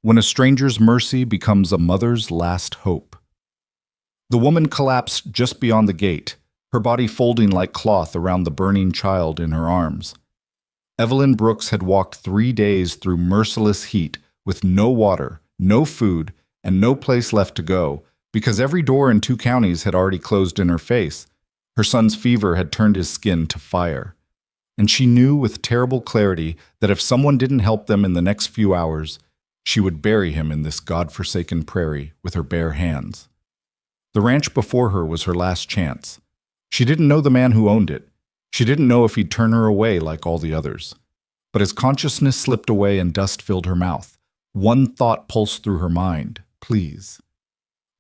when a stranger's mercy becomes a mother's last hope. The woman collapsed just beyond the gate, her body folding like cloth around the burning child in her arms. Evelyn Brooks had walked 3 days through merciless heat with no water, no food, and no place left to go, because every door in 2 counties had already closed in her face. Her son's fever had turned his skin to fire. And she knew with terrible clarity that if someone didn't help them in the next few hours, she would bury him in this God-forsaken prairie with her bare hands. The ranch before her was her last chance. She didn't know the man who owned it. She didn't know if he'd turn her away like all the others. But as consciousness slipped away and dust filled her mouth, one thought pulsed through her mind: please.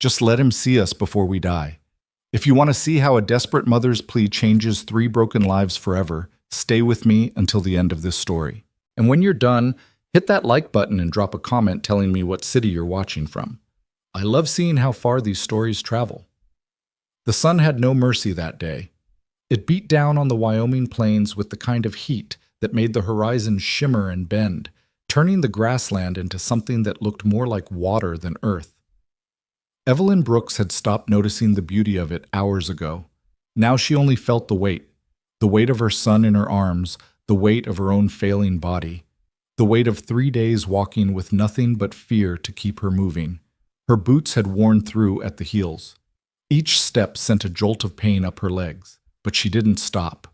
Just let him see us before we die. If you want to see how a desperate mother's plea changes 3 broken lives forever, stay with me until the end of this story. And when you're done, hit that like button and drop a comment telling me what city you're watching from. I love seeing how far these stories travel. The sun had no mercy that day. It beat down on the Wyoming plains with the kind of heat that made the horizon shimmer and bend, turning the grassland into something that looked more like water than earth. Evelyn Brooks had stopped noticing the beauty of it hours ago. Now she only felt the weight of her son in her arms, the weight of her own failing body, the weight of 3 days walking with nothing but fear to keep her moving. Her boots had worn through at the heels. Each step sent a jolt of pain up her legs, but she didn't stop.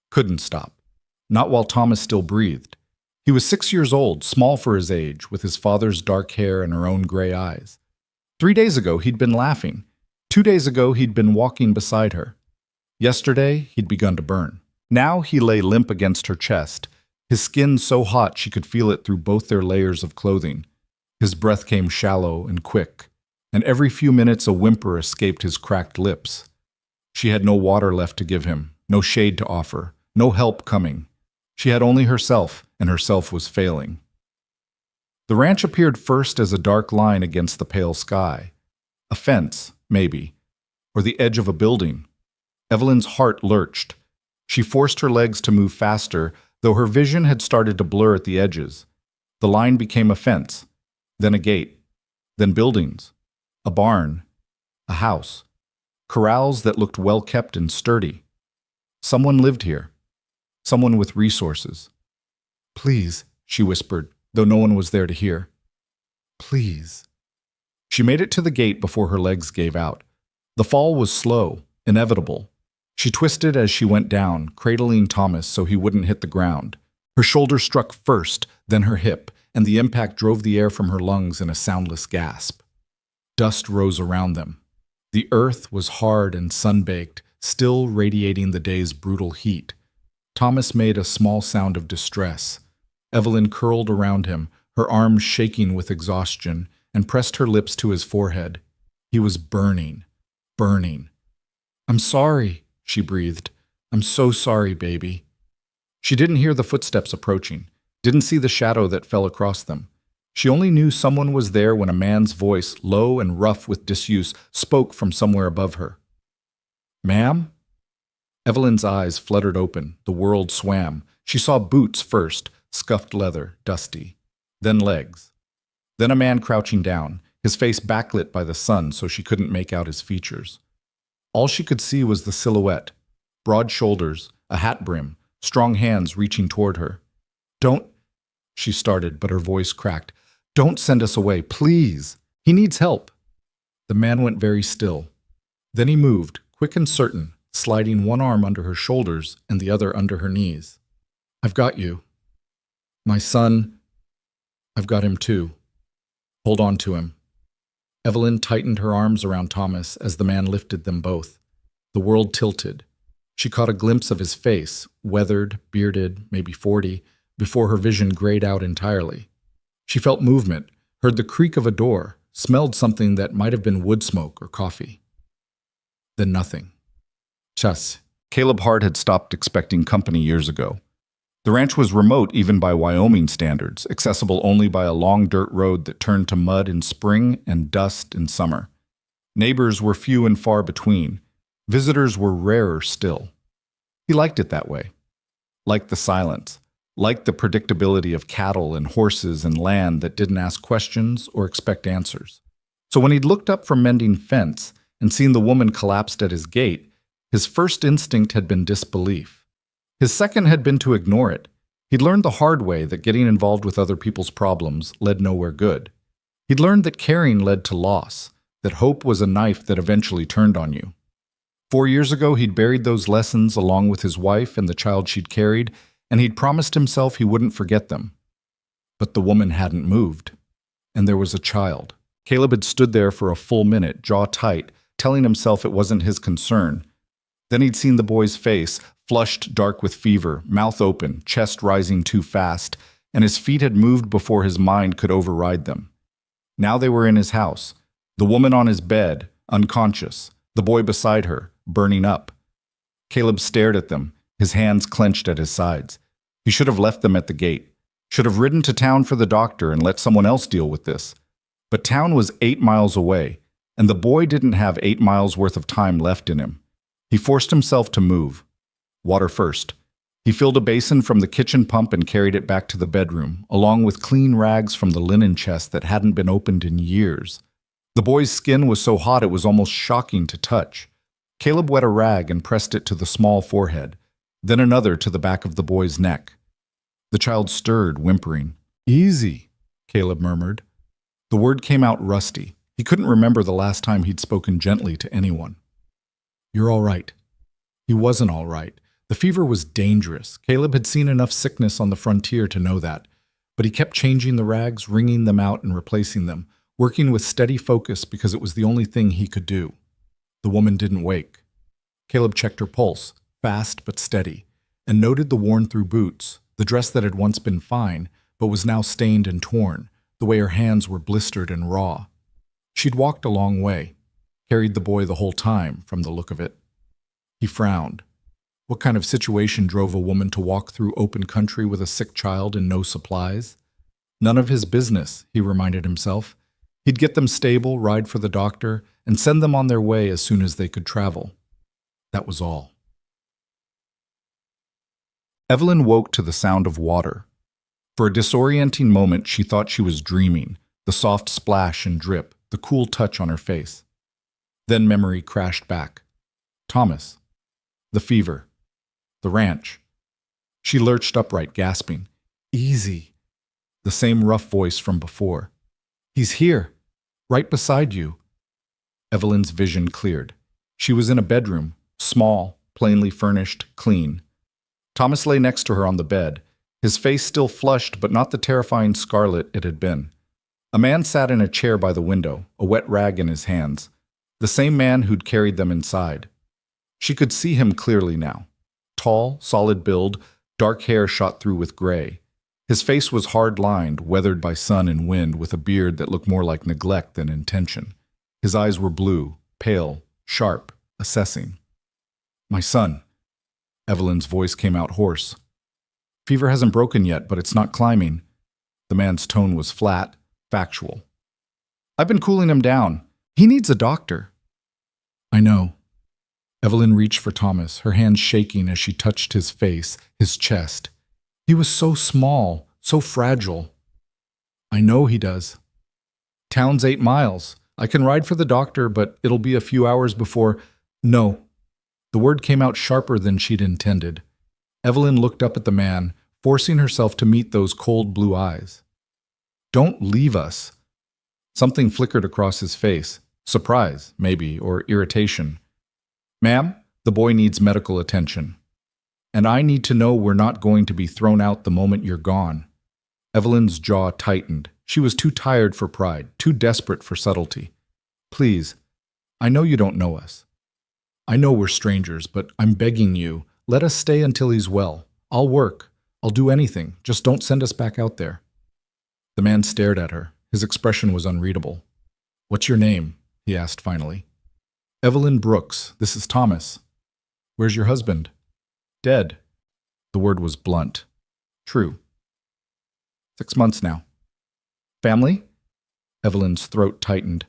Couldn't stop. Not while Thomas still breathed. He was 6 years old, small for his age, with his father's dark hair and her own gray eyes. 3 days ago, he'd been laughing. 2 days ago, he'd been walking beside her. Yesterday, he'd begun to burn. Now he lay limp against her chest, his skin so hot she could feel it through both their layers of clothing. His breath came shallow and quick, and every few minutes a whimper escaped his cracked lips. She had no water left to give him, no shade to offer, no help coming. She had only herself, and herself was failing. The ranch appeared first as a dark line against the pale sky. A fence, maybe, or the edge of a building. Evelyn's heart lurched. She forced her legs to move faster, though her vision had started to blur at the edges. The line became a fence, then a gate, then buildings, a barn, a house, corrals that looked well-kept and sturdy. Someone lived here, someone with resources. "Please," she whispered, though no one was there to hear. "Please." She made it to the gate before her legs gave out. The fall was slow, inevitable. She twisted as she went down, cradling Thomas so he wouldn't hit the ground. Her shoulder struck first, then her hip, and the impact drove the air from her lungs in a soundless gasp. Dust rose around them. The earth was hard and sun-baked, still radiating the day's brutal heat. Thomas made a small sound of distress. Evelyn curled around him, her arms shaking with exhaustion, and pressed her lips to his forehead. He was burning, burning. "I'm sorry," she breathed. "I'm so sorry, baby." She didn't hear the footsteps approaching, didn't see the shadow that fell across them. She only knew someone was there when a man's voice, low and rough with disuse, spoke from somewhere above her. "Ma'am?" Evelyn's eyes fluttered open, the world swam. She saw boots first, scuffed leather, dusty. Then legs. Then a man crouching down, his face backlit by the sun so she couldn't make out his features. All she could see was the silhouette, broad shoulders, a hat brim, strong hands reaching toward her. "Don't," she started, but her voice cracked. "Don't send us away, please. He needs help." The man went very still. Then he moved, quick and certain, sliding one arm under her shoulders and the other under her knees. "I've got you. My son, I've got him too. Hold on to him." Evelyn tightened her arms around Thomas as the man lifted them both. The world tilted. She caught a glimpse of his face, weathered, bearded, maybe 40, before her vision grayed out entirely. She felt movement, heard the creak of a door, smelled something that might have been wood smoke or coffee. Then nothing. Chas. Caleb Hart had stopped expecting company years ago. The ranch was remote even by Wyoming standards, accessible only by a long dirt road that turned to mud in spring and dust in summer. Neighbors were few and far between. Visitors were rarer still. He liked it that way. Liked the silence, liked the predictability of cattle and horses and land that didn't ask questions or expect answers. So when he'd looked up from mending fence and seen the woman collapsed at his gate, his first instinct had been disbelief. His second had been to ignore it. He'd learned the hard way that getting involved with other people's problems led nowhere good. He'd learned that caring led to loss, that hope was a knife that eventually turned on you. 4 years ago, he'd buried those lessons along with his wife and the child she'd carried, and he'd promised himself he wouldn't forget them. But the woman hadn't moved, and there was a child. Caleb had stood there for a full minute, jaw tight, telling himself it wasn't his concern. Then he'd seen the boy's face, flushed dark with fever, mouth open, chest rising too fast, and his feet had moved before his mind could override them. Now they were in his house, the woman on his bed, unconscious, the boy beside her, burning up. Caleb stared at them, his hands clenched at his sides. He should have left them at the gate, should have ridden to town for the doctor and let someone else deal with this. But town was 8 miles away, and the boy didn't have 8 miles worth of time left in him. He forced himself to move. Water first. He filled a basin from the kitchen pump and carried it back to the bedroom, along with clean rags from the linen chest that hadn't been opened in years. The boy's skin was so hot it was almost shocking to touch. Caleb wet a rag and pressed it to the small forehead, then another to the back of the boy's neck. The child stirred, whimpering. "Easy," Caleb murmured. The word came out rusty. He couldn't remember the last time he'd spoken gently to anyone. "You're all right." He wasn't all right. The fever was dangerous. Caleb had seen enough sickness on the frontier to know that. But he kept changing the rags, wringing them out and replacing them, working with steady focus because it was the only thing he could do. The woman didn't wake. Caleb checked her pulse, fast but steady, and noted the worn-through boots, the dress that had once been fine, but was now stained and torn, the way her hands were blistered and raw. She'd walked a long way, carried the boy the whole time, from the look of it. He frowned. What kind of situation drove a woman to walk through open country with a sick child and no supplies? None of his business, he reminded himself. He'd get them stable, ride for the doctor, and send them on their way as soon as they could travel. That was all. Evelyn woke to the sound of water. For a disorienting moment, she thought she was dreaming, the soft splash and drip, the cool touch on her face. Then memory crashed back. Thomas. The fever. The ranch. She lurched upright, gasping. "Easy." The same rough voice from before. "He's here, right beside you." Evelyn's vision cleared. She was in a bedroom, small, plainly furnished, clean. Thomas lay next to her on the bed, his face still flushed but not the terrifying scarlet it had been. A man sat in a chair by the window, a wet rag in his hands, the same man who'd carried them inside. She could see him clearly now. Tall, solid build, dark hair shot through with gray. His face was hard-lined, weathered by sun and wind, with a beard that looked more like neglect than intention. His eyes were blue, pale, sharp, assessing. "My son." Evelyn's voice came out hoarse. "Fever hasn't broken yet, but it's not climbing." The man's tone was flat, factual. "I've been cooling him down. He needs a doctor." "I know." Evelyn reached for Thomas, her hands shaking as she touched his face, his chest. He was so small, so fragile. "I know he does." "Town's 8 miles. I can ride for the doctor, but it'll be a few hours before—" "No." The word came out sharper than she'd intended. Evelyn looked up at the man, forcing herself to meet those cold blue eyes. "Don't leave us." Something flickered across his face. Surprise, maybe, or irritation. "Ma'am, the boy needs medical attention. And I need to know we're not going to be thrown out the moment you're gone." Evelyn's jaw tightened. She was too tired for pride, too desperate for subtlety. "Please, I know you don't know us. I know we're strangers, but I'm begging you, let us stay until he's well. I'll work. I'll do anything. Just don't send us back out there." The man stared at her. His expression was unreadable. "What's your name?" he asked finally. "Evelyn Brooks. This is Thomas." "Where's your husband?" "Dead." The word was blunt. "True." 6 months now." "Family?" Evelyn's throat tightened.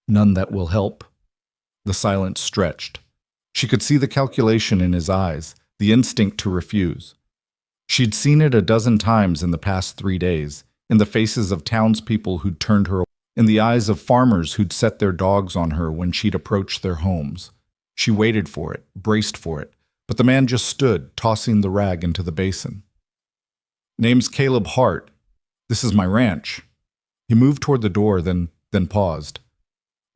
"None that will help." The silence stretched. She could see the calculation in his eyes, the instinct to refuse. She'd seen it a dozen times in the past 3 days, in the faces of townspeople who'd turned her away, in the eyes of farmers who'd set their dogs on her when she'd approached their homes. She waited for it, braced for it, but the man just stood, tossing the rag into the basin. "Name's Caleb Hart. This is my ranch." He moved toward the door, then paused.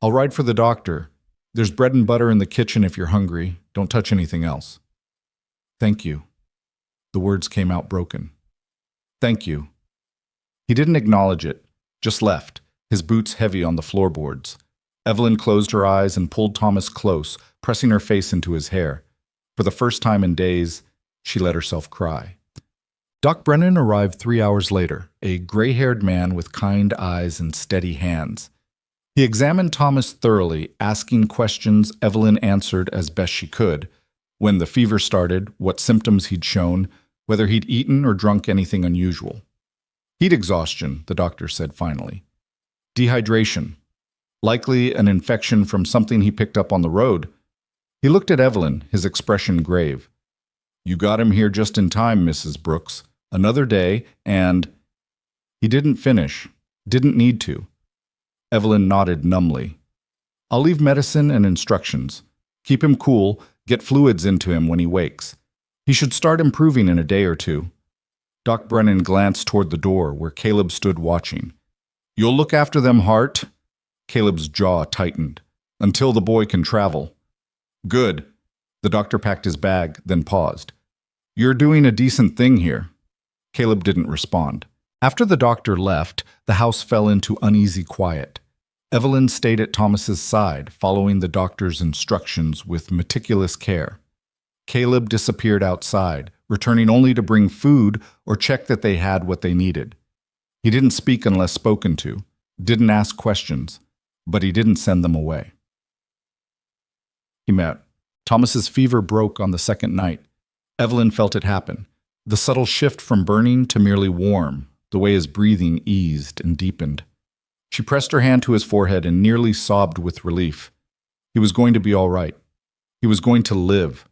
"I'll ride for the doctor. There's bread and butter in the kitchen if you're hungry. Don't touch anything else." "Thank you." The words came out broken. "Thank you." He didn't acknowledge it, just left, his boots heavy on the floorboards. Evelyn closed her eyes and pulled Thomas close, pressing her face into his hair. For the first time in days, she let herself cry. Doc Brennan arrived 3 hours later, a gray-haired man with kind eyes and steady hands. He examined Thomas thoroughly, asking questions Evelyn answered as best she could. When the fever started, what symptoms he'd shown, whether he'd eaten or drunk anything unusual. "Heat exhaustion," the doctor said finally. "Dehydration. Likely an infection from something he picked up on the road." He looked at Evelyn, his expression grave. "You got him here just in time, Mrs. Brooks. Another day, and—" He didn't finish. Didn't need to. Evelyn nodded numbly. "I'll leave medicine and instructions. Keep him cool, get fluids into him when he wakes. He should start improving in a day or two." Doc Brennan glanced toward the door where Caleb stood watching. "You'll look after them, Hart?" Caleb's jaw tightened. "Until the boy can travel." "Good." The doctor packed his bag, then paused. "You're doing a decent thing here." Caleb didn't respond. After the doctor left, the house fell into uneasy quiet. Evelyn stayed at Thomas's side, following the doctor's instructions with meticulous care. Caleb disappeared outside, returning only to bring food or check that they had what they needed. He didn't speak unless spoken to, didn't ask questions, but he didn't send them away. He met. Thomas's fever broke on the second night. Evelyn felt it happen. The subtle shift from burning to merely warm, the way his breathing eased and deepened. She pressed her hand to his forehead and nearly sobbed with relief. He was going to be all right. He was going to live.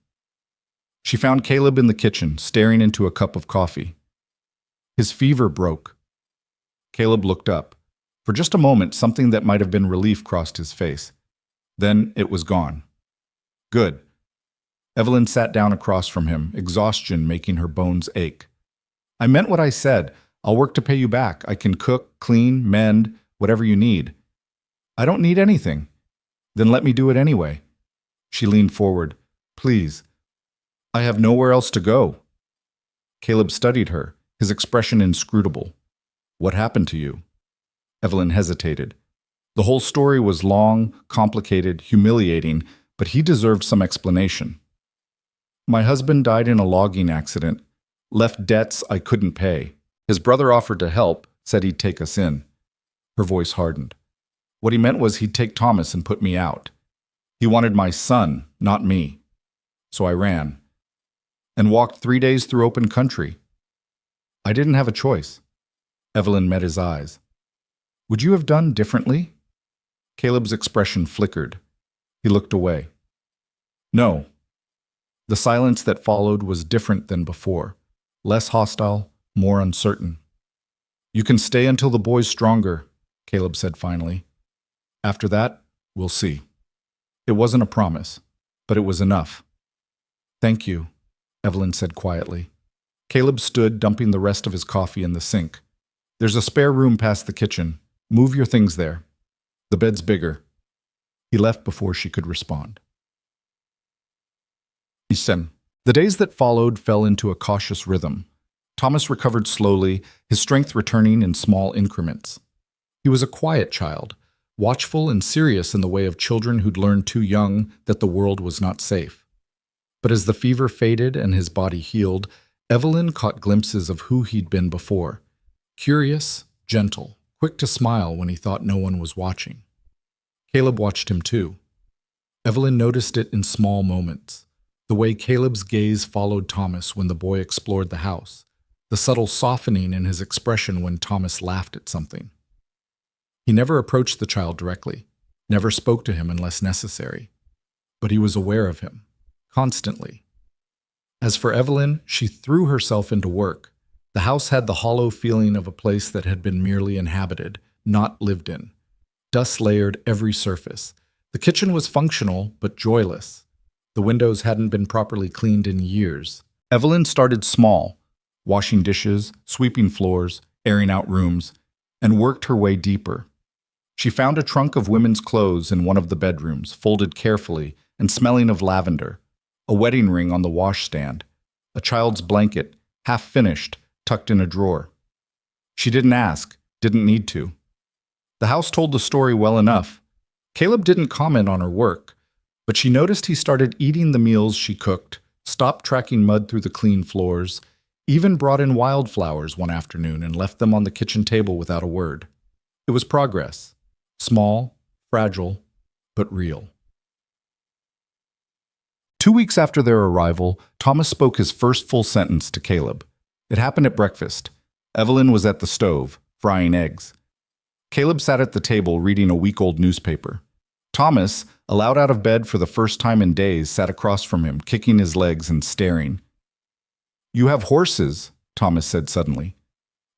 She found Caleb in the kitchen, staring into a cup of coffee. His fever broke. Caleb looked up. For just a moment, something that might have been relief crossed his face. Then it was gone. Good. Evelyn sat down across from him, exhaustion making her bones ache. "I meant what I said. I'll work to pay you back. I can cook, clean, mend, whatever you need." "I don't need anything." "Then let me do it anyway." She leaned forward. "Please. I have nowhere else to go." Caleb studied her, his expression inscrutable. "What happened to you?" Evelyn hesitated. The whole story was long, complicated, humiliating, but he deserved some explanation. "My husband died in a logging accident, left debts I couldn't pay. His brother offered to help, said he'd take us in." Her voice hardened. "What he meant was he'd take Thomas and put me out. He wanted my son, not me. So I ran. And walked 3 days through open country. I didn't have a choice." Evelyn met his eyes. "Would you have done differently?" Caleb's expression flickered. He looked away. "No." The silence that followed was different than before, less hostile, more uncertain. "You can stay until the boy's stronger," Caleb said finally. "After that, we'll see." It wasn't a promise, but it was enough. "Thank you," Evelyn said quietly. Caleb stood, dumping the rest of his coffee in the sink. "There's a spare room past the kitchen. Move your things there. The bed's bigger." He left before she could respond. The days that followed fell into a cautious rhythm. Thomas recovered slowly, his strength returning in small increments. He was a quiet child, watchful and serious in the way of children who'd learned too young that the world was not safe. But as the fever faded and his body healed, Evelyn caught glimpses of who he'd been before. Curious, gentle, quick to smile when he thought no one was watching. Caleb watched him too. Evelyn noticed it in small moments. The way Caleb's gaze followed Thomas when the boy explored the house, the subtle softening in his expression when Thomas laughed at something. He never approached the child directly, never spoke to him unless necessary, but he was aware of him, constantly. As for Evelyn, she threw herself into work. The house had the hollow feeling of a place that had been merely inhabited, not lived in. Dust layered every surface. The kitchen was functional, but joyless. The windows hadn't been properly cleaned in years. Evelyn started small, washing dishes, sweeping floors, airing out rooms, and worked her way deeper. She found a trunk of women's clothes in one of the bedrooms, folded carefully and smelling of lavender, a wedding ring on the washstand, a child's blanket, half finished, tucked in a drawer. She didn't ask, didn't need to. The house told the story well enough. Caleb didn't comment on her work, but she noticed he started eating the meals she cooked, stopped tracking mud through the clean floors, even brought in wildflowers one afternoon and left them on the kitchen table without a word. It was progress. Small, fragile, but real. 2 weeks after their arrival, Thomas spoke his first full sentence to Caleb. It happened at breakfast. Evelyn was at the stove, frying eggs. Caleb sat at the table reading a week-old newspaper. Thomas, allowed out of bed for the first time in days, sat across from him, kicking his legs and staring. "You have horses," Thomas said suddenly.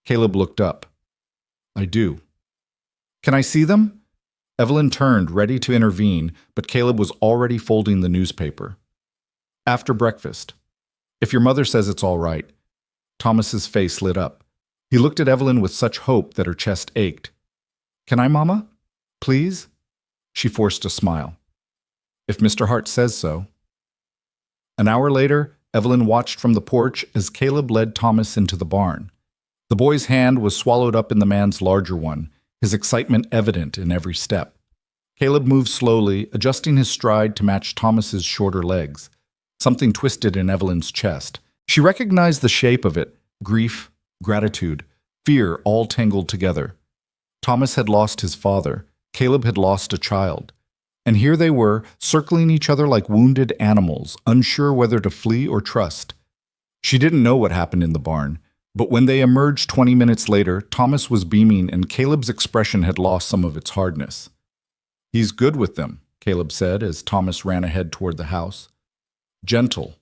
Caleb looked up. "I do." "Can I see them?" Evelyn turned, ready to intervene, but Caleb was already folding the newspaper. "After breakfast. If your mother says it's all right." Thomas's face lit up. He looked at Evelyn with such hope that her chest ached. "Can I, Mama? Please?" She forced a smile. "If Mr. Hart says so." An hour later, Evelyn watched from the porch as Caleb led Thomas into the barn. The boy's hand was swallowed up in the man's larger one, his excitement evident in every step. Caleb moved slowly, adjusting his stride to match Thomas's shorter legs. Something twisted in Evelyn's chest. She recognized the shape of it, grief, gratitude, fear all tangled together. Thomas had lost his father. Caleb had lost a child. And here they were, circling each other like wounded animals, unsure whether to flee or trust. She didn't know what happened in the barn, but when they emerged 20 minutes later, Thomas was beaming and Caleb's expression had lost some of its hardness. "He's good with them," Caleb said as Thomas ran ahead toward the house. "Gentle,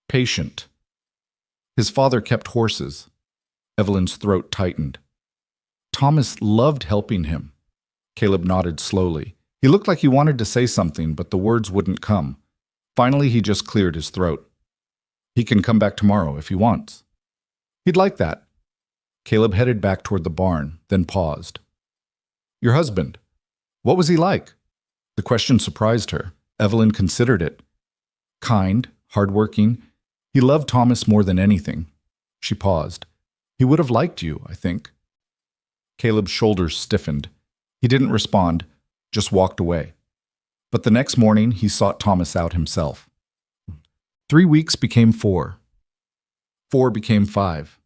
patient." His father kept horses. Evelyn's throat tightened. Thomas loved helping him. Caleb nodded slowly. He looked like he wanted to say something, but the words wouldn't come. Finally, he just cleared his throat. "He can come back tomorrow if he wants." "He'd like that." Caleb headed back toward the barn, then paused. "Your husband, what was he like?" The question surprised her. Evelyn considered it. "Kind, hardworking. He loved Thomas more than anything." She paused. "He would have liked you, I think." Caleb's shoulders stiffened. He didn't respond, just walked away. But the next morning, he sought Thomas out himself. 3 weeks became 4. 4 became 5.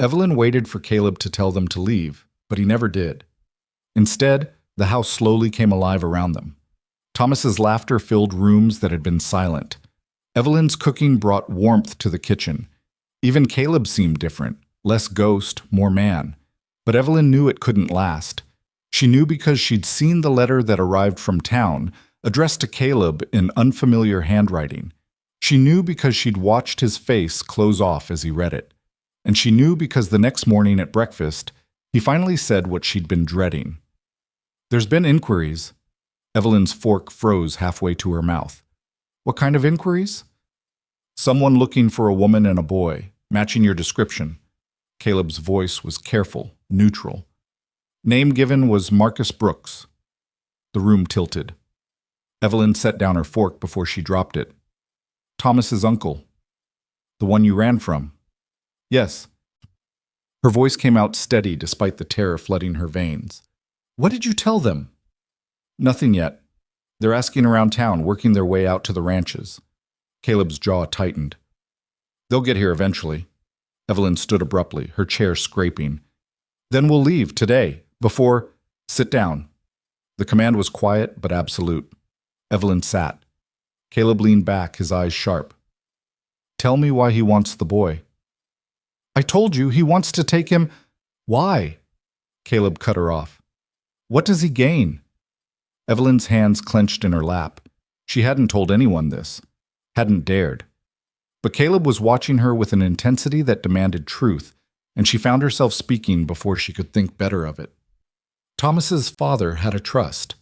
Evelyn waited for Caleb to tell them to leave, but he never did. Instead, the house slowly came alive around them. Thomas's laughter filled rooms that had been silent. Evelyn's cooking brought warmth to the kitchen. Even Caleb seemed different, less ghost, more man. But Evelyn knew it couldn't last. She knew because she'd seen the letter that arrived from town, addressed to Caleb in unfamiliar handwriting. She knew because she'd watched his face close off as he read it. And she knew because the next morning at breakfast, he finally said what she'd been dreading. "There's been inquiries." Evelyn's fork froze halfway to her mouth. "What kind of inquiries?" "Someone looking for a woman and a boy, matching your description." Caleb's voice was careful, neutral. Name given was Marcus Brooks. The room tilted. Evelyn set down her fork before she dropped it. "Thomas's uncle." "The one you ran from?" "Yes." Her voice came out steady despite the terror flooding her veins. "What did you tell them?" "Nothing yet. They're asking around town, working their way out to the ranches." Caleb's jaw tightened. "They'll get here eventually." Evelyn stood abruptly, her chair scraping. "Then we'll leave, today, before—" "Sit down." The command was quiet but absolute. Evelyn sat. Caleb leaned back, his eyes sharp. "Tell me why he wants the boy." "I told you he wants to take him—" "Why?" Caleb cut her off. "What does he gain?" Evelyn's hands clenched in her lap. She hadn't told anyone this. Hadn't dared. But Caleb was watching her with an intensity that demanded truth, and she found herself speaking before she could think better of it. Thomas's father had a trust,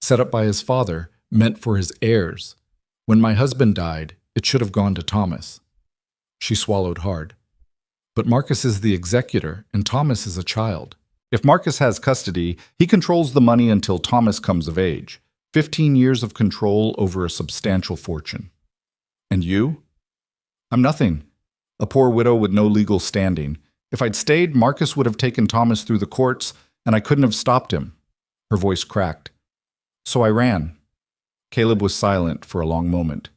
set up by his father, meant for his heirs. When my husband died, it should have gone to Thomas. She swallowed hard. But Marcus is the executor, and Thomas is a child. If Marcus has custody, he controls the money until Thomas comes of age. 15 years of control over a substantial fortune. And you? I'm nothing. A poor widow with no legal standing. If I'd stayed, Marcus would have taken Thomas through the courts, and I couldn't have stopped him. Her voice cracked. So I ran. Caleb was silent for a long moment.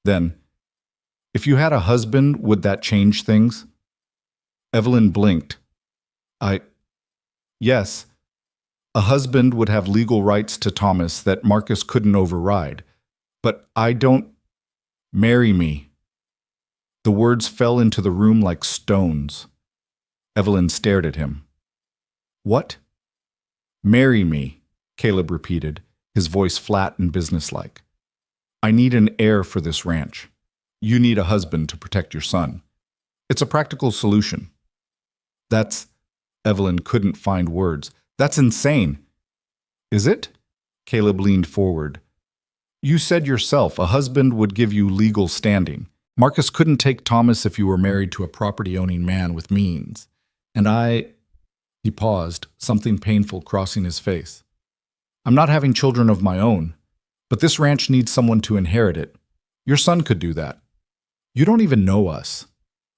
Then, if you had a husband, would that change things? Evelyn blinked. Yes. A husband would have legal rights to Thomas that Marcus couldn't override. But I don't... Marry me. The words fell into the room like stones. Evelyn stared at him. What? Marry me, Caleb repeated, his voice flat and businesslike. I need an heir for this ranch. You need a husband to protect your son. It's a practical solution. That's... Evelyn couldn't find words. That's insane. Is it? Caleb leaned forward. You said yourself a husband would give you legal standing. Marcus couldn't take Thomas if you were married to a property-owning man with means. And He paused, something painful crossing his face. I'm not having children of my own, but this ranch needs someone to inherit it. Your son could do that. You don't even know us.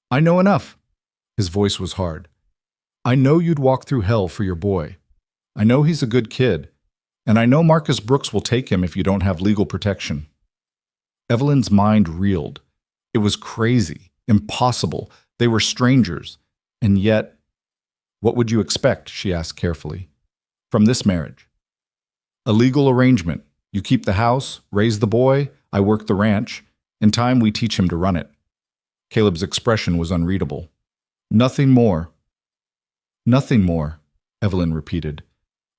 I know enough. His voice was hard. I know you'd walk through hell for your boy. I know he's a good kid, and I know Marcus Brooks will take him if you don't have legal protection. Evelyn's mind reeled. It was crazy, impossible. They were strangers, and yet... What would you expect, she asked carefully, from this marriage? A legal arrangement. You keep the house, raise the boy, I work the ranch. In time, we teach him to run it. Caleb's expression was unreadable. Nothing more. Nothing more, Evelyn repeated.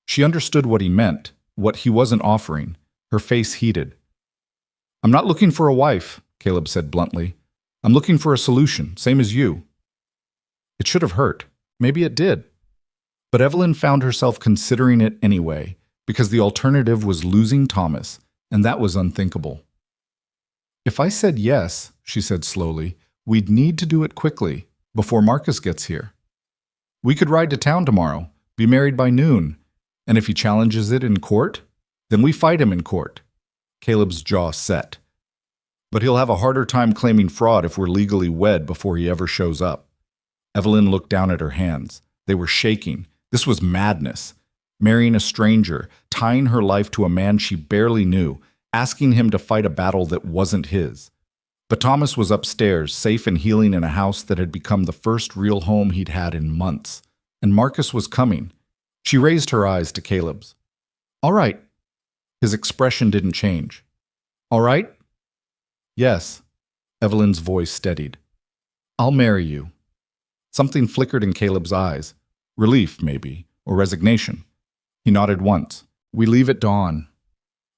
She understood what he meant, what he wasn't offering. Her face heated. I'm not looking for a wife, Caleb said bluntly. I'm looking for a solution, same as you. It should have hurt. Maybe it did. But Evelyn found herself considering it anyway, because the alternative was losing Thomas, and that was unthinkable. If I said yes, she said slowly, we'd need to do it quickly, before Marcus gets here. We could ride to town tomorrow, be married by noon, and if he challenges it in court, then we fight him in court. Caleb's jaw set. But he'll have a harder time claiming fraud if we're legally wed before he ever shows up. Evelyn looked down at her hands. They were shaking. This was madness. Marrying a stranger, tying her life to a man she barely knew, asking him to fight a battle that wasn't his. But Thomas was upstairs, safe and healing in a house that had become the first real home he'd had in months. And Marcus was coming. She raised her eyes to Caleb's. All right. His expression didn't change. All right? Yes. Evelyn's voice steadied. I'll marry you. Something flickered in Caleb's eyes. Relief, maybe, or resignation. He nodded once. We leave at dawn.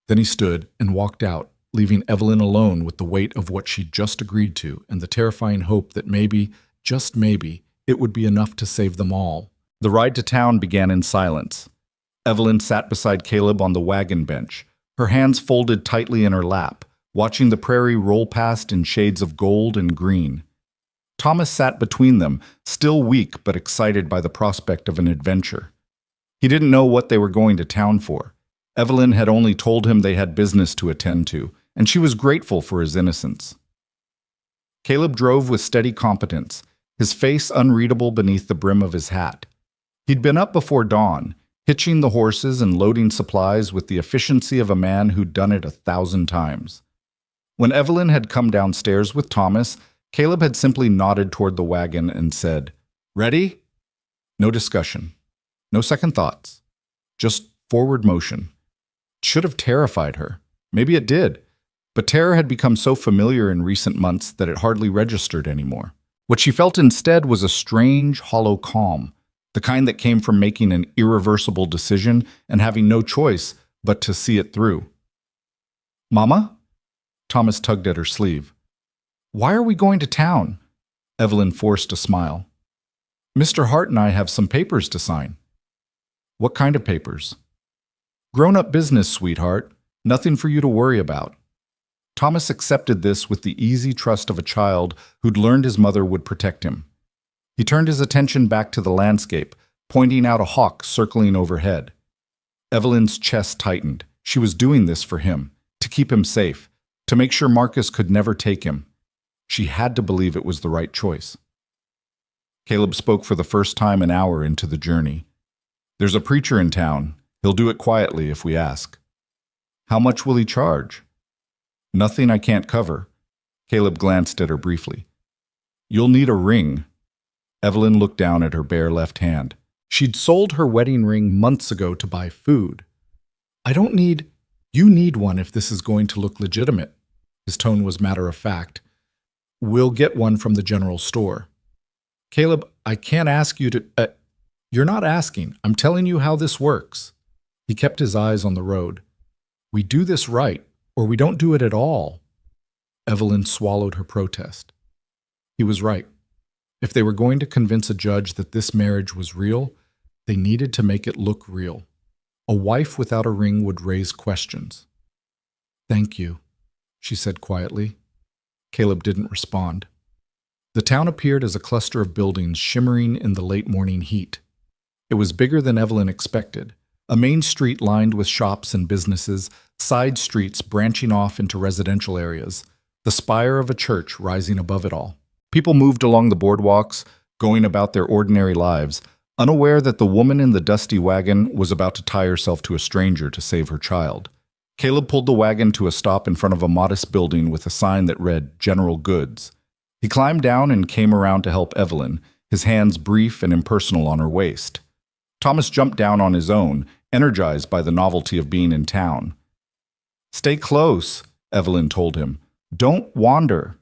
Then he stood and walked out, leaving Evelyn alone with the weight of what she'd just agreed to and the terrifying hope that maybe, just maybe, it would be enough to save them all. The ride to town began in silence. Evelyn sat beside Caleb on the wagon bench, her hands folded tightly in her lap, watching the prairie roll past in shades of gold and green. Thomas sat between them, still weak but excited by the prospect of an adventure. He didn't know what they were going to town for. Evelyn had only told him they had business to attend to, and she was grateful for his innocence. Caleb drove with steady competence, his face unreadable beneath the brim of his hat. He'd been up before dawn, hitching the horses and loading supplies with the efficiency of a man who'd done it 1,000 times. When Evelyn had come downstairs with Thomas, Caleb had simply nodded toward the wagon and said, Ready? No discussion. No second thoughts. Just forward motion. It should have terrified her. Maybe it did. But terror had become so familiar in recent months that it hardly registered anymore. What she felt instead was a strange, hollow calm, the kind that came from making an irreversible decision and having no choice but to see it through. Mama? Thomas tugged at her sleeve. Why are we going to town? Evelyn forced a smile. Mr. Hart and I have some papers to sign. What kind of papers? Grown-up business, sweetheart. Nothing for you to worry about. Thomas accepted this with the easy trust of a child who'd learned his mother would protect him. He turned his attention back to the landscape, pointing out a hawk circling overhead. Evelyn's chest tightened. She was doing this for him, to keep him safe, to make sure Marcus could never take him. She had to believe it was the right choice. Caleb spoke for the first time an hour into the journey. There's a preacher in town. He'll do it quietly if we ask. How much will he charge? Nothing I can't cover. Caleb glanced at her briefly. You'll need a ring. Evelyn looked down at her bare left hand. She'd sold her wedding ring months ago to buy food. You need one if this is going to look legitimate. His tone was matter-of-fact. We'll get one from the general store. Caleb, I can't ask you to... You're not asking. I'm telling you how this works. He kept his eyes on the road. We do this right, or we don't do it at all. Evelyn swallowed her protest. He was right. If they were going to convince a judge that this marriage was real, they needed to make it look real. A wife without a ring would raise questions. Thank you, she said quietly. Caleb didn't respond. The town appeared as a cluster of buildings shimmering in the late morning heat. It was bigger than Evelyn expected. A main street lined with shops and businesses, side streets branching off into residential areas, the spire of a church rising above it all. People moved along the boardwalks, going about their ordinary lives, unaware that the woman in the dusty wagon was about to tie herself to a stranger to save her child. Caleb pulled the wagon to a stop in front of a modest building with a sign that read General Goods. He climbed down and came around to help Evelyn, his hands brief and impersonal on her waist. Thomas jumped down on his own, energized by the novelty of being in town. Stay close, Evelyn told him. Don't wander.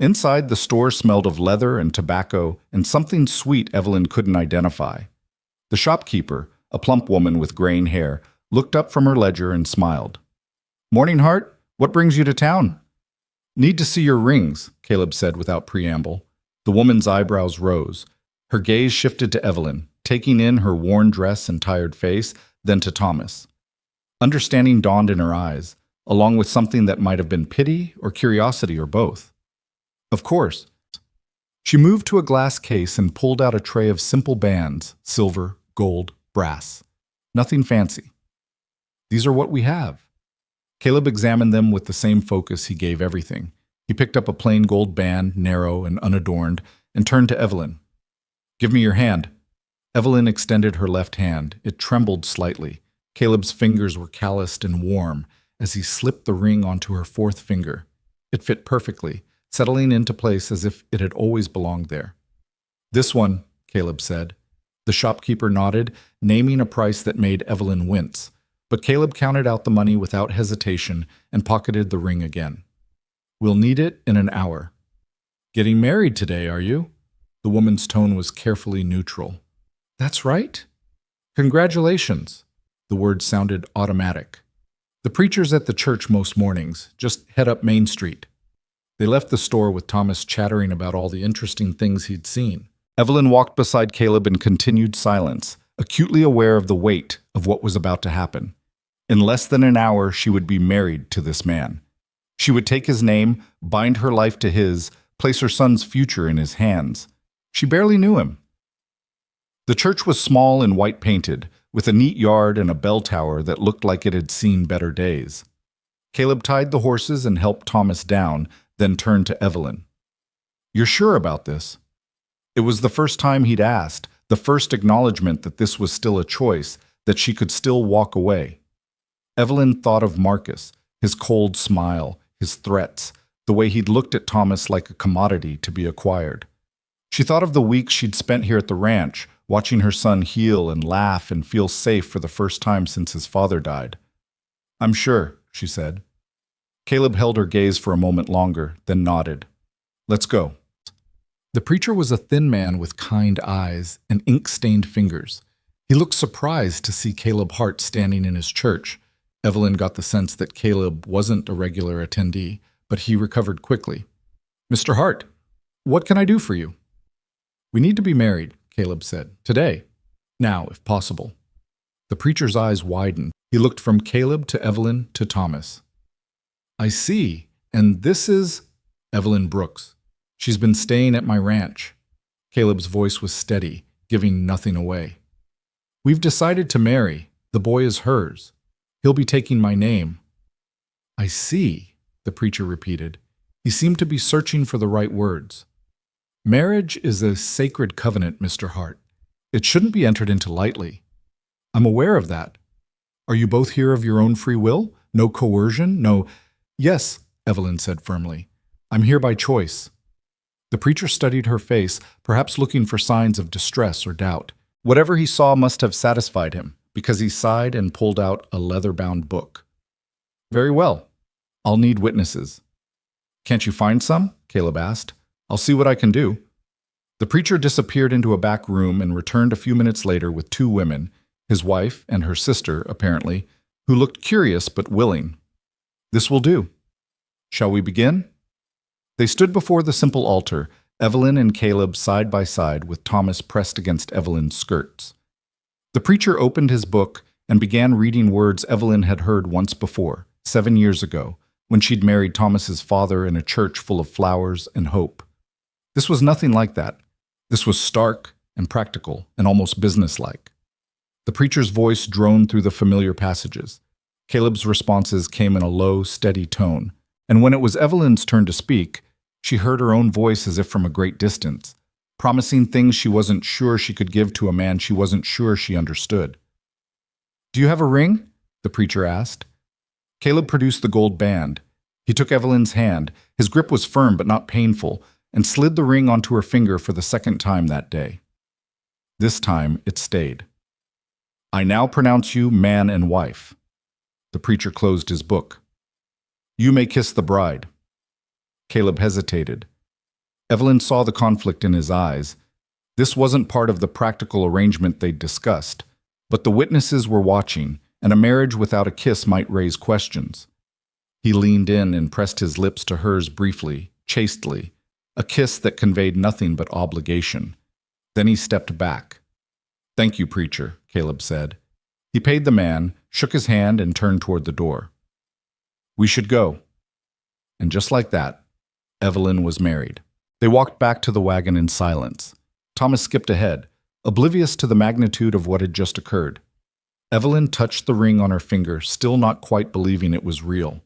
Inside, the store smelled of leather and tobacco and something sweet Evelyn couldn't identify. The shopkeeper, a plump woman with graying hair, looked up from her ledger and smiled. Morning, Hart. What brings you to town? Need to see your rings, Caleb said without preamble. The woman's eyebrows rose. Her gaze shifted to Evelyn, taking in her worn dress and tired face, then to Thomas. Understanding dawned in her eyes, along with something that might have been pity or curiosity or both. Of course. She moved to a glass case and pulled out a tray of simple bands, silver, gold, brass. Nothing fancy. These are what we have. Caleb examined them with the same focus he gave everything. He picked up a plain gold band, narrow and unadorned, and turned to Evelyn. Give me your hand. Evelyn extended her left hand. It trembled slightly. Caleb's fingers were calloused and warm as he slipped the ring onto her fourth finger. It fit perfectly, settling into place as if it had always belonged there. This one, Caleb said. The shopkeeper nodded, naming a price that made Evelyn wince, but Caleb counted out the money without hesitation and pocketed the ring again. We'll need it in an hour. Getting married today, are you? The woman's tone was carefully neutral. That's right. Congratulations. The word sounded automatic. The preachers at the church most mornings just head up Main Street. They left the store with Thomas chattering about all the interesting things he'd seen. Evelyn walked beside Caleb in continued silence, acutely aware of the weight of what was about to happen. In less than an hour, she would be married to this man. She would take his name, bind her life to his, place her son's future in his hands. She barely knew him. The church was small and white-painted, with a neat yard and a bell tower that looked like it had seen better days. Caleb tied the horses and helped Thomas down, then turned to Evelyn. You're sure about this? It was the first time he'd asked, the first acknowledgement that this was still a choice, that she could still walk away. Evelyn thought of Marcus, his cold smile, his threats, the way he'd looked at Thomas like a commodity to be acquired. She thought of the weeks she'd spent here at the ranch, watching her son heal and laugh and feel safe for the first time since his father died. I'm sure, she said. Caleb held her gaze for a moment longer, then nodded. Let's go. The preacher was a thin man with kind eyes and ink-stained fingers. He looked surprised to see Caleb Hart standing in his church. Evelyn got the sense that Caleb wasn't a regular attendee, but he recovered quickly. Mr. Hart, what can I do for you? We need to be married, Caleb said. Today. Now, if possible. The preacher's eyes widened. He looked from Caleb to Evelyn to Thomas. I see. And this is Evelyn Brooks. She's been staying at my ranch. Caleb's voice was steady, giving nothing away. We've decided to marry. The boy is hers. He'll be taking my name. I see, the preacher repeated. He seemed to be searching for the right words. Marriage is a sacred covenant, Mr. Hart. It shouldn't be entered into lightly. I'm aware of that. Are you both here of your own free will? No coercion? No— Yes, Evelyn said firmly. I'm here by choice. The preacher studied her face, perhaps looking for signs of distress or doubt. Whatever he saw must have satisfied him, because he sighed and pulled out a leather-bound book. Very well. I'll need witnesses. Can't you find some? Caleb asked. I'll see what I can do. The preacher disappeared into a back room and returned a few minutes later with two women, his wife and her sister, apparently, who looked curious but willing. This will do. Shall we begin? They stood before the simple altar, Evelyn and Caleb side by side with Thomas pressed against Evelyn's skirts. The preacher opened his book and began reading words Evelyn had heard once before, 7 years ago, when she'd married Thomas's father in a church full of flowers and hope. This was nothing like that. This was stark and practical and almost businesslike. The preacher's voice droned through the familiar passages. Caleb's responses came in a low, steady tone, and when it was Evelyn's turn to speak, she heard her own voice as if from a great distance, promising things she wasn't sure she could give to a man she wasn't sure she understood. Do you have a ring? The preacher asked. Caleb produced the gold band. He took Evelyn's hand. His grip was firm but not painful, and slid the ring onto her finger for the second time that day. This time it stayed. I now pronounce you man and wife. The preacher closed his book. You may kiss the bride. Caleb hesitated. Evelyn saw the conflict in his eyes. This wasn't part of the practical arrangement they'd discussed, but the witnesses were watching, and a marriage without a kiss might raise questions. He leaned in and pressed his lips to hers briefly, chastely, a kiss that conveyed nothing but obligation. Then he stepped back. Thank you, preacher, Caleb said. He paid the man, shook his hand, and turned toward the door. We should go. And just like that, Evelyn was married. They walked back to the wagon in silence. Thomas skipped ahead, oblivious to the magnitude of what had just occurred. Evelyn touched the ring on her finger, still not quite believing it was real.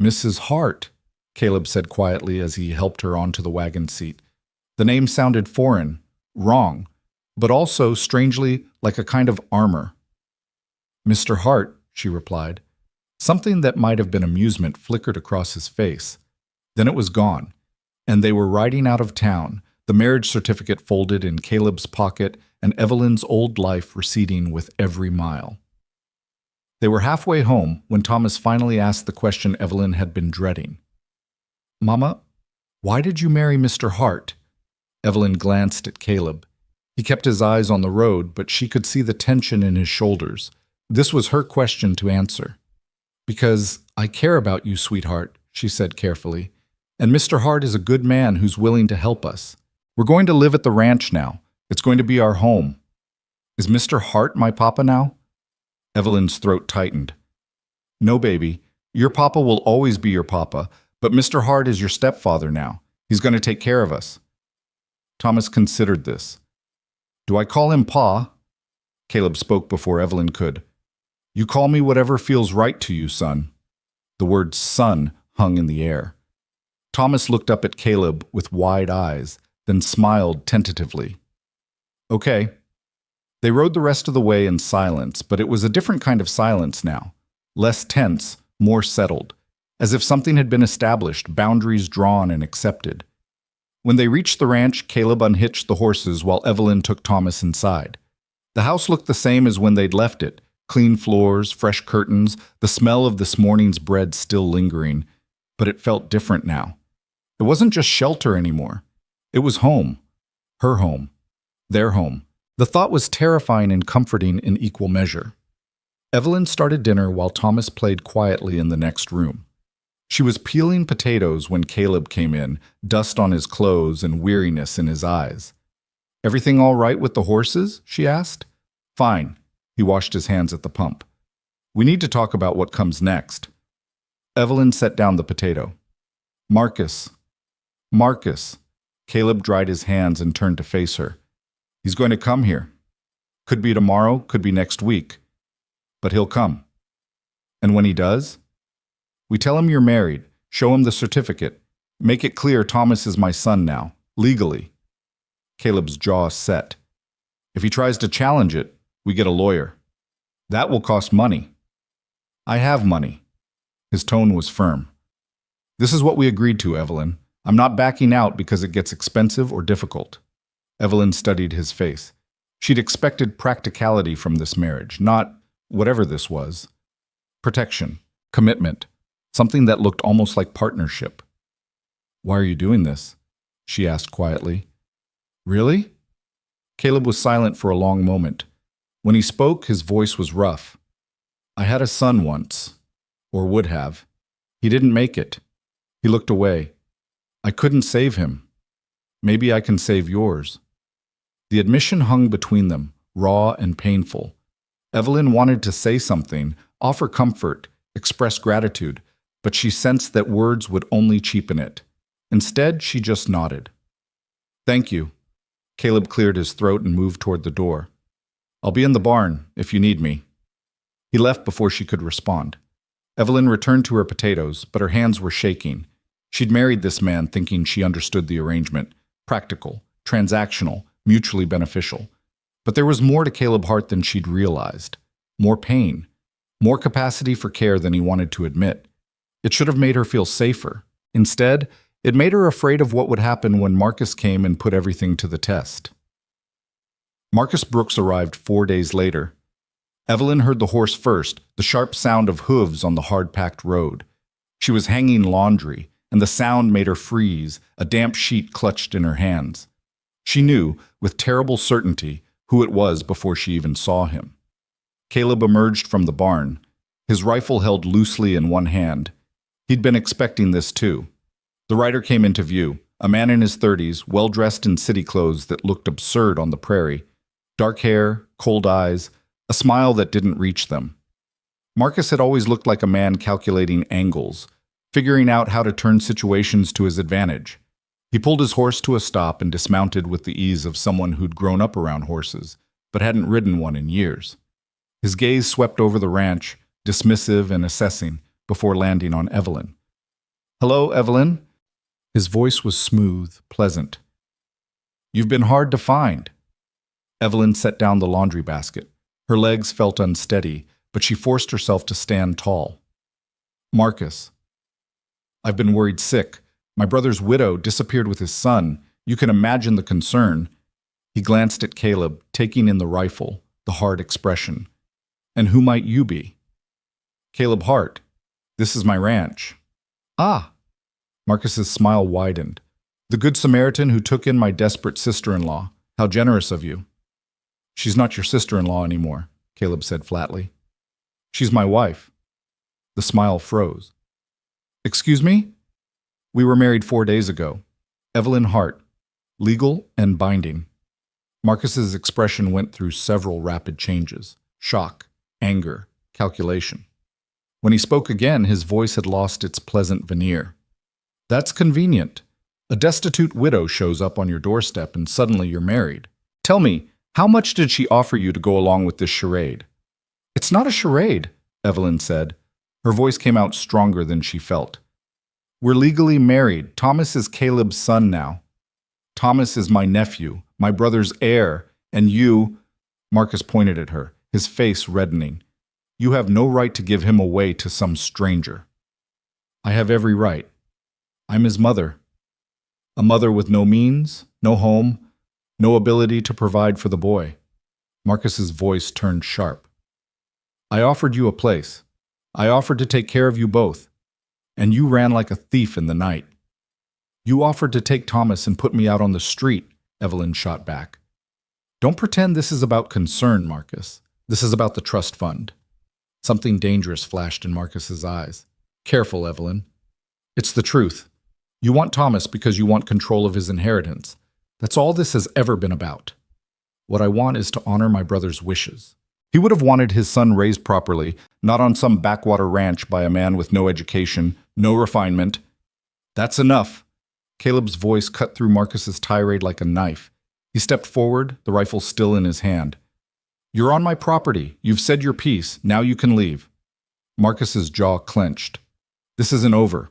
Mrs. Hart, Caleb said quietly as he helped her onto the wagon seat. The name sounded foreign, wrong, but also, strangely, like a kind of armor. Mr. Hart, she replied. Something that might have been amusement flickered across his face. Then it was gone, and they were riding out of town, the marriage certificate folded in Caleb's pocket and Evelyn's old life receding with every mile. They were halfway home when Thomas finally asked the question Evelyn had been dreading. Mama, why did you marry Mr. Hart? Evelyn glanced at Caleb. He kept his eyes on the road, but she could see the tension in his shoulders. This was her question to answer. Because I care about you, sweetheart, she said carefully, and Mr. Hart is a good man who's willing to help us. We're going to live at the ranch now. It's going to be our home. Is Mr. Hart my papa now? Evelyn's throat tightened. No, baby. Your papa will always be your papa, but Mr. Hart is your stepfather now. He's going to take care of us. Thomas considered this. Do I call him Pa? Caleb spoke before Evelyn could. You call me whatever feels right to you, son. The word son hung in the air. Thomas looked up at Caleb with wide eyes, then smiled tentatively. Okay. They rode the rest of the way in silence, but it was a different kind of silence now. Less tense, more settled, as if something had been established, boundaries drawn and accepted. When they reached the ranch, Caleb unhitched the horses while Evelyn took Thomas inside. The house looked the same as when they'd left it. Clean floors, fresh curtains, the smell of this morning's bread still lingering. But it felt different now. It wasn't just shelter anymore. It was home. Her home. Their home. The thought was terrifying and comforting in equal measure. Evelyn started dinner while Thomas played quietly in the next room. She was peeling potatoes when Caleb came in, dust on his clothes and weariness in his eyes. "Everything all right with the horses?" she asked. "Fine." He washed his hands at the pump. "We need to talk about what comes next." Evelyn set down the potato. "Marcus. Marcus." Caleb dried his hands and turned to face her. "He's going to come here. Could be tomorrow, could be next week. But he'll come. And when he does, we tell him you're married, show him the certificate, make it clear Thomas is my son now, legally." Caleb's jaw set. "If he tries to challenge it, we get a lawyer. That will cost money." "I have money." His tone was firm. "This is what we agreed to, Evelyn. I'm not backing out because it gets expensive or difficult." Evelyn studied his face. She'd expected practicality from this marriage, not, whatever this was, protection, commitment, something that looked almost like partnership. "Why are you doing this?" she asked quietly. "Really?" Caleb was silent for a long moment. When he spoke, his voice was rough. "I had a son once, or would have. He didn't make it." He looked away. "I couldn't save him. Maybe I can save yours." The admission hung between them, raw and painful. Evelyn wanted to say something, offer comfort, express gratitude, but she sensed that words would only cheapen it. Instead, she just nodded. "Thank you." Caleb cleared his throat and moved toward the door. "I'll be in the barn if you need me." He left before she could respond. Evelyn returned to her potatoes, but her hands were shaking. She'd married this man thinking she understood the arrangement, practical, transactional, mutually beneficial. But there was more to Caleb Hart than she'd realized. More pain. More capacity for care than he wanted to admit. It should have made her feel safer. Instead, it made her afraid of what would happen when Marcus came and put everything to the test. Marcus Brooks arrived 4 days later. Evelyn heard the horse first, the sharp sound of hooves on the hard-packed road. She was hanging laundry, and the sound made her freeze, a damp sheet clutched in her hands. She knew, with terrible certainty, who it was before she even saw him. Caleb emerged from the barn, his rifle held loosely in one hand. He'd been expecting this too. The rider came into view, a man in his 30s, well-dressed in city clothes that looked absurd on the prairie. Dark hair, cold eyes, a smile that didn't reach them. Marcus had always looked like a man calculating angles, figuring out how to turn situations to his advantage. He pulled his horse to a stop and dismounted with the ease of someone who'd grown up around horses, but hadn't ridden one in years. His gaze swept over the ranch, dismissive and assessing, before landing on Evelyn. "Hello, Evelyn." His voice was smooth, pleasant. "You've been hard to find." Evelyn set down the laundry basket. Her legs felt unsteady, but she forced herself to stand tall. "Marcus. I've been worried sick. My brother's widow disappeared with his son. You can imagine the concern." He glanced at Caleb, taking in the rifle, the hard expression. "And who might you be?" "Caleb Hart. This is my ranch." "Ah." Marcus's smile widened. "The good Samaritan who took in my desperate sister-in-law. How generous of you." "She's not your sister-in-law anymore," Caleb said flatly. "She's my wife." The smile froze. "Excuse me?" "We were married 4 days ago. Evelyn Hart. Legal and binding." Marcus's expression went through several rapid changes. Shock, anger, calculation. When he spoke again, his voice had lost its pleasant veneer. "That's convenient. A destitute widow shows up on your doorstep and suddenly you're married. Tell me, how much did she offer you to go along with this charade?" "It's not a charade," Evelyn said. Her voice came out stronger than she felt. "We're legally married. Thomas is Caleb's son now. Thomas is my nephew, my brother's heir, and you—" Marcus pointed at her, his face reddening. "You have no right to give him away to some stranger." "I have every right. I'm his mother. A mother with no means, no home, no ability to provide for the boy." Marcus's voice turned sharp. "I offered you a place. I offered to take care of you both. And you ran like a thief in the night." "You offered to take Thomas and put me out on the street," Evelyn shot back. "Don't pretend this is about concern, Marcus. This is about the trust fund." Something dangerous flashed in Marcus's eyes. "Careful, Evelyn. It's the truth. You want Thomas because you want control of his inheritance. That's all this has ever been about. What I want is to honor my brother's wishes. He would have wanted his son raised properly, not on some backwater ranch by a man with no education, no refinement. That's enough. Caleb's voice cut through Marcus's tirade like a knife. He stepped forward, the rifle still in his hand. You're on my property. You've said your piece. Now you can leave. Marcus's jaw clenched. This isn't over.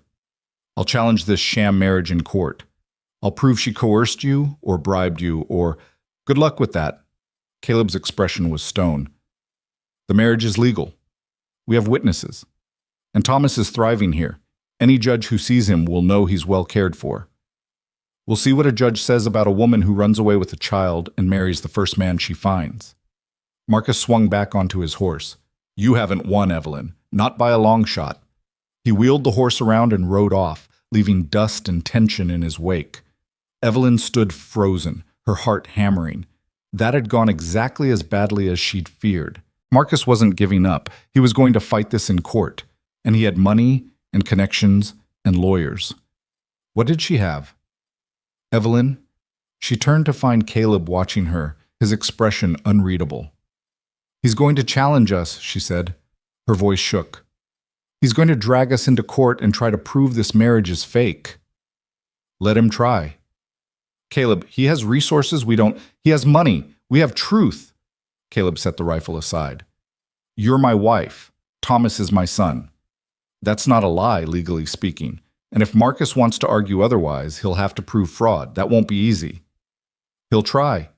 I'll challenge this sham marriage in court. I'll prove she coerced you or bribed you or good luck with that. Caleb's expression was stone. The marriage is legal. We have witnesses. And Thomas is thriving here. Any judge who sees him will know he's well cared for. We'll see what a judge says about a woman who runs away with a child and marries the first man she finds. Marcus swung back onto his horse. You haven't won, Evelyn. Not by a long shot. He wheeled the horse around and rode off, leaving dust and tension in his wake. Evelyn stood frozen, her heart hammering. That had gone exactly as badly as she'd feared. Marcus wasn't giving up. He was going to fight this in court. And he had money and connections and lawyers. What did she have? Evelyn? She turned to find Caleb watching her, his expression unreadable. He's going to challenge us, she said. Her voice shook. He's going to drag us into court and try to prove this marriage is fake. Let him try. Caleb, he has resources we don't. He has money. We have truth. Caleb set the rifle aside. You're my wife. Thomas is my son. That's not a lie, legally speaking. And if Marcus wants to argue otherwise, he'll have to prove fraud. That won't be easy. He'll try.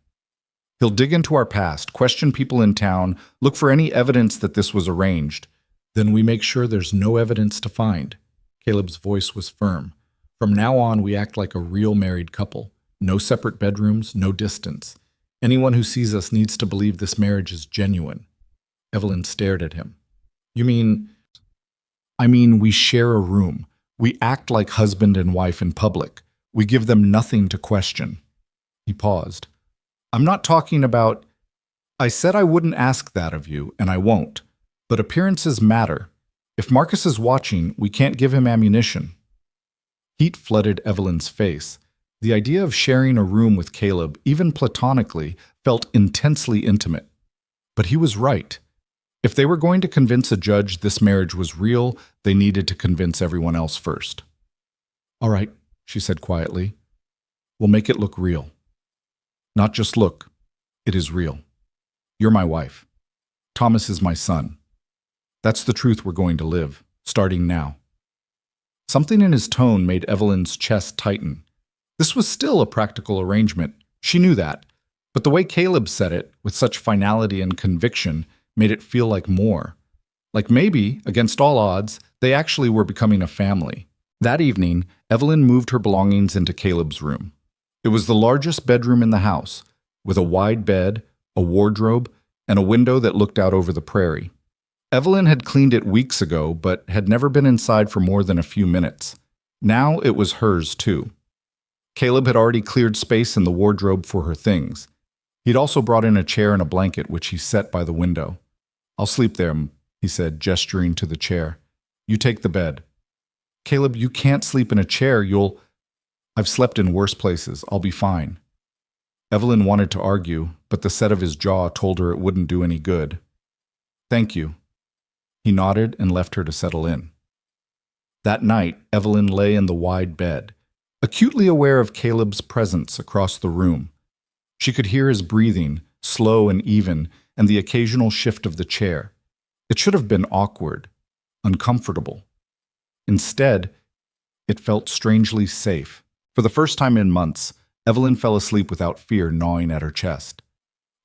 He'll dig into our past, question people in town, look for any evidence that this was arranged. Then we make sure there's no evidence to find. Caleb's voice was firm. From now on, we act like a real married couple. No separate bedrooms, no distance. Anyone who sees us needs to believe this marriage is genuine. Evelyn stared at him. You mean? I mean, we share a room. We act like husband and wife in public. We give them nothing to question. He paused. I'm not talking about. I said I wouldn't ask that of you, and I won't. But appearances matter. If Marcus is watching, we can't give him ammunition. Heat flooded Evelyn's face. The idea of sharing a room with Caleb, even platonically, felt intensely intimate. But he was right. If they were going to convince a judge this marriage was real, they needed to convince everyone else first. All right, she said quietly. We'll make it look real. Not just look. It is real. You're my wife. Thomas is my son. That's the truth we're going to live, starting now. Something in his tone made Evelyn's chest tighten. This was still a practical arrangement. She knew that. But the way Caleb said it, with such finality and conviction, made it feel like more. Like maybe, against all odds, they actually were becoming a family. That evening, Evelyn moved her belongings into Caleb's room. It was the largest bedroom in the house, with a wide bed, a wardrobe, and a window that looked out over the prairie. Evelyn had cleaned it weeks ago, but had never been inside for more than a few minutes. Now it was hers, too. Caleb had already cleared space in the wardrobe for her things. He'd also brought in a chair and a blanket, which he set by the window. I'll sleep there, he said, gesturing to the chair. You take the bed. Caleb, you can't sleep in a chair. I've slept in worse places. I'll be fine. Evelyn wanted to argue, but the set of his jaw told her it wouldn't do any good. Thank you. He nodded and left her to settle in. That night, Evelyn lay in the wide bed, acutely aware of Caleb's presence across the room. She could hear his breathing, slow and even, and the occasional shift of the chair. It should have been awkward, uncomfortable. Instead, it felt strangely safe. For the first time in months, Evelyn fell asleep without fear gnawing at her chest.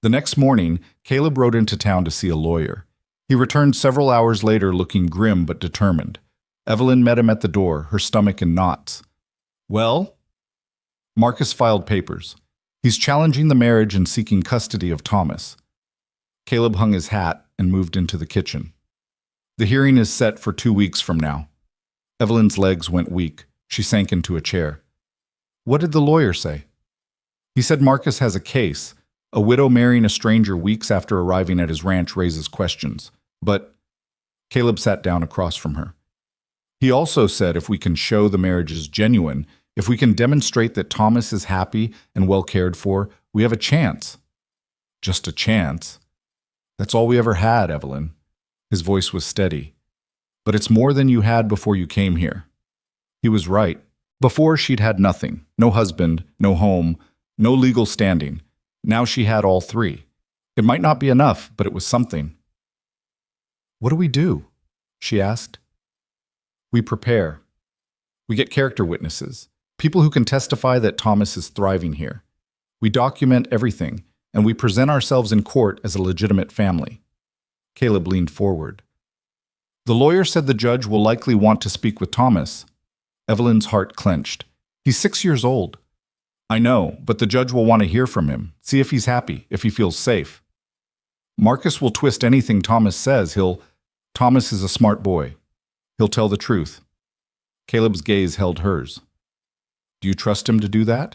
The next morning, Caleb rode into town to see a lawyer. He returned several hours later looking grim but determined. Evelyn met him at the door, her stomach in knots. Well? Marcus filed papers. He's challenging the marriage and seeking custody of Thomas. Caleb hung his hat and moved into the kitchen. The hearing is set for 2 weeks from now. Evelyn's legs went weak. She sank into a chair. What did the lawyer say? He said Marcus has a case. A widow marrying a stranger weeks after arriving at his ranch raises questions. But Caleb sat down across from her. He also said if we can show the marriage is genuine, if we can demonstrate that Thomas is happy and well cared for, we have a chance. Just a chance. That's all we ever had, Evelyn. His voice was steady. But it's more than you had before you came here. He was right. Before, she'd had nothing. No husband, no home, no legal standing. Now she had all three. It might not be enough, but it was something. What do we do? She asked. We prepare. We get character witnesses, people who can testify that Thomas is thriving here. We document everything, and we present ourselves in court as a legitimate family. Caleb leaned forward. The lawyer said the judge will likely want to speak with Thomas. Evelyn's heart clenched. He's 6 years old. I know, but the judge will want to hear from him, see if he's happy, if he feels safe. Marcus will twist anything Thomas says. Thomas is a smart boy. He'll tell the truth. Caleb's gaze held hers. Do you trust him to do that?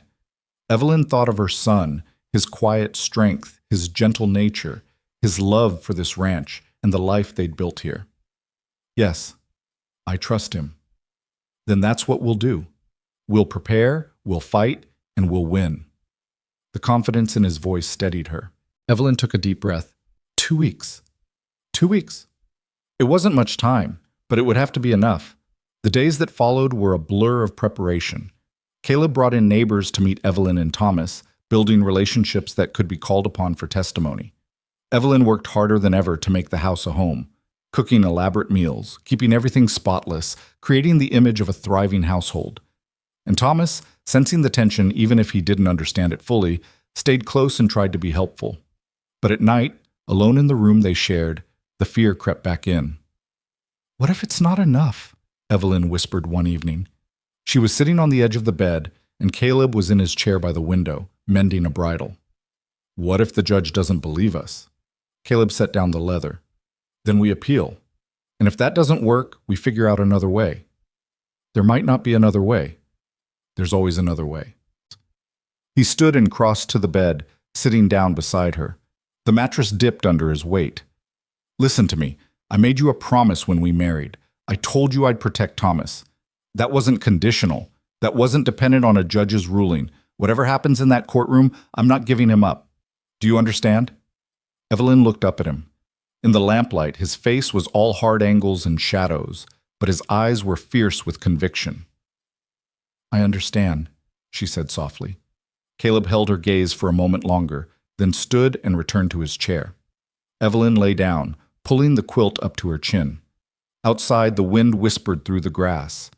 Evelyn thought of her son, his quiet strength, his gentle nature, his love for this ranch and the life they'd built here. Yes, I trust him. Then that's what we'll do. We'll prepare, we'll fight, and we'll win. The confidence in his voice steadied her. Evelyn took a deep breath. 2 weeks. 2 weeks. It wasn't much time, but it would have to be enough. The days that followed were a blur of preparation. Caleb brought in neighbors to meet Evelyn and Thomas, building relationships that could be called upon for testimony. Evelyn worked harder than ever to make the house a home, cooking elaborate meals, keeping everything spotless, creating the image of a thriving household. And Thomas, sensing the tension even if he didn't understand it fully, stayed close and tried to be helpful. But at night, alone in the room they shared, the fear crept back in. What if it's not enough? Evelyn whispered one evening. She was sitting on the edge of the bed, and Caleb was in his chair by the window, mending a bridle. What if the judge doesn't believe us? Caleb set down the leather. Then we appeal. And if that doesn't work, we figure out another way. There might not be another way. There's always another way. He stood and crossed to the bed, sitting down beside her. The mattress dipped under his weight. Listen to me. I made you a promise when we married. I told you I'd protect Thomas. That wasn't conditional. That wasn't dependent on a judge's ruling. Whatever happens in that courtroom, I'm not giving him up. Do you understand? Evelyn looked up at him. In the lamplight, his face was all hard angles and shadows, but his eyes were fierce with conviction. I understand, she said softly. Caleb held her gaze for a moment longer, then stood and returned to his chair. Evelyn lay down, pulling the quilt up to her chin. Outside, the wind whispered through the grass.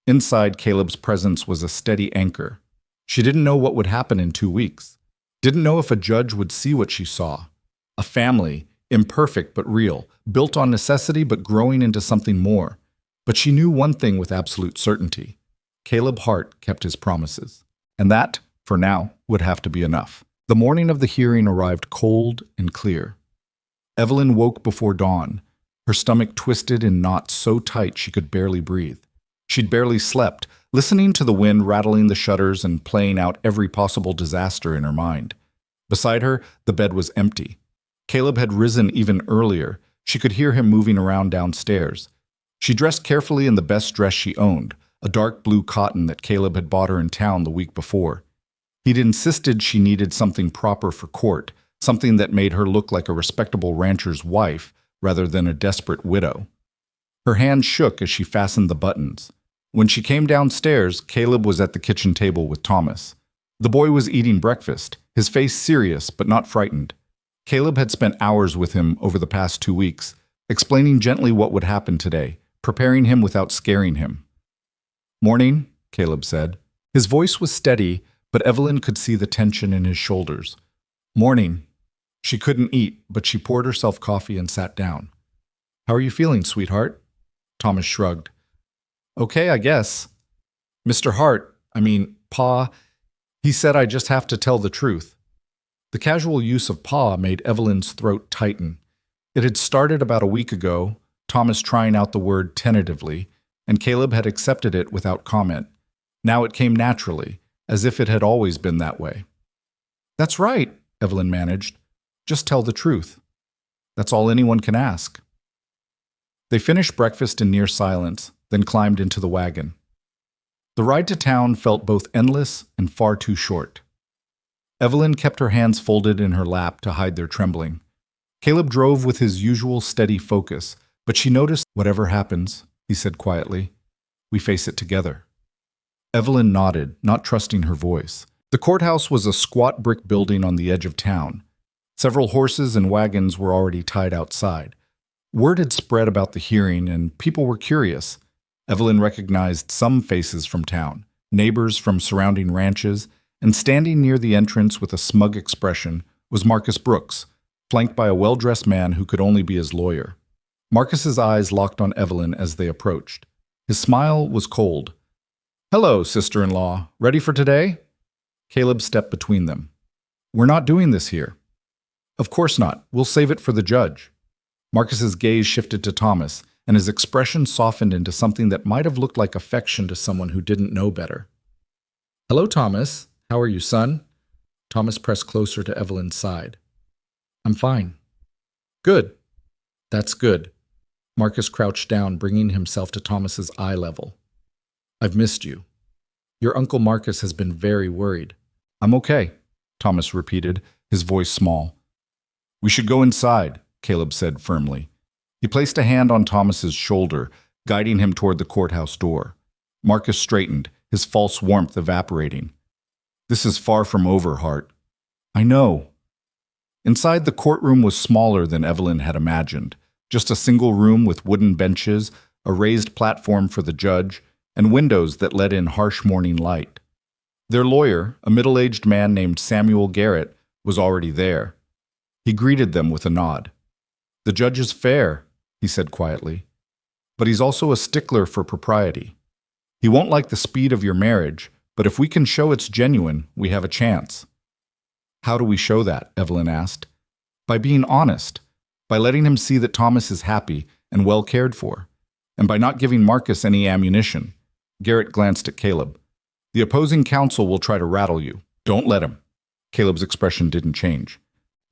Inside, Caleb's presence was a steady anchor. She didn't know what would happen in 2 weeks. Didn't know if a judge would see what she saw. A family, imperfect but real, built on necessity but growing into something more. But she knew one thing with absolute certainty. Caleb Hart kept his promises. And that, for now, would have to be enough. The morning of the hearing arrived cold and clear. Evelyn woke before dawn, her stomach twisted in knots so tight she could barely breathe. She'd barely slept, listening to the wind rattling the shutters and playing out every possible disaster in her mind. Beside her, the bed was empty. Caleb had risen even earlier. She could hear him moving around downstairs. She dressed carefully in the best dress she owned, a dark blue cotton that Caleb had bought her in town the week before. He'd insisted she needed something proper for court, something that made her look like a respectable rancher's wife rather than a desperate widow. Her hand shook as she fastened the buttons. When she came downstairs, Caleb was at the kitchen table with Thomas. The boy was eating breakfast, his face serious but not frightened. Caleb had spent hours with him over the past 2 weeks, explaining gently what would happen today, preparing him without scaring him. Morning, Caleb said. His voice was steady, but Evelyn could see the tension in his shoulders. Morning. She couldn't eat, but she poured herself coffee and sat down. How are you feeling, sweetheart? Thomas shrugged. Okay, I guess. Mr. Hart, Pa, he said I just have to tell the truth. The casual use of Pa made Evelyn's throat tighten. It had started about a week ago, Thomas trying out the word tentatively, and Caleb had accepted it without comment. Now it came naturally, as if it had always been that way. That's right, Evelyn managed. Just tell the truth. That's all anyone can ask. They finished breakfast in near silence, then climbed into the wagon. The ride to town felt both endless and far too short. Evelyn kept her hands folded in her lap to hide their trembling. Caleb drove with his usual steady focus, but she noticed, "Whatever happens," he said quietly, "we face it together." Evelyn nodded, not trusting her voice. The courthouse was a squat brick building on the edge of town. Several horses and wagons were already tied outside. Word had spread about the hearing, and people were curious. Evelyn recognized some faces from town, neighbors from surrounding ranches, and standing near the entrance with a smug expression was Marcus Brooks, flanked by a well-dressed man who could only be his lawyer. Marcus's eyes locked on Evelyn as they approached. His smile was cold. "Hello, sister-in-law. Ready for today?" Caleb stepped between them. "We're not doing this here." "Of course not. We'll save it for the judge." Marcus's gaze shifted to Thomas, and his expression softened into something that might have looked like affection to someone who didn't know better. "Hello, Thomas. How are you, son?" Thomas pressed closer to Evelyn's side. "I'm fine." "Good. That's good." Marcus crouched down, bringing himself to Thomas's eye level. "I've missed you. Your Uncle Marcus has been very worried." "I'm okay," Thomas repeated, his voice small. "We should go inside," Caleb said firmly. He placed a hand on Thomas's shoulder, guiding him toward the courthouse door. Marcus straightened, his false warmth evaporating. "This is far from over, Hart." "I know." Inside, the courtroom was smaller than Evelyn had imagined. Just a single room with wooden benches, a raised platform for the judge, and windows that let in harsh morning light. Their lawyer, a middle-aged man named Samuel Garrett, was already there. He greeted them with a nod. "The judge is fair," he said quietly, "but he's also a stickler for propriety. He won't like the speed of your marriage, but if we can show it's genuine, we have a chance." "How do we show that?" Evelyn asked. "By being honest, by letting him see that Thomas is happy and well cared for, and by not giving Marcus any ammunition." Garrett glanced at Caleb. "The opposing counsel will try to rattle you. Don't let him." Caleb's expression didn't change.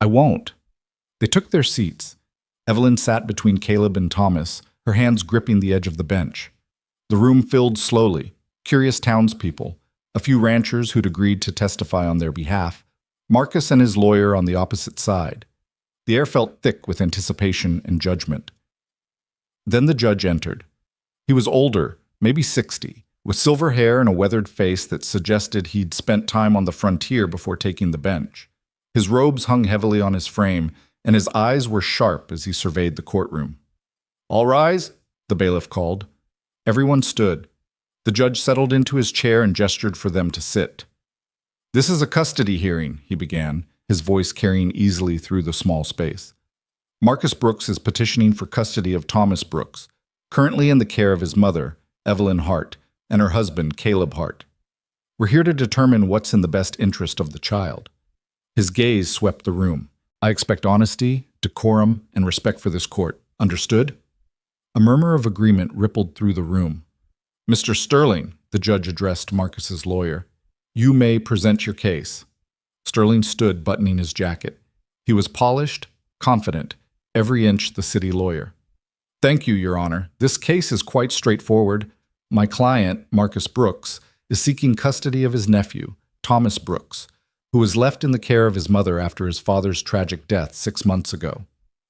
"I won't." They took their seats. Evelyn sat between Caleb and Thomas, her hands gripping the edge of the bench. The room filled slowly, curious townspeople, a few ranchers who'd agreed to testify on their behalf, Marcus and his lawyer on the opposite side. The air felt thick with anticipation and judgment. Then the judge entered. He was older, maybe 60, with silver hair and a weathered face that suggested he'd spent time on the frontier before taking the bench. His robes hung heavily on his frame, and his eyes were sharp as he surveyed the courtroom. "All rise," the bailiff called. Everyone stood. The judge settled into his chair and gestured for them to sit. "This is a custody hearing," he began, his voice carrying easily through the small space. "Marcus Brooks is petitioning for custody of Thomas Brooks, currently in the care of his mother, Evelyn Hart, and her husband, Caleb Hart. We're here to determine what's in the best interest of the child." His gaze swept the room. "I expect honesty, decorum, and respect for this court. Understood?" A murmur of agreement rippled through the room. "Mr. Sterling," the judge addressed Marcus's lawyer, "you may present your case." Sterling stood, buttoning his jacket. He was polished, confident, every inch the city lawyer. "Thank you, Your Honor. This case is quite straightforward. My client, Marcus Brooks, is seeking custody of his nephew, Thomas Brooks, who was left in the care of his mother after his father's tragic death 6 months ago."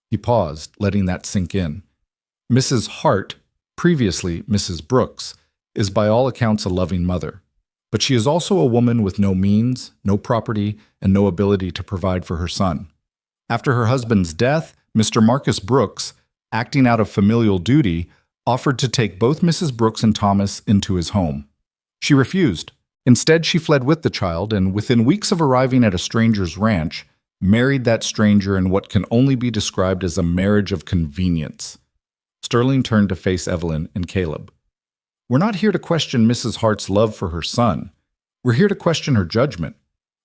He paused, letting that sink in. Mrs. Hart, previously Mrs. Brooks, is by all accounts a loving mother, but she is also a woman with no means, no property, and no ability to provide for her son. After her husband's death, Mr. Marcus Brooks, acting out of familial duty, offered to take both Mrs. Brooks and Thomas into his home. She refused. Instead, she fled with the child and, within weeks of arriving at a stranger's ranch, married that stranger in what can only be described as a marriage of convenience. Sterling turned to face Evelyn and Caleb. "We're not here to question Mrs. Hart's love for her son. We're here to question her judgment.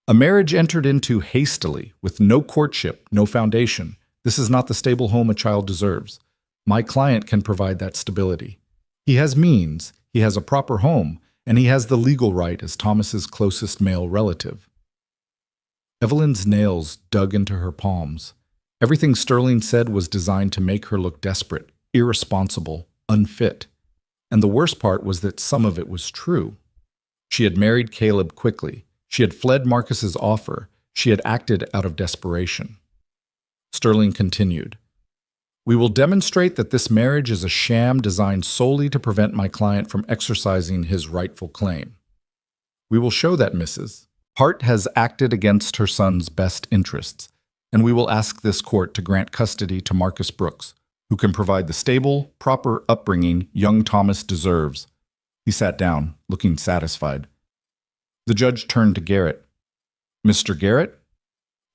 A marriage entered into hastily, with no courtship, no foundation. This is not the stable home a child deserves. My client can provide that stability. He has means, he has a proper home, and he has the legal right as Thomas's closest male relative." Evelyn's nails dug into her palms. Everything Sterling said was designed to make her look desperate, irresponsible, unfit. And the worst part was that some of it was true. She had married Caleb quickly. She had fled Marcus's offer. She had acted out of desperation. Sterling continued, "We will demonstrate that this marriage is a sham designed solely to prevent my client from exercising his rightful claim. We will show that Mrs. Hart has acted against her son's best interests, and we will ask this court to grant custody to Marcus Brooks, who can provide the stable, proper upbringing young Thomas deserves." He sat down, looking satisfied. The judge turned to Garrett. "Mr. Garrett?"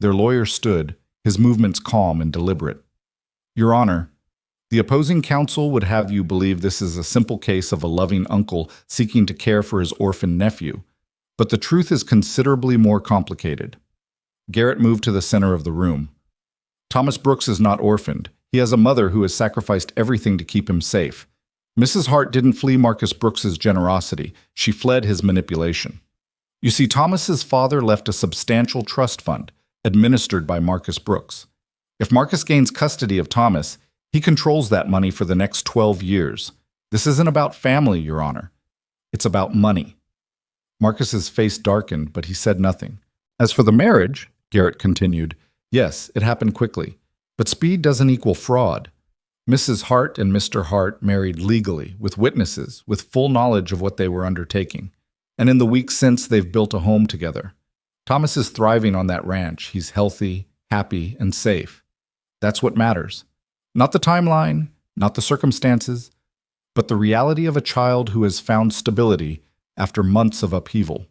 Their lawyer stood, his movements calm and deliberate. "Your Honor, the opposing counsel would have you believe this is a simple case of a loving uncle seeking to care for his orphan nephew, but the truth is considerably more complicated." Garrett moved to the center of the room. "Thomas Brooks is not orphaned. He has a mother who has sacrificed everything to keep him safe. Mrs. Hart didn't flee Marcus Brooks's generosity. She fled his manipulation. You see, Thomas's father left a substantial trust fund, administered by Marcus Brooks. If Marcus gains custody of Thomas, he controls that money for the next 12 years. This isn't about family, Your Honor. It's about money." Marcus's face darkened, but he said nothing. "As for the marriage," Garrett continued, "yes, it happened quickly. But speed doesn't equal fraud. Mrs. Hart and Mr. Hart married legally, with witnesses, with full knowledge of what they were undertaking. And in the weeks since, they've built a home together. Thomas is thriving on that ranch. He's healthy, happy, and safe. That's what matters. Not the timeline, not the circumstances, but the reality of a child who has found stability after months of upheaval."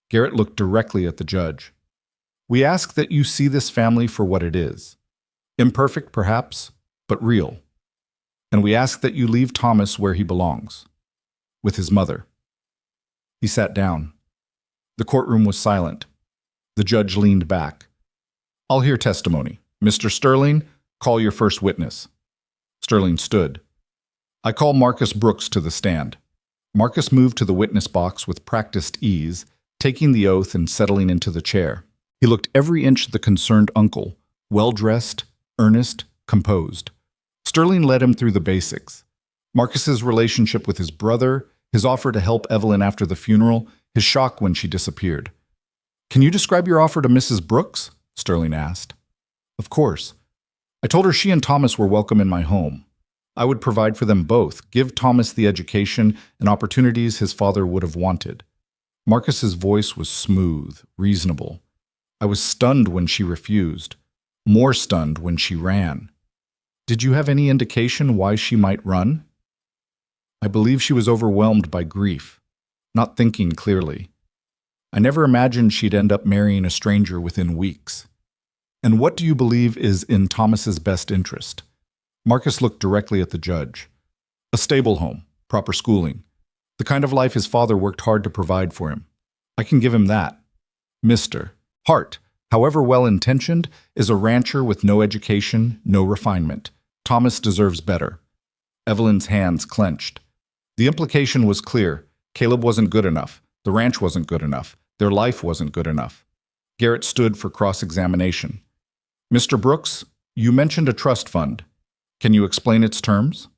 Garrett looked directly at the judge. "We ask that you see this family for what it is. Imperfect, perhaps, but real. And we ask that you leave Thomas where he belongs, with his mother." He sat down. The courtroom was silent. The judge leaned back. "I'll hear testimony. Mr. Sterling, call your first witness." Sterling stood. "I call Marcus Brooks to the stand." Marcus moved to the witness box with practiced ease, taking the oath and settling into the chair. He looked every inch the concerned uncle, well-dressed, earnest, composed. Sterling led him through the basics. Marcus's relationship with his brother, his offer to help Evelyn after the funeral, his shock when she disappeared. "Can you describe your offer to Mrs. Brooks?" Sterling asked. "Of course. I told her she and Thomas were welcome in my home. I would provide for them both, give Thomas the education and opportunities his father would have wanted." Marcus's voice was smooth, reasonable. "I was stunned when she refused. More stunned when she ran. Did you have any indication why she might run?" "I believe she was overwhelmed by grief, not thinking clearly. I never imagined she'd end up marrying a stranger within weeks." "And what do you believe is in Thomas's best interest?" Marcus looked directly at the judge. "A stable home, proper schooling, the kind of life his father worked hard to provide for him. I can give him that. Mr. Hart, however well-intentioned, is a rancher with no education, no refinement. Thomas deserves better." Evelyn's hands clenched. The implication was clear. Caleb wasn't good enough. The ranch wasn't good enough. Their life wasn't good enough. Garrett stood for cross-examination. "Mr. Brooks, you mentioned a trust fund. Can you explain its terms?"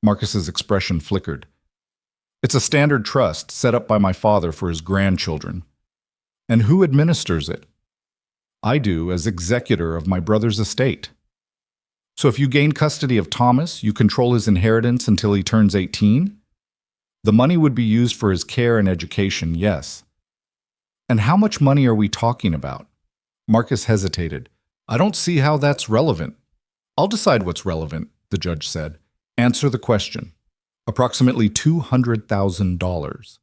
Marcus's expression flickered. "It's a standard trust set up by my father for his grandchildren." "And who administers it?" "I do, as executor of my brother's estate." "So if you gain custody of Thomas, you control his inheritance until he turns 18? The money would be used for his care and education, yes." "And how much money are we talking about?" Marcus hesitated. "I don't see how that's relevant." "I'll decide what's relevant," the judge said. "Answer the question." "Approximately $200,000.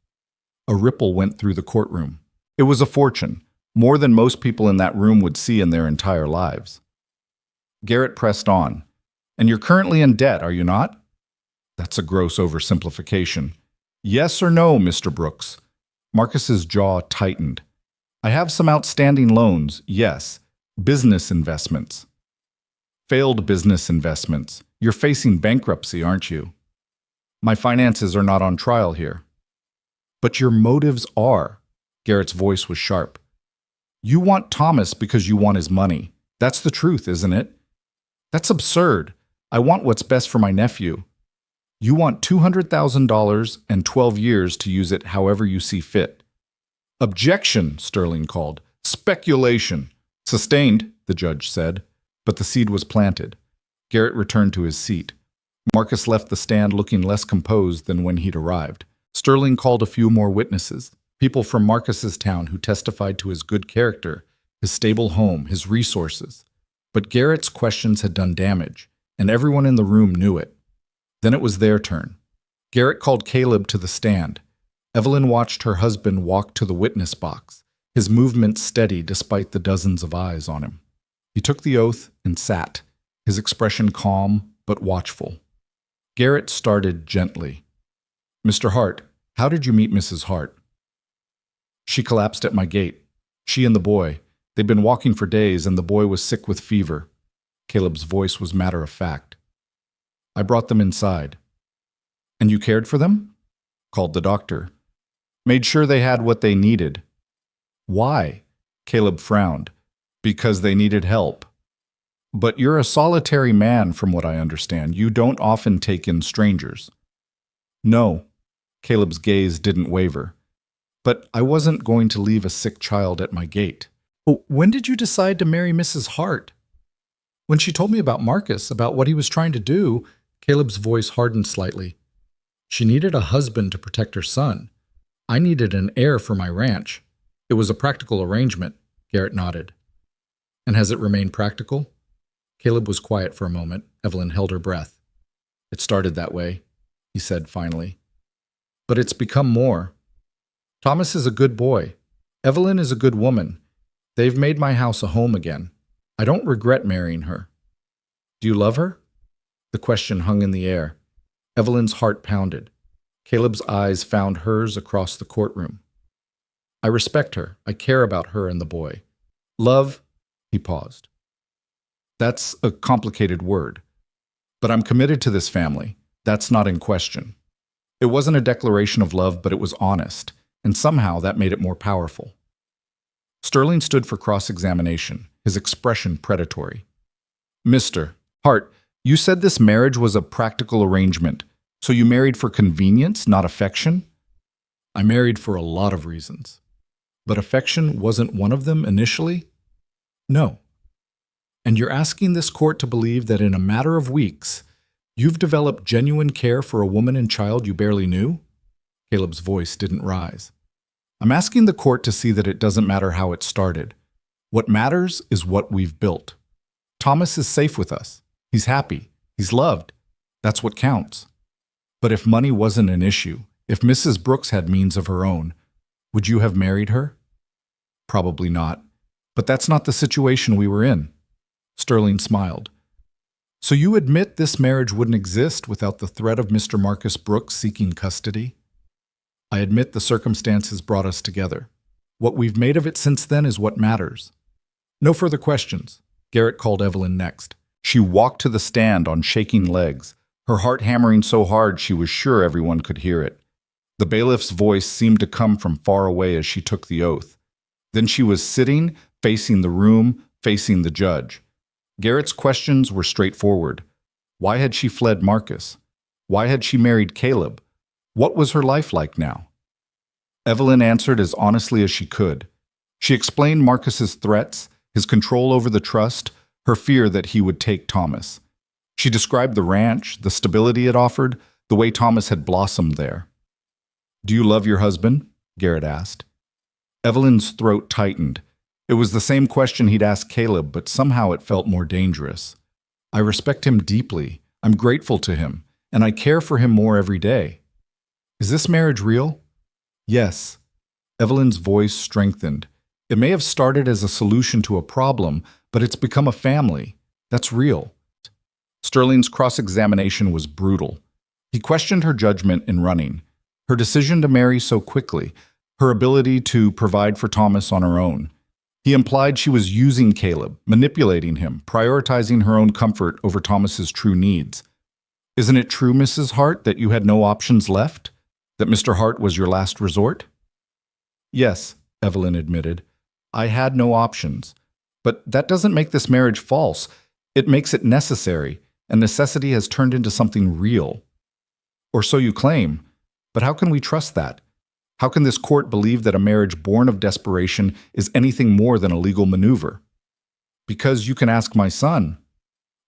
A ripple went through the courtroom. It was a fortune, more than most people in that room would see in their entire lives. Garrett pressed on. "And you're currently in debt, are you not?" "That's a gross oversimplification." "Yes or no, Mr. Brooks?" Marcus's jaw tightened. "I have some outstanding loans, yes. Business investments." "Failed business investments. You're facing bankruptcy, aren't you?" "My finances are not on trial here." "But your motives are." Garrett's voice was sharp. "You want Thomas because you want his money. That's the truth, isn't it?" "That's absurd. I want what's best for my nephew. You want $200,000 and 12 years to use it however you see fit. Objection, Sterling called. Speculation. Sustained, the judge said, but the seed was planted. Garrett returned to his seat. Marcus left the stand looking less composed than when he'd arrived. Sterling called a few more witnesses, people from Marcus's town who testified to his good character, his stable home, his resources. But Garrett's questions had done damage, and everyone in the room knew it. Then it was their turn. Garrett called Caleb to the stand. Evelyn watched her husband walk to the witness box, his movements steady despite the dozens of eyes on him. He took the oath and sat, his expression calm but watchful. Garrett started gently. Mr. Hart, how did you meet Mrs. Hart? She collapsed at my gate. She and the boy. They'd been walking for days, and the boy was sick with fever. Caleb's voice was matter of fact. I brought them inside. And you cared for them? Called the doctor. Made sure they had what they needed. Why? Caleb frowned. Because they needed help. But you're a solitary man, from what I understand. You don't often take in strangers. No. Caleb's gaze didn't waver. But I wasn't going to leave a sick child at my gate. Oh, when did you decide to marry Mrs. Hart? When she told me about Marcus, about what he was trying to do, Caleb's voice hardened slightly. She needed a husband to protect her son. I needed an heir for my ranch. It was a practical arrangement, Garrett nodded. And has it remained practical? Caleb was quiet for a moment. Evelyn held her breath. It started that way, he said finally. But it's become more. Thomas is a good boy. Evelyn is a good woman. They've made my house a home again. I don't regret marrying her. Do you love her? The question hung in the air. Evelyn's heart pounded. Caleb's eyes found hers across the courtroom. I respect her. I care about her and the boy. Love, he paused. That's a complicated word. But I'm committed to this family. That's not in question. It wasn't a declaration of love, but it was honest, and somehow that made it more powerful. Sterling stood for cross-examination, his expression predatory. Mr. Hart, you said this marriage was a practical arrangement, so you married for convenience, not affection? I married for a lot of reasons. But affection wasn't one of them initially? No. And you're asking this court to believe that in a matter of weeks, you've developed genuine care for a woman and child you barely knew? Caleb's voice didn't rise. I'm asking the court to see that it doesn't matter how it started. What matters is what we've built. Thomas is safe with us. He's happy. He's loved. That's what counts. But if money wasn't an issue, if Mrs. Brooks had means of her own, would you have married her? Probably not. But that's not the situation we were in. Sterling smiled. So you admit this marriage wouldn't exist without the threat of Mr. Marcus Brooks seeking custody? I admit the circumstances brought us together. What we've made of it since then is what matters. No further questions. Garrett called Evelyn next. She walked to the stand on shaking legs, her heart hammering so hard she was sure everyone could hear it. The bailiff's voice seemed to come from far away as she took the oath. Then she was sitting, facing the room, facing the judge. Garrett's questions were straightforward. Why had she fled Marcus? Why had she married Caleb? What was her life like now? Evelyn answered as honestly as she could. She explained Marcus's threats, his control over the trust, her fear that he would take Thomas. She described the ranch, the stability it offered, the way Thomas had blossomed there. Do you love your husband? Garrett asked. Evelyn's throat tightened. It was the same question he'd asked Caleb, but somehow it felt more dangerous. I respect him deeply. I'm grateful to him, and I care for him more every day. Is this marriage real? Yes. Evelyn's voice strengthened. It may have started as a solution to a problem, but it's become a family. That's real. Sterling's cross-examination was brutal. He questioned her judgment in running, her decision to marry so quickly, her ability to provide for Thomas on her own. He implied she was using Caleb, manipulating him, prioritizing her own comfort over Thomas's true needs. Isn't it true, Mrs. Hart, that you had no options left? That Mr. Hart was your last resort? Yes, Evelyn admitted. I had no options. But that doesn't make this marriage false. It makes it necessary. and necessity has turned into something real. Or so you claim, but how can we trust that? How can this court believe that a marriage born of desperation is anything more than a legal maneuver? Because you can ask my son.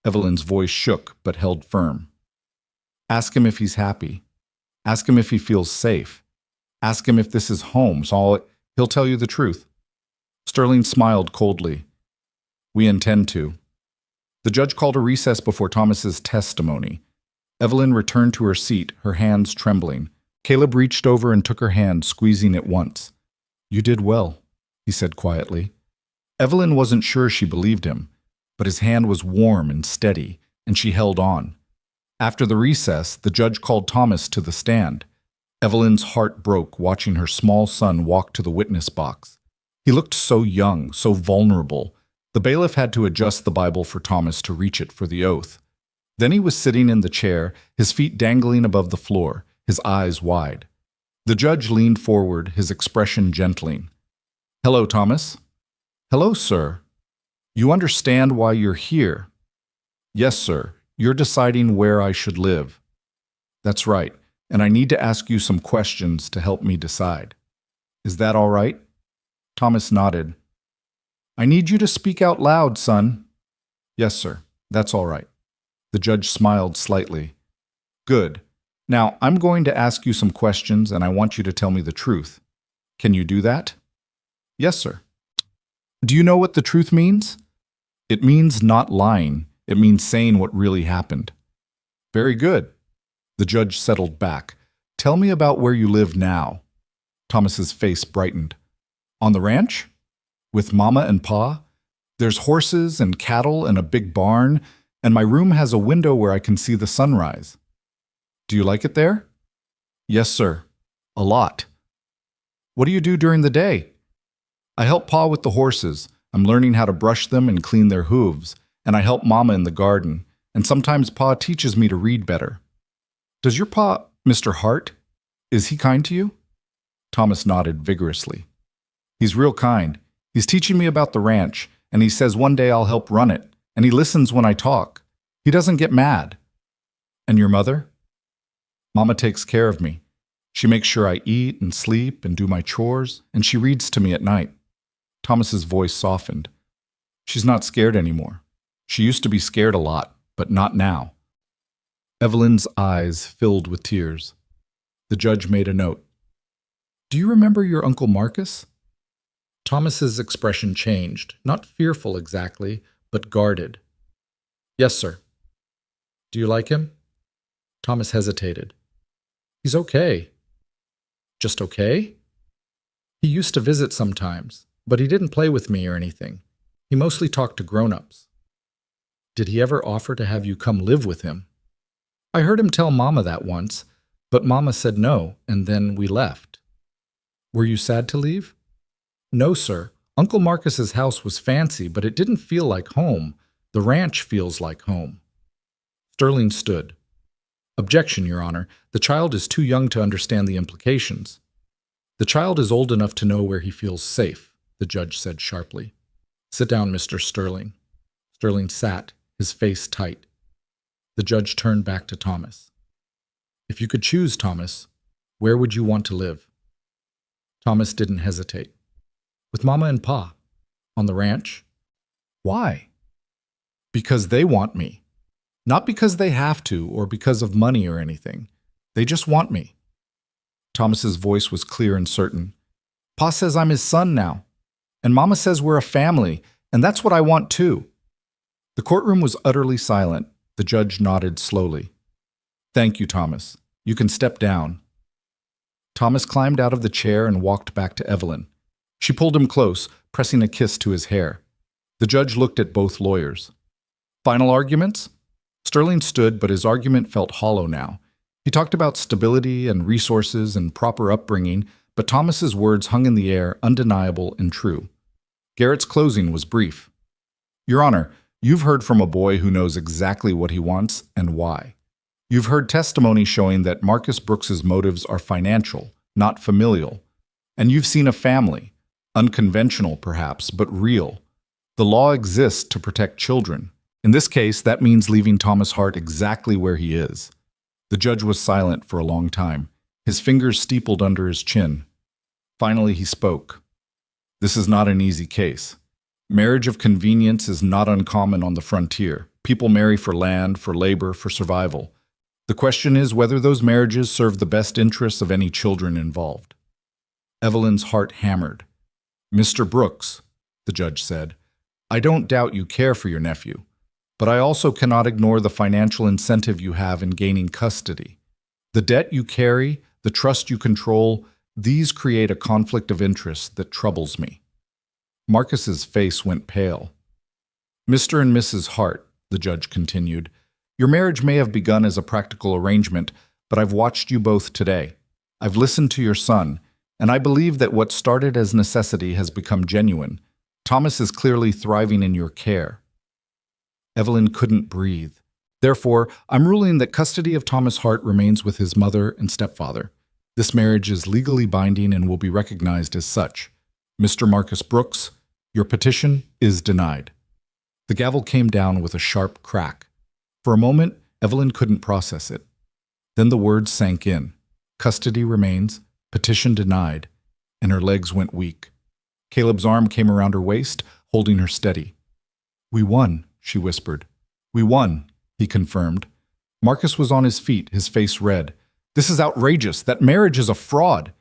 Evelyn's voice shook but held firm. Ask him if he's happy. Ask him if he feels safe. Ask him if this is home, so he'll tell you the truth. Sterling smiled coldly. We intend to. The judge called a recess before Thomas's testimony. Evelyn returned to her seat, her hands trembling. Caleb reached over and took her hand, squeezing it once. You did well, he said quietly. Evelyn wasn't sure she believed him, but his hand was warm and steady, and she held on. After the recess, the judge called Thomas to the stand. Evelyn's heart broke watching her small son walk to the witness box. He looked so young, so vulnerable. The bailiff had to adjust the Bible for Thomas to reach it for the oath. Then he was sitting in the chair, his feet dangling above the floor, his eyes wide. The judge leaned forward, his expression gentling. Hello, Thomas. Hello, sir. You understand why you're here? Yes, sir. You're deciding where I should live. That's right, and I need to ask you some questions to help me decide. Is that all right? Thomas nodded. I need you to speak out loud, son. Yes, sir. That's all right. The judge smiled slightly. Good. Now, I'm going to ask you some questions, and I want you to tell me the truth. Can you do that? Yes, sir. Do you know what the truth means? It means not lying. It means saying what really happened. Very good. The judge settled back. Tell me about where you live now. Thomas's face brightened. On the ranch? With Mama and Pa? There's horses and cattle and a big barn, and my room has a window where I can see the sunrise. Do you like it there? Yes, sir. A lot. What do you do during the day? I help Pa with the horses. I'm learning how to brush them and clean their hooves, and I help Mama in the garden, and sometimes Pa teaches me to read better. Does your Pa, Mr. Hart, is he kind to you? Thomas nodded vigorously. He's real kind. He's teaching me about the ranch, and he says one day I'll help run it, and he listens when I talk. He doesn't get mad. And your mother? Mama takes care of me. She makes sure I eat and sleep and do my chores, and she reads to me at night. Thomas's voice softened. She's not scared anymore. She used to be scared a lot, but not now. Evelyn's eyes filled with tears. The judge made a note. Do you remember your Uncle Marcus? Thomas's expression changed, not fearful exactly, but guarded. Yes, sir. Do you like him? Thomas hesitated. He's okay. Just okay? He used to visit sometimes, but he didn't play with me or anything. He mostly talked to grown-ups. Did he ever offer to have you come live with him? I heard him tell Mama that once, but Mama said no, and then we left. Were you sad to leave? No, sir. Uncle Marcus's house was fancy, but it didn't feel like home. The ranch feels like home. Sterling stood. Objection, Your Honor. The child is too young to understand the implications. The child is old enough to know where he feels safe, the judge said sharply. Sit down, Mr. Sterling. Sterling sat, his face tight. The judge turned back to Thomas. If you could choose, Thomas, where would you want to live? Thomas didn't hesitate. With Mama and Pa. On the ranch. Why? Because they want me. Not because they have to or because of money or anything. They just want me. Thomas's voice was clear and certain. Pa says I'm his son now. And Mama says we're a family, and that's what I want too. The courtroom was utterly silent. The judge nodded slowly. Thank you, Thomas. You can step down. Thomas climbed out of the chair and walked back to Evelyn. She pulled him close, pressing a kiss to his hair. The judge looked at both lawyers. Final arguments? Sterling stood, but his argument felt hollow now. He talked about stability and resources and proper upbringing, but Thomas's words hung in the air, undeniable and true. Garrett's closing was brief. Your Honor, you've heard from a boy who knows exactly what he wants and why. You've heard testimony showing that Marcus Brooks's motives are financial, not familial. And you've seen a family, unconventional perhaps, but real. The law exists to protect children, In this case, that means leaving Thomas Hart exactly where he is. The judge was silent for a long time, his fingers steepled under his chin. Finally, he spoke. This is not an easy case. Marriage of convenience is not uncommon on the frontier. People marry for land, for labor, for survival. The question is whether those marriages serve the best interests of any children involved. Evelyn's heart hammered. Mr. Brooks, the judge said, I don't doubt you care for your nephew, but I also cannot ignore the financial incentive you have in gaining custody. The debt you carry, the trust you control, these create a conflict of interest that troubles me. Marcus's face went pale. Mr. and Mrs. Hart, the judge continued, your marriage may have begun as a practical arrangement, but I've watched you both today. I've listened to your son, and I believe that what started as necessity has become genuine. Thomas is clearly thriving in your care. Evelyn couldn't breathe. Therefore, I'm ruling that custody of Thomas Hart remains with his mother and stepfather. This marriage is legally binding and will be recognized as such. Mr. Marcus Brooks, your petition is denied. The gavel came down with a sharp crack. For a moment, Evelyn couldn't process it. Then the words sank in. Custody remains, petition denied, and her legs went weak. Caleb's arm came around her waist, holding her steady. We won, she whispered. We won, he confirmed. Marcus was on his feet, his face red. This is outrageous. That marriage is a fraud.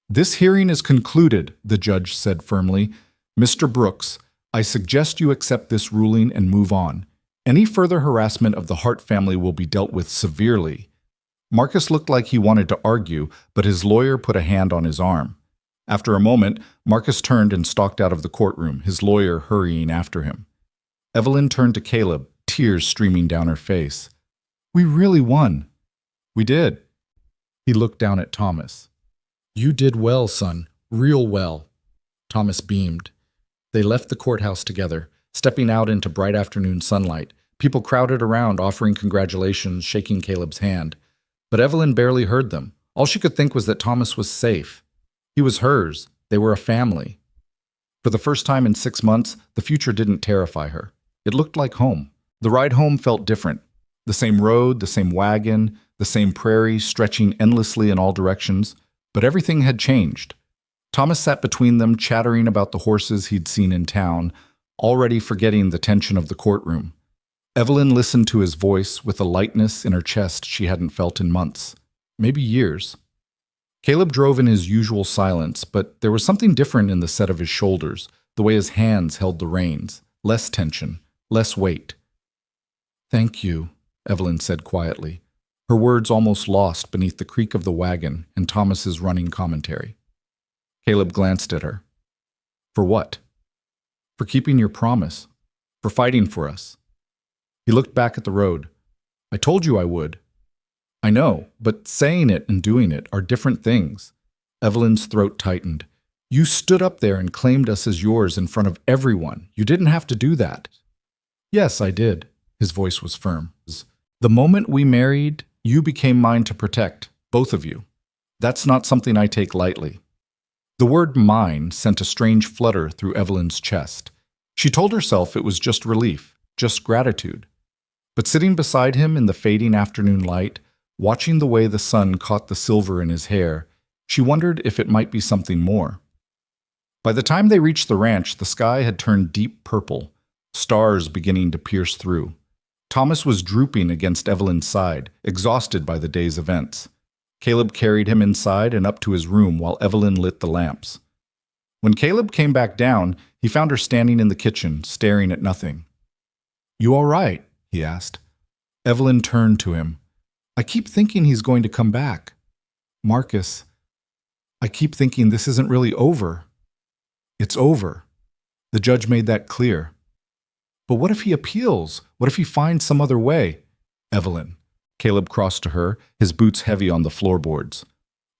This hearing is concluded, the judge said firmly. Mr. Brooks, I suggest you accept this ruling and move on. Any further harassment of the Hart family will be dealt with severely. Marcus looked like he wanted to argue, but his lawyer put a hand on his arm. After a moment, Marcus turned and stalked out of the courtroom, his lawyer hurrying after him. Evelyn turned to Caleb, tears streaming down her face. We really won. We did. He looked down at Thomas. You did well, son. Real well. Thomas beamed. They left the courthouse together, stepping out into bright afternoon sunlight. People crowded around, offering congratulations, shaking Caleb's hand. But Evelyn barely heard them. All she could think was that Thomas was safe. He was hers. They were a family. For the first time in 6 months, the future didn't terrify her. It looked like home. The ride home felt different. The same road, the same wagon, the same prairie stretching endlessly in all directions. But everything had changed. Thomas sat between them, chattering about the horses he'd seen in town, already forgetting the tension of the courtroom. Evelyn listened to his voice with a lightness in her chest she hadn't felt in months, maybe years. Caleb drove in his usual silence, but there was something different in the set of his shoulders, the way his hands held the reins, less tension, less weight. Thank you, Evelyn said quietly, her words almost lost beneath the creak of the wagon and Thomas's running commentary. Caleb glanced at her. For what? For keeping your promise, for fighting for us. He looked back at the road. I told you I would. I know, but saying it and doing it are different things. Evelyn's throat tightened. You stood up there and claimed us as yours in front of everyone. You didn't have to do that. Yes, I did. His voice was firm. The moment we married, you became mine to protect, both of you. That's not something I take lightly. The word mine sent a strange flutter through Evelyn's chest. She told herself it was just relief, just gratitude. But sitting beside him in the fading afternoon light, watching the way the sun caught the silver in his hair, she wondered if it might be something more. By the time they reached the ranch, the sky had turned deep purple, stars beginning to pierce through. Thomas was drooping against Evelyn's side, exhausted by the day's events. Caleb carried him inside and up to his room while Evelyn lit the lamps. When Caleb came back down, he found her standing in the kitchen, staring at nothing. You all right? He asked. Evelyn turned to him. I keep thinking he's going to come back. Marcus, I keep thinking this isn't really over. It's over. The judge made that clear. But what if he appeals? What if he finds some other way? Evelyn. Caleb crossed to her, his boots heavy on the floorboards.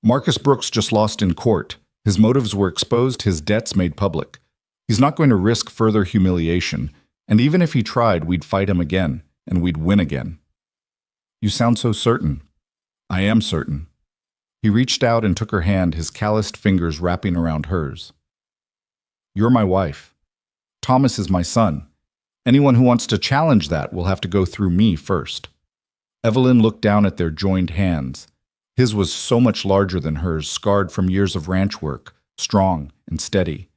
Marcus Brooks just lost in court. His motives were exposed, his debts made public. He's not going to risk further humiliation, and even if he tried, we'd fight him again, and we'd win again. You sound so certain. I am certain. He reached out and took her hand, his calloused fingers wrapping around hers. You're my wife. Thomas is my son. Anyone who wants to challenge that will have to go through me first. Evelyn looked down at their joined hands. His was so much larger than hers, scarred from years of ranch work, strong and steady.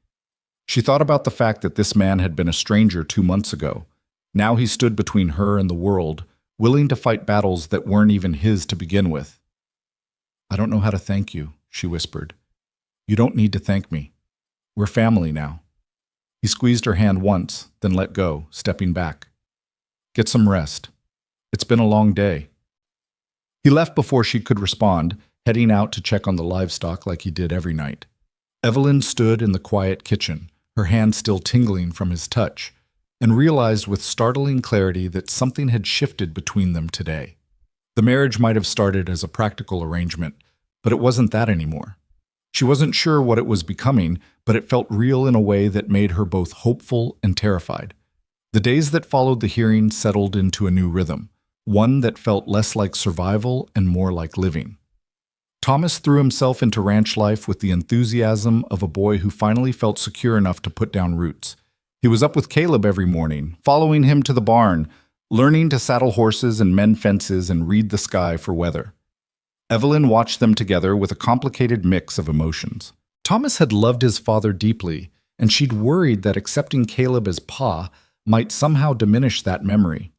She thought about the fact that this man had been a stranger 2 months ago. Now he stood between her and the world, willing to fight battles that weren't even his to begin with. "I don't know how to thank you," she whispered. "You don't need to thank me. We're family now." He squeezed her hand once, then let go, stepping back. "Get some rest. It's been a long day." He left before she could respond, heading out to check on the livestock like he did every night. Evelyn stood in the quiet kitchen, her hand still tingling from his touch, and realized with startling clarity that something had shifted between them today. The marriage might have started as a practical arrangement, but it wasn't that anymore. She wasn't sure what it was becoming, but it felt real in a way that made her both hopeful and terrified. The days that followed the hearing settled into a new rhythm, one that felt less like survival and more like living. Thomas threw himself into ranch life with the enthusiasm of a boy who finally felt secure enough to put down roots. He was up with Caleb every morning, following him to the barn, learning to saddle horses and mend fences and read the sky for weather. Evelyn watched them together with a complicated mix of emotions. Thomas had loved his father deeply, and she'd worried that accepting Caleb as Pa might somehow diminish that memory.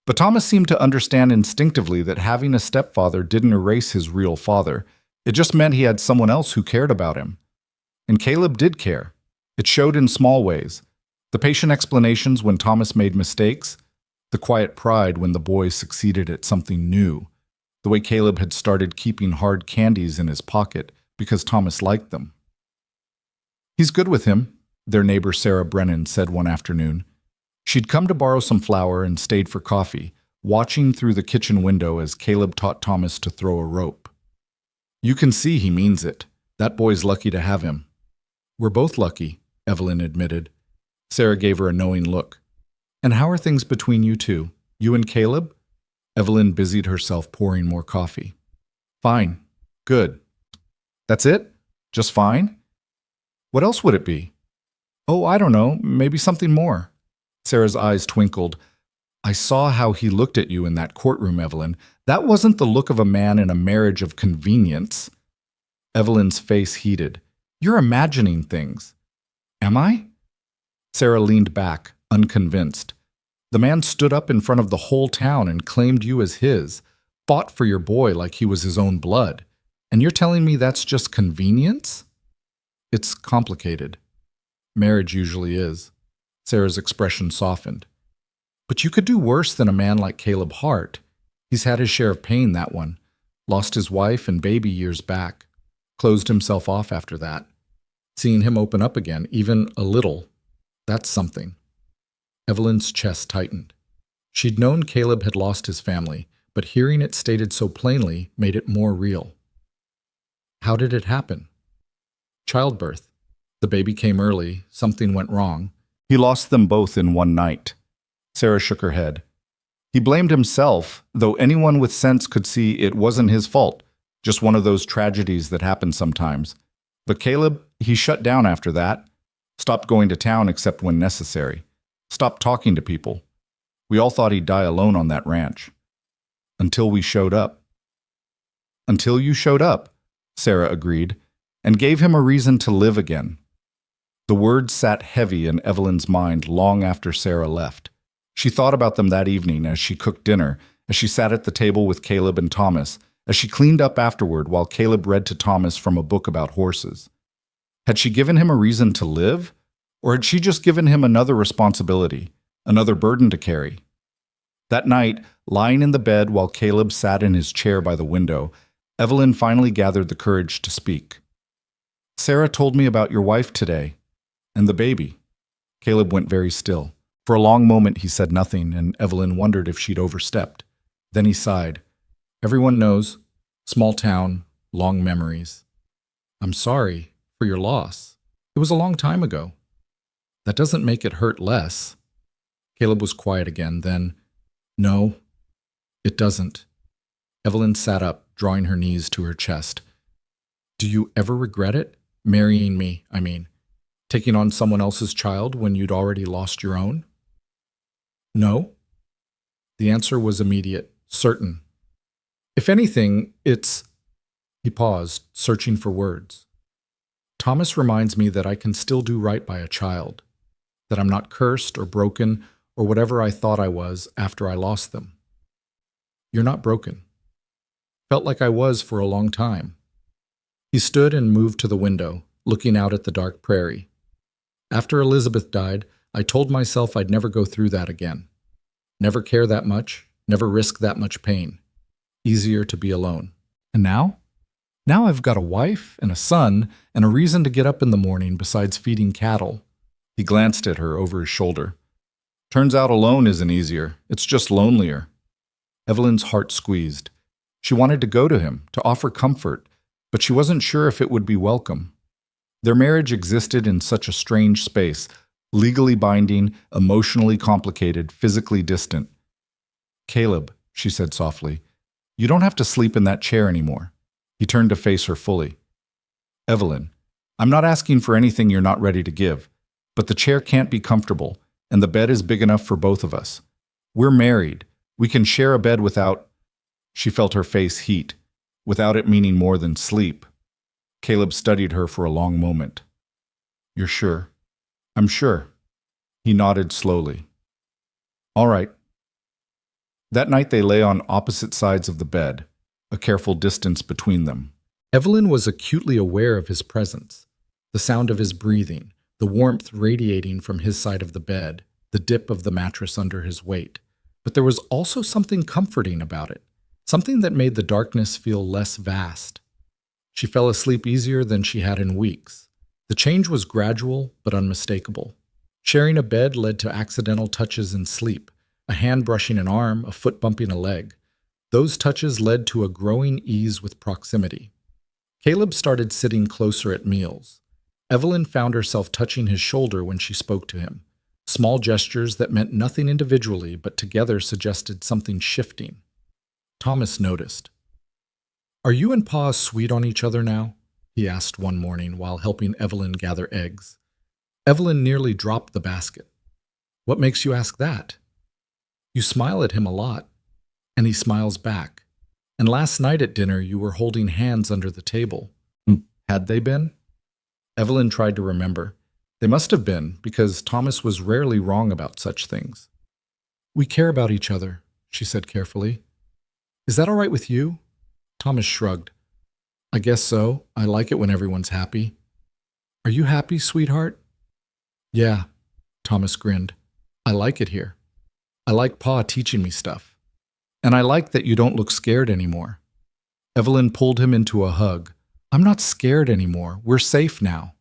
But Thomas seemed to understand instinctively that having a stepfather didn't erase his real father. It just meant he had someone else who cared about him. And Caleb did care. It showed in small ways. The patient explanations when Thomas made mistakes, the quiet pride when the boy succeeded at something new, the way Caleb had started keeping hard candies in his pocket because Thomas liked them. "He's good with him," their neighbor Sarah Brennan said one afternoon. She'd come to borrow some flour and stayed for coffee, watching through the kitchen window as Caleb taught Thomas to throw a rope. "You can see he means it. That boy's lucky to have him." "We're both lucky," Evelyn admitted. Sarah gave her a knowing look. "And how are things between you two? You and Caleb?" Evelyn busied herself pouring more coffee. "Fine. Good." "That's it? Just fine?" "What else would it be?" "Oh, I don't know. Maybe something more." Sarah's eyes twinkled. "I saw how he looked at you in that courtroom, Evelyn. That wasn't the look of a man in a marriage of convenience." Evelyn's face heated. "You're imagining things." "Am I?" Sarah leaned back, unconvinced. "The man stood up in front of the whole town and claimed you as his, fought for your boy like he was his own blood. And you're telling me that's just convenience?" "It's complicated. Marriage usually is." Sarah's expression softened. "But you could do worse than a man like Caleb Hart. He's had his share of pain, that one. Lost his wife and baby years back. Closed himself off after that. Seeing him open up again, even a little, that's something." Evelyn's chest tightened. She'd known Caleb had lost his family, but hearing it stated so plainly made it more real. "How did it happen?" "Childbirth. The baby came early, something went wrong. He lost them both in one night." Sarah shook her head. "He blamed himself, though anyone with sense could see it wasn't his fault, just one of those tragedies that happen sometimes. But Caleb, he shut down after that. Stopped going to town except when necessary. Stopped talking to people. We all thought he'd die alone on that ranch. Until we showed up." "Until you showed up," Sarah agreed, "and gave him a reason to live again." The words sat heavy in Evelyn's mind long after Sarah left. She thought about them that evening as she cooked dinner, as she sat at the table with Caleb and Thomas, as she cleaned up afterward while Caleb read to Thomas from a book about horses. Had she given him a reason to live, or had she just given him another responsibility, another burden to carry? That night, lying in the bed while Caleb sat in his chair by the window, Evelyn finally gathered the courage to speak. "Sarah told me about your wife today. And the baby." Caleb went very still. For a long moment he said nothing, and Evelyn wondered if she'd overstepped. Then he sighed. "Everyone knows. Small town, long memories. I'm sorry for your loss. It was a long time ago. That doesn't make it hurt less." Caleb was quiet again, then, "No, it doesn't." Evelyn sat up, drawing her knees to her chest. "Do you ever regret it? Marrying me, I mean. Taking on someone else's child when you'd already lost your own?" No. The answer was immediate, certain. If anything, it's... He paused, searching for words. Thomas reminds me that I can still do right by a child, that I'm not cursed or broken or whatever I thought I was after I lost them. You're not broken. Felt like I was for a long time. He stood and moved to the window, looking out at the dark prairie. After Elizabeth died, I told myself I'd never go through that again. Never care that much, never risk that much pain. Easier to be alone. And now? Now I've got a wife and a son and a reason to get up in the morning besides feeding cattle. He glanced at her over his shoulder. Turns out alone isn't easier. It's just lonelier. Evelyn's heart squeezed. She wanted to go to him, to offer comfort, but she wasn't sure if it would be welcome. Their marriage existed in such a strange space, legally binding, emotionally complicated, physically distant. Caleb, she said softly, you don't have to sleep in that chair anymore. He turned to face her fully. Evelyn, I'm not asking for anything you're not ready to give, but the chair can't be comfortable, and the bed is big enough for both of us. We're married. We can share a bed without... She felt her face heat, without it meaning more than sleep. Caleb studied her for a long moment. You're sure? I'm sure. He nodded slowly. All right. That night they lay on opposite sides of the bed, a careful distance between them. Evelyn was acutely aware of his presence, the sound of his breathing, the warmth radiating from his side of the bed, the dip of the mattress under his weight. But there was also something comforting about it, something that made the darkness feel less vast. She fell asleep easier than she had in weeks. The change was gradual but unmistakable. Sharing a bed led to accidental touches in sleep, a hand brushing an arm, a foot bumping a leg. Those touches led to a growing ease with proximity. Caleb started sitting closer at meals. Evelyn found herself touching his shoulder when she spoke to him. Small gestures that meant nothing individually, but together suggested something shifting. Thomas noticed. Are you and Pa sweet on each other now? He asked one morning while helping Evelyn gather eggs. Evelyn nearly dropped the basket. What makes you ask that? You smile at him a lot, and he smiles back. And last night at dinner you were holding hands under the table. Had they been? Evelyn tried to remember. They must have been, because Thomas was rarely wrong about such things. We care about each other, she said carefully. Is that all right with you? Thomas shrugged. I guess so. I like it when everyone's happy. Are you happy, sweetheart? Yeah, Thomas grinned. I like it here. I like Pa teaching me stuff. And I like that you don't look scared anymore. Evelyn pulled him into a hug. I'm not scared anymore. We're safe now.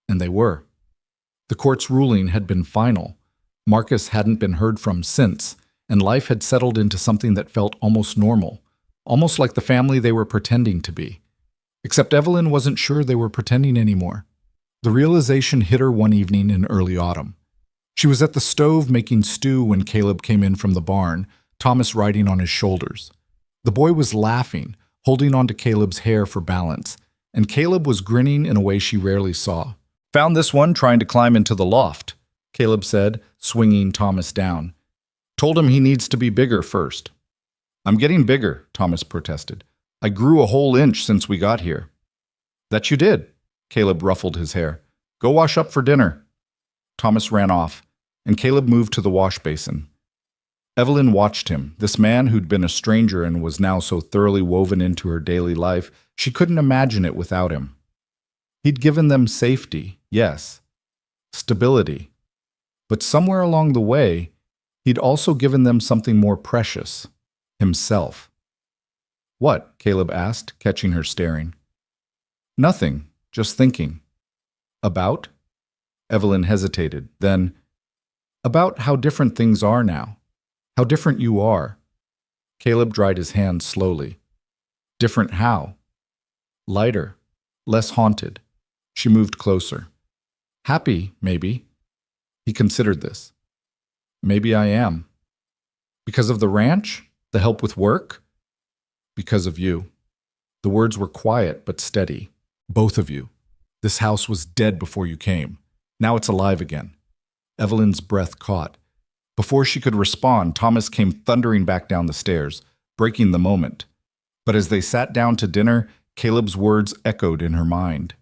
And they were. The court's ruling had been final. Marcus hadn't been heard from since, and life had settled into something that felt almost normal, almost like the family they were pretending to be. Except Evelyn wasn't sure they were pretending anymore. The realization hit her one evening in early autumn. She was at the stove making stew when Caleb came in from the barn, Thomas riding on his shoulders. The boy was laughing, holding onto Caleb's hair for balance, and Caleb was grinning in a way she rarely saw. Found this one trying to climb into the loft, Caleb said, swinging Thomas down. Told him he needs to be bigger first. I'm getting bigger, Thomas protested. I grew a whole inch since we got here. That you did, Caleb ruffled his hair. Go wash up for dinner. Thomas ran off, and Caleb moved to the wash basin. Evelyn watched him, this man who'd been a stranger and was now so thoroughly woven into her daily life, she couldn't imagine it without him. He'd given them safety, yes, stability. But somewhere along the way, he'd also given them something more precious, himself. What? Caleb asked, catching her staring. Nothing, just thinking. About? Evelyn hesitated, then, about how different things are now. How different you are. Caleb dried his hands slowly. Different how? Lighter, less haunted. She moved closer. Happy, maybe. He considered this. Maybe I am. Because of the ranch? The help with work? Because of you. The words were quiet but steady. Both of you. This house was dead before you came. Now it's alive again. Evelyn's breath caught. Before she could respond, Thomas came thundering back down the stairs, breaking the moment. But as they sat down to dinner, Caleb's words echoed in her mind.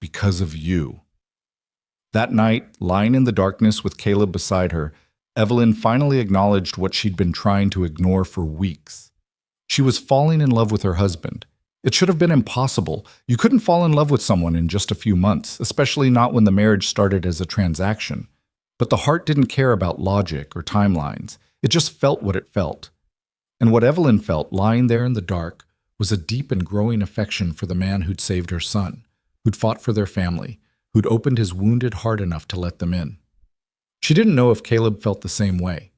Because of you. That night, lying in the darkness with Caleb beside her, Evelyn finally acknowledged what she'd been trying to ignore for weeks. She was falling in love with her husband. It should have been impossible. You couldn't fall in love with someone in just a few months, especially not when the marriage started as a transaction. But the heart didn't care about logic or timelines. It just felt what it felt. And what Evelyn felt, lying there in the dark, was a deep and growing affection for the man who'd saved her son, who'd fought for their family, who'd opened his wounded heart enough to let them in. She didn't know if Caleb felt the same way.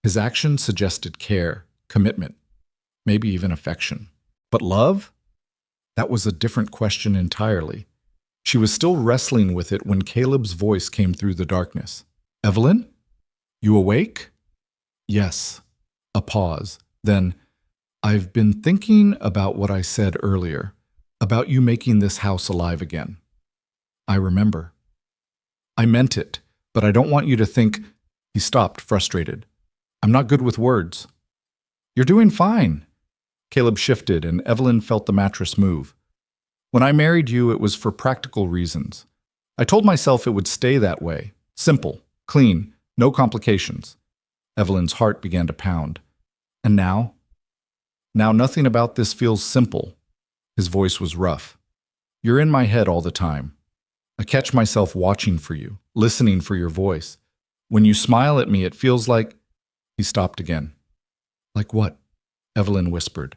His actions suggested care, commitment, maybe even affection. But love? That was a different question entirely. She was still wrestling with it when Caleb's voice came through the darkness. Evelyn? You awake? Yes. A pause. Then, I've been thinking about what I said earlier, about you making this house alive again. I remember. I meant it, but I don't want you to think... He stopped, frustrated. I'm not good with words. You're doing fine. Caleb shifted, and Evelyn felt the mattress move. When I married you, it was for practical reasons. I told myself it would stay that way. Simple, clean, no complications. Evelyn's heart began to pound. And now? Now nothing about this feels simple. His voice was rough. You're in my head all the time. I catch myself watching for you, listening for your voice. When you smile at me, it feels like... He stopped again. Like what? Evelyn whispered.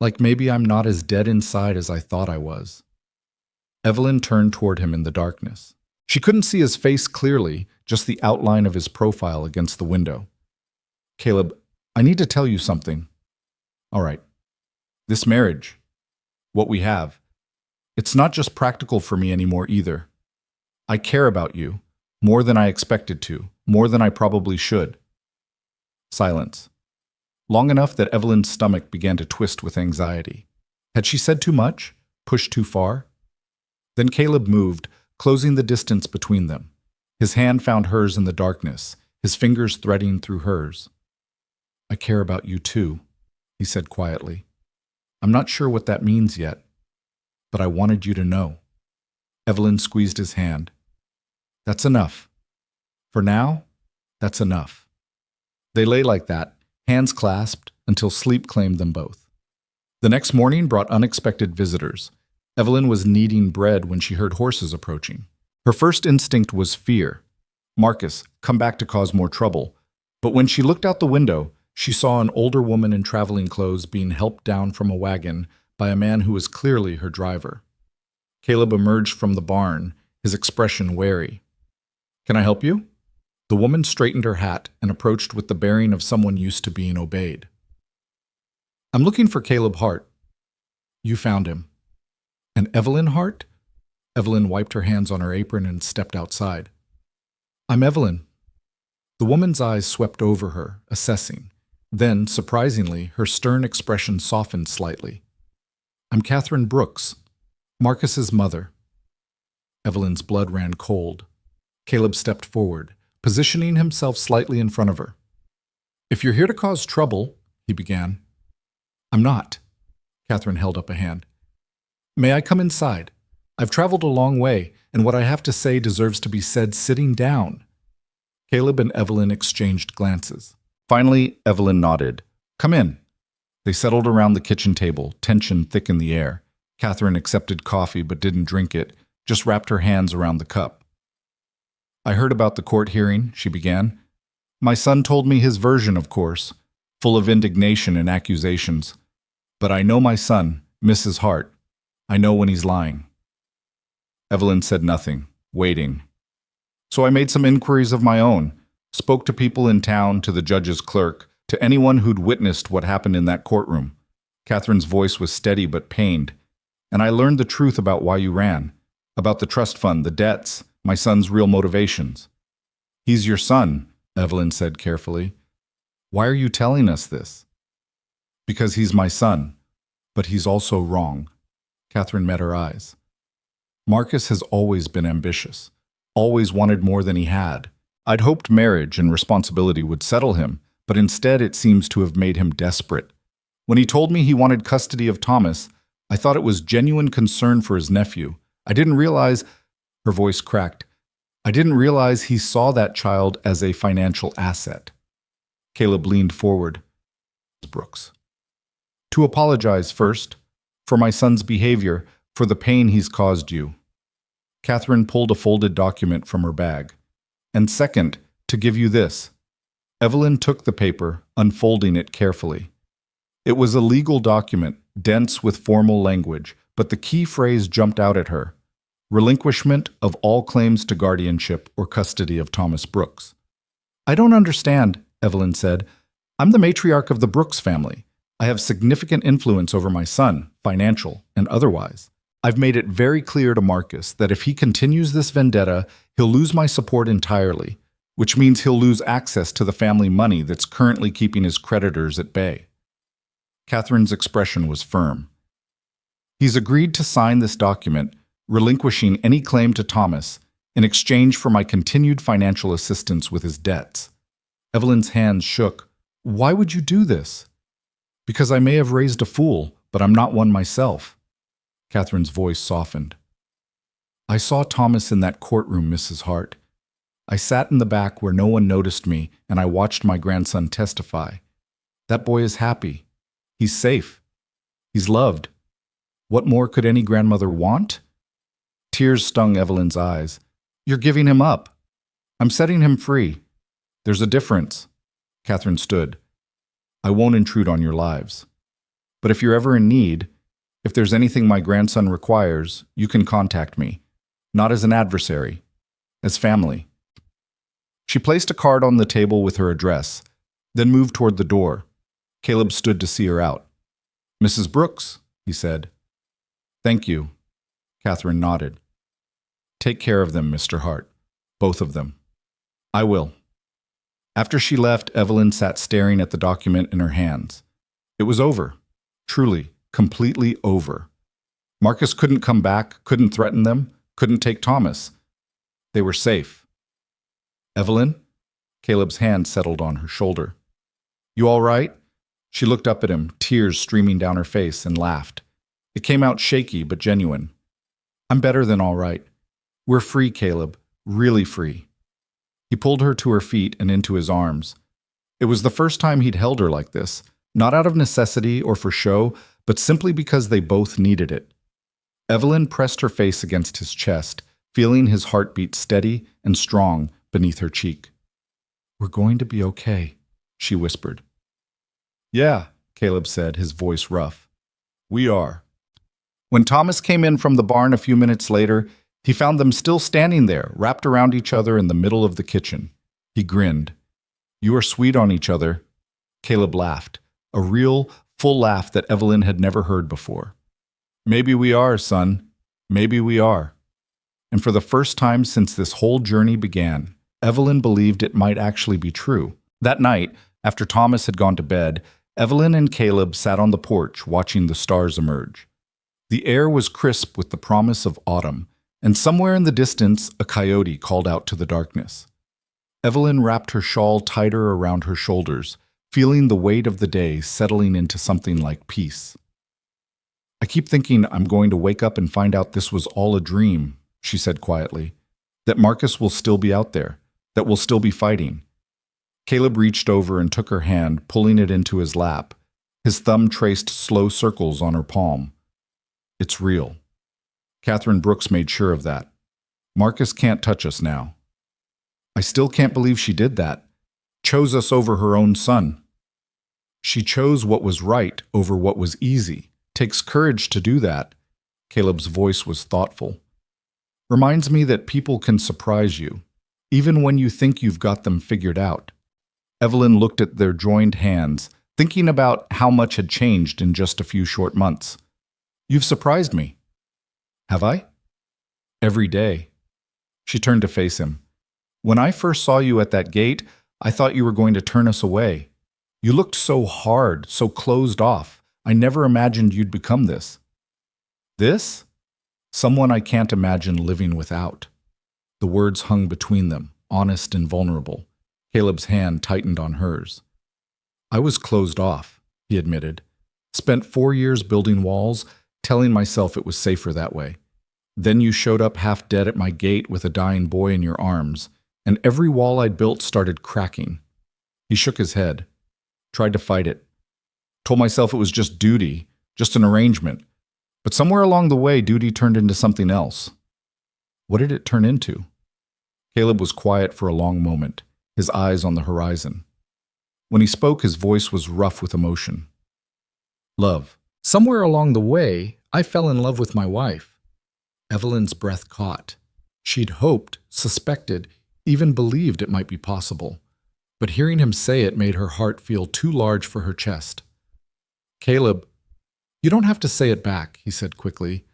Like maybe I'm not as dead inside as I thought I was. Evelyn turned toward him in the darkness. She couldn't see his face clearly, just the outline of his profile against the window. Caleb, I need to tell you something. All right. This marriage, what we have, it's not just practical for me anymore either. I care about you, more than I expected to, more than I probably should. Silence. Long enough that Evelyn's stomach began to twist with anxiety. Had she said too much? Pushed too far? Then Caleb moved, closing the distance between them. His hand found hers in the darkness, his fingers threading through hers. I care about you too, he said quietly. I'm not sure what that means yet, but I wanted you to know. Evelyn squeezed his hand. That's enough. For now, that's enough. They lay like that, hands clasped, until sleep claimed them both. The next morning brought unexpected visitors. Evelyn was kneading bread when she heard horses approaching. Her first instinct was fear. Marcus, come back to cause more trouble. But when she looked out the window, she saw an older woman in traveling clothes being helped down from a wagon by a man who was clearly her driver. Caleb emerged from the barn, his expression wary. Can I help you? The woman straightened her hat and approached with the bearing of someone used to being obeyed. I'm looking for Caleb Hart. You found him. And Evelyn Hart? Evelyn wiped her hands on her apron and stepped outside. I'm Evelyn. The woman's eyes swept over her, assessing. Then, surprisingly, her stern expression softened slightly. I'm Catherine Brooks, Marcus's mother. Evelyn's blood ran cold. Caleb stepped forward, positioning himself slightly in front of her. If you're here to cause trouble, he began. I'm not. Catherine held up a hand. May I come inside? I've traveled a long way, and what I have to say deserves to be said sitting down. Caleb and Evelyn exchanged glances. Finally, Evelyn nodded. Come in. They settled around the kitchen table, tension thick in the air. Catherine accepted coffee but didn't drink it, just wrapped her hands around the cup. I heard about the court hearing, she began. My son told me his version, of course, full of indignation and accusations. But I know my son, Mrs. Hart. I know when he's lying. Evelyn said nothing, waiting. So I made some inquiries of my own, spoke to people in town, to the judge's clerk, to anyone who'd witnessed what happened in that courtroom. Catherine's voice was steady but pained. And I learned the truth about why you ran, about the trust fund, the debts, my son's real motivations. He's your son, Evelyn said carefully. Why are you telling us this? Because he's my son, but he's also wrong. Catherine met her eyes. Marcus has always been ambitious, always wanted more than he had. I'd hoped marriage and responsibility would settle him, but instead it seems to have made him desperate. When he told me he wanted custody of Thomas, I thought it was genuine concern for his nephew. I didn't realize, her voice cracked, I didn't realize he saw that child as a financial asset. Caleb leaned forward. Brooks. To apologize first, for my son's behavior, for the pain he's caused you. Catherine pulled a folded document from her bag. And second, to give you this. Evelyn took the paper, unfolding it carefully. It was a legal document, dense with formal language, but the key phrase jumped out at her. Relinquishment of all claims to guardianship or custody of Thomas Brooks. I don't understand, Evelyn said. I'm the matriarch of the Brooks family. I have significant influence over my son, financial and otherwise. I've made it very clear to Marcus that if he continues this vendetta, he'll lose my support entirely, which means he'll lose access to the family money that's currently keeping his creditors at bay. Catherine's expression was firm. He's agreed to sign this document, relinquishing any claim to Thomas, in exchange for my continued financial assistance with his debts. Evelyn's hands shook. Why would you do this? Because I may have raised a fool, but I'm not one myself. Catherine's voice softened. I saw Thomas in that courtroom, Mrs. Hart. I sat in the back where no one noticed me, and I watched my grandson testify. That boy is happy. He's safe. He's loved. What more could any grandmother want? Tears stung Evelyn's eyes. You're giving him up. I'm setting him free. There's a difference. Catherine stood. I won't intrude on your lives. But if you're ever in need, if there's anything my grandson requires, you can contact me. Not as an adversary, as family. She placed a card on the table with her address, then moved toward the door. Caleb stood to see her out. Mrs. Brooks, he said. Thank you. Catherine nodded. Take care of them, Mr. Hart. Both of them. I will. After she left, Evelyn sat staring at the document in her hands. It was over. Truly, completely over. Marcus couldn't come back, couldn't threaten them, couldn't take Thomas. They were safe. Evelyn? Caleb's hand settled on her shoulder. You all right? She looked up at him, tears streaming down her face, and laughed. It came out shaky but genuine. I'm better than all right. We're free, Caleb. Really free. He pulled her to her feet and into his arms. It was the first time he'd held her like this, not out of necessity or for show, but simply because they both needed it. Evelyn pressed her face against his chest, feeling his heartbeat steady and strong beneath her cheek. We're going to be okay, she whispered. Yeah, Caleb said, his voice rough. We are. When Thomas came in from the barn a few minutes later, he found them still standing there, wrapped around each other in the middle of the kitchen. He grinned. You are sweet on each other. Caleb laughed, a real, full laugh that Evelyn had never heard before. Maybe we are, son. Maybe we are. And for the first time since this whole journey began, Evelyn believed it might actually be true. That night, after Thomas had gone to bed, Evelyn and Caleb sat on the porch watching the stars emerge. The air was crisp with the promise of autumn, and somewhere in the distance a coyote called out to the darkness. Evelyn wrapped her shawl tighter around her shoulders, feeling the weight of the day settling into something like peace. I keep thinking I'm going to wake up and find out this was all a dream, she said quietly, that Marcus will still be out there, that we'll still be fighting. Caleb reached over and took her hand, pulling it into his lap. His thumb traced slow circles on her palm. It's real. Catherine Brooks made sure of that. Marcus can't touch us now. I still can't believe she did that. Chose us over her own son. She chose what was right over what was easy. Takes courage to do that. Caleb's voice was thoughtful. Reminds me that people can surprise you, even when you think you've got them figured out. Evelyn looked at their joined hands, thinking about how much had changed in just a few short months. You've surprised me. Have I? Every day. She turned to face him. When I first saw you at that gate, I thought you were going to turn us away. You looked so hard, so closed off. I never imagined you'd become this. This? Someone I can't imagine living without. The words hung between them. honest and vulnerable. Caleb's hand tightened on hers. I was closed off, he admitted. Spent 4 years building walls, telling myself it was safer that way. Then you showed up half dead at my gate with a dying boy in your arms, and every wall I'd built started cracking. He shook his head, tried to fight it. Told myself it was just duty, just an arrangement. But somewhere along the way, duty turned into something else. What did it turn into? Caleb was quiet for a long moment, his eyes on the horizon. When he spoke, his voice was rough with emotion. Love. Somewhere along the way, I fell in love with my wife. Evelyn's breath caught. She'd hoped, suspected, even believed it might be possible. But hearing him say it made her heart feel too large for her chest. Caleb, you don't have to say it back, he said quickly.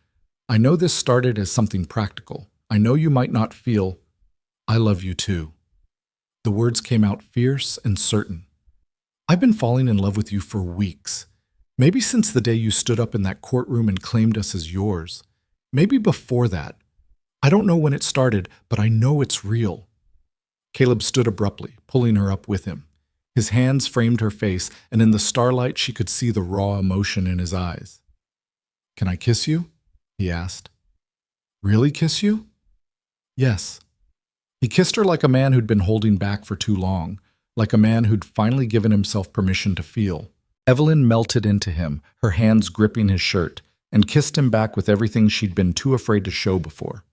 I know this started as something practical. I know you might not feel, I love you too. The words came out fierce and certain. I've been falling in love with you for weeks. Maybe since the day you stood up in that courtroom and claimed us as yours. Maybe before that. I don't know when it started, but I know it's real. Caleb stood abruptly, pulling her up with him. His hands framed her face, and in the starlight she could see the raw emotion in his eyes. Can I kiss you? He asked. Really kiss you? Yes. He kissed her like a man who'd been holding back for too long, like a man who'd finally given himself permission to feel. Evelyn melted into him, her hands gripping his shirt, and kissed him back with everything she'd been too afraid to show before.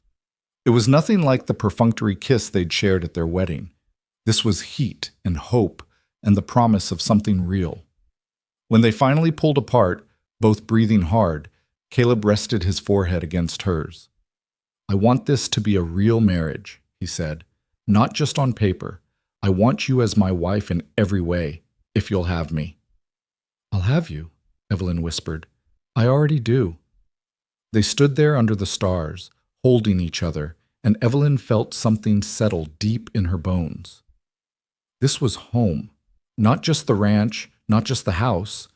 It was nothing like the perfunctory kiss they'd shared at their wedding. This was heat and hope and the promise of something real. When they finally pulled apart, both breathing hard, Caleb rested his forehead against hers. I want this to be a real marriage, he said, not just on paper. I want you as my wife in every way, if you'll have me. I'll have you, Evelyn whispered. I already do. They stood there under the stars, holding each other, and Evelyn felt something settle deep in her bones. This was home, not just the ranch, not just the house,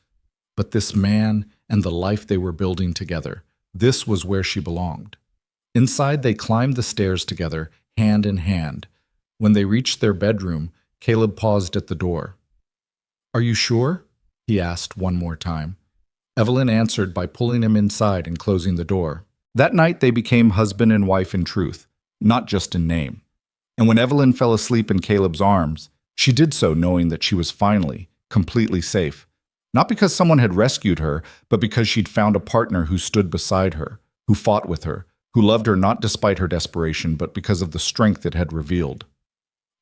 but this man and the life they were building together. This was where she belonged. Inside, they climbed the stairs together, hand in hand. When they reached their bedroom, Caleb paused at the door. Are you sure? He asked one more time. Evelyn answered by pulling him inside and closing the door. That night, they became husband and wife in truth, not just in name. And when Evelyn fell asleep in Caleb's arms, she did so knowing that she was finally, completely safe. Not because someone had rescued her, but because she'd found a partner who stood beside her, who fought with her, who loved her not despite her desperation, but because of the strength it had revealed.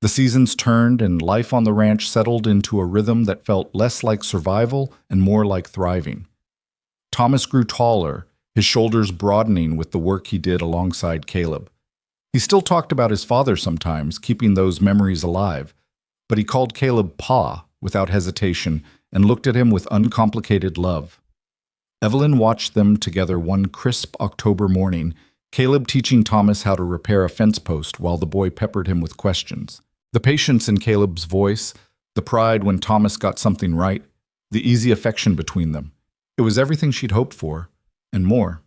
The seasons turned and life on the ranch settled into a rhythm that felt less like survival and more like thriving. Thomas grew taller, his shoulders broadening with the work he did alongside Caleb. He still talked about his father sometimes, keeping those memories alive, but he called Caleb Pa without hesitation and looked at him with uncomplicated love. Evelyn watched them together one crisp October morning, Caleb teaching Thomas how to repair a fence post while the boy peppered him with questions. The patience in Caleb's voice, the pride when Thomas got something right, the easy affection between them. It was everything she'd hoped for, and more.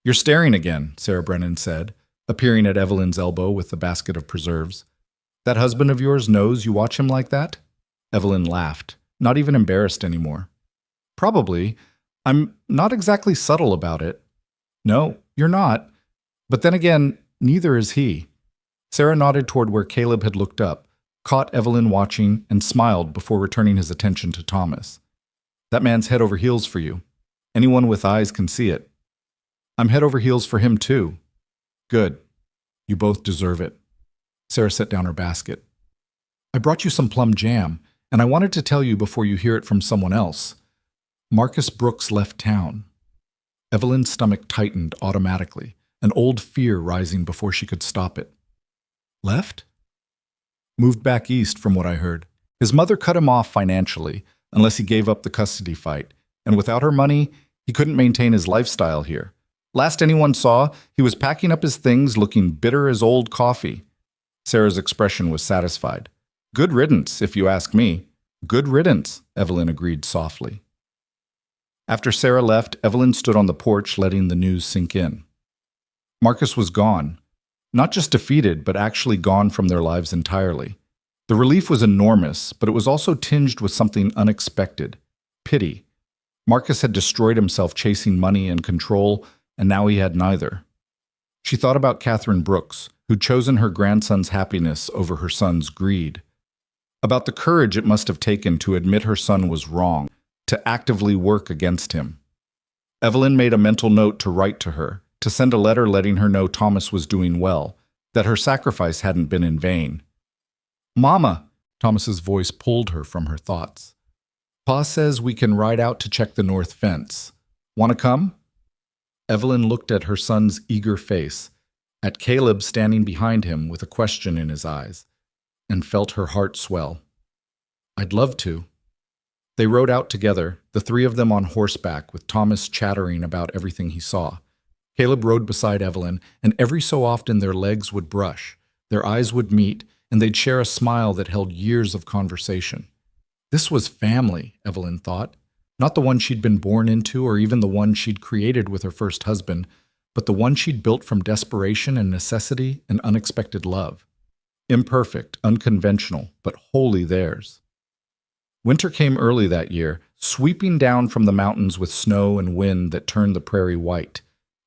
You're staring again, Sarah Brennan said, appearing at Evelyn's elbow with the basket of preserves. That husband of yours knows you watch him like that? Evelyn laughed, not even embarrassed anymore. Probably. I'm not exactly subtle about it. No, you're not. But then again, neither is he. Sarah nodded toward where Caleb had looked up, caught Evelyn watching, and smiled before returning his attention to Thomas. That man's head over heels for you. Anyone with eyes can see it. I'm head over heels for him too. Good. You both deserve it. Sarah set down her basket. I brought you some plum jam, and I wanted to tell you before you hear it from someone else. Marcus Brooks left town. Evelyn's stomach tightened automatically, an old fear rising before she could stop it. Left? Moved back east, from what I heard. His mother cut him off financially, unless he gave up the custody fight, and without her money, he couldn't maintain his lifestyle here. Last anyone saw, he was packing up his things looking bitter as old coffee. Sarah's expression was satisfied. Good riddance, if you ask me. Good riddance, Evelyn agreed softly. After Sarah left, Evelyn stood on the porch letting the news sink in. Marcus was gone. Not just defeated, but actually gone from their lives entirely. The relief was enormous, but it was also tinged with something unexpected: pity. Marcus had destroyed himself chasing money and control, and now he had neither. She thought about Catherine Brooks, who'd chosen her grandson's happiness over her son's greed. About the courage it must have taken to admit her son was wrong, to actively work against him. Evelyn made a mental note to write to her, to send a letter letting her know Thomas was doing well, that her sacrifice hadn't been in vain. "Mama," Thomas's voice pulled her from her thoughts. "Pa says we can ride out to check the north fence. Want to come?" Evelyn looked at her son's eager face, at Caleb standing behind him with a question in his eyes, and felt her heart swell. "I'd love to." They rode out together, the three of them on horseback, with Thomas chattering about everything he saw. Caleb rode beside Evelyn, and every so often their legs would brush, their eyes would meet, and they'd share a smile that held years of conversation. This was family, Evelyn thought. Not the one she'd been born into or even the one she'd created with her first husband, but the one she'd built from desperation and necessity and unexpected love. Imperfect, unconventional, but wholly theirs. Winter came early that year, sweeping down from the mountains with snow and wind that turned the prairie white.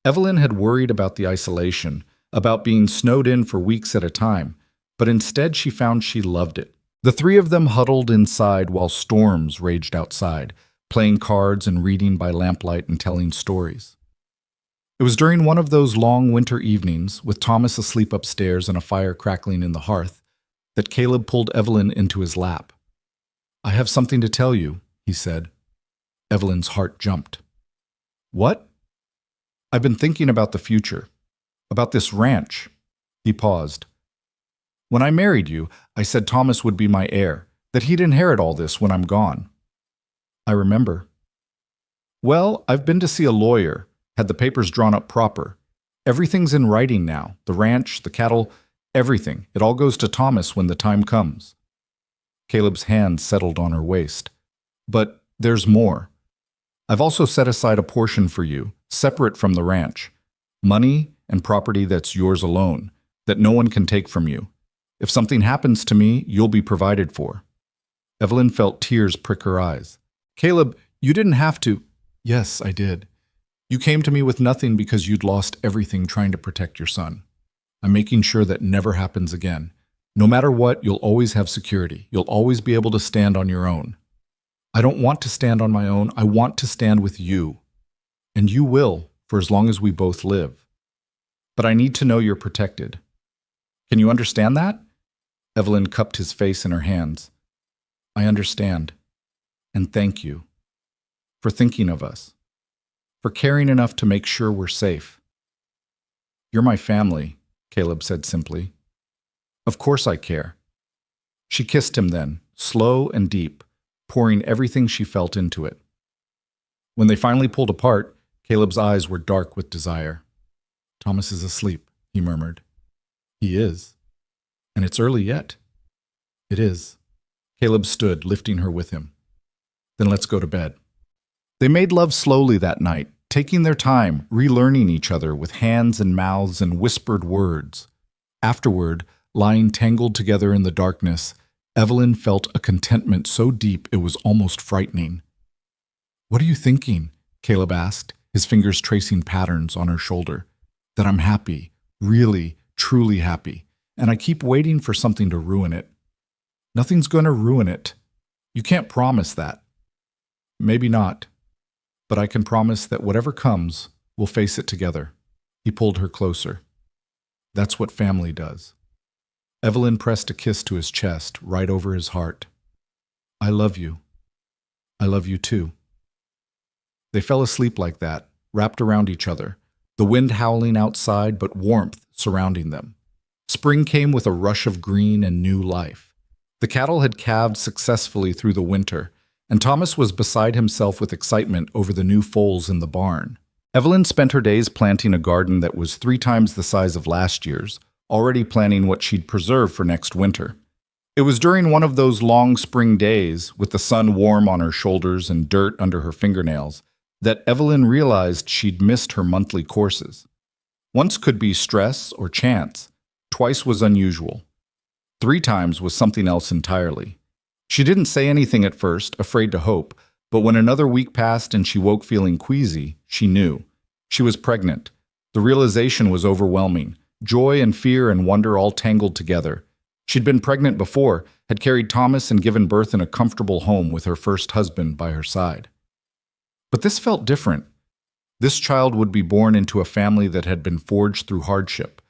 Evelyn had worried about the isolation, about being snowed in for weeks at a time, but instead she found she loved it. The three of them huddled inside while storms raged outside, playing cards and reading by lamplight and telling stories. It was during one of those long winter evenings, with Thomas asleep upstairs and a fire crackling in the hearth, that Caleb pulled Evelyn into his lap. "I have something to tell you," he said. Evelyn's heart jumped. "What?" "I've been thinking about the future, about this ranch." He paused. "When I married you, I said Thomas would be my heir, that he'd inherit all this when I'm gone." "I remember." "Well, I've been to see a lawyer, had the papers drawn up proper. Everything's in writing now, the ranch, the cattle, everything. It all goes to Thomas when the time comes." Caleb's hand settled on her waist. "But there's more. I've also set aside a portion for you, separate from the ranch. Money and property that's yours alone, that no one can take from you. If something happens to me, you'll be provided for." Evelyn felt tears prick her eyes. "Caleb, you didn't have to." "Yes, I did. You came to me with nothing because you'd lost everything trying to protect your son. I'm making sure that never happens again. No matter what, you'll always have security. You'll always be able to stand on your own." "I don't want to stand on my own. I want to stand with you. And you will, for as long as we both live. But I need to know you're protected. Can you understand that?" Evelyn cupped his face in her hands. "I understand. And thank you. For thinking of us. For caring enough to make sure we're safe." "You're my family," Caleb said simply. "Of course I care." She kissed him then, slow and deep, pouring everything she felt into it. When they finally pulled apart, Caleb's eyes were dark with desire. "Thomas is asleep," he murmured. "He is. And it's early yet." "It is." Caleb stood, lifting her with him. "Then let's go to bed." They made love slowly that night, taking their time, relearning each other with hands and mouths and whispered words. Afterward, lying tangled together in the darkness, Evelyn felt a contentment so deep it was almost frightening. "What are you thinking?" Caleb asked, his fingers tracing patterns on her shoulder. "That I'm happy, really, truly happy, and I keep waiting for something to ruin it." "Nothing's going to ruin it. You can't promise that." "Maybe not. But I can promise that whatever comes, we'll face it together." He pulled her closer. "That's what family does." Evelyn pressed a kiss to his chest, right over his heart. "I love you. I love you too." They fell asleep like that, wrapped around each other, the wind howling outside but warmth surrounding them. Spring came with a rush of green and new life. The cattle had calved successfully through the winter, and Thomas was beside himself with excitement over the new foals in the barn. Evelyn spent her days planting a garden that was 3 times the size of last year's, already planning what she'd preserve for next winter. It was during one of those long spring days, with the sun warm on her shoulders and dirt under her fingernails, that Evelyn realized she'd missed her monthly courses. Once could be stress or chance, Twice was unusual. 3 times was something else entirely. She didn't say anything at first, afraid to hope, but when another week passed and she woke feeling queasy, she knew. She was pregnant. The realization was overwhelming. Joy and fear and wonder all tangled together. She'd been pregnant before, had carried Thomas and given birth in a comfortable home with her first husband by her side. But this felt different. This child would be born into a family that had been forged through hardship,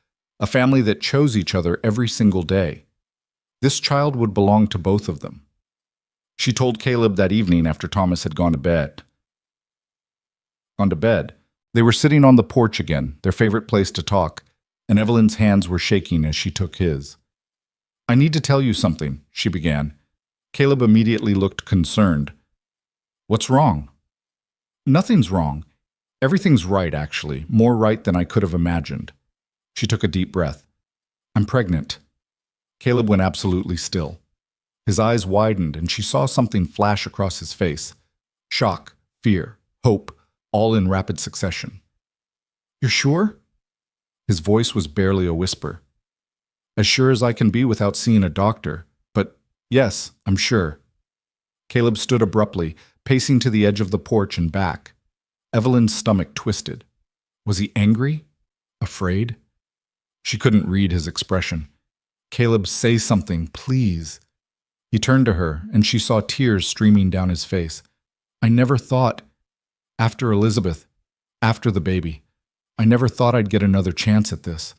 a family that chose each other every single day. This child would belong to both of them. She told Caleb that evening after Thomas had gone to bed. They were sitting on the porch again, their favorite place to talk, and Evelyn's hands were shaking as she took his. "I need to tell you something," she began. Caleb immediately looked concerned. "What's wrong?" "Nothing's wrong. Everything's right, actually, more right than I could have imagined." She took a deep breath. "I'm pregnant." Caleb went absolutely still. His eyes widened and she saw something flash across his face. Shock, fear, hope, all in rapid succession. "You're sure?" His voice was barely a whisper. "As sure as I can be without seeing a doctor, but yes, I'm sure." Caleb stood abruptly, pacing to the edge of the porch and back. Evelyn's stomach twisted. Was he angry? Afraid? She couldn't read his expression. "Caleb, say something, please." He turned to her, and she saw tears streaming down his face. "I never thought, after Elizabeth, after the baby, I never thought I'd get another chance at this."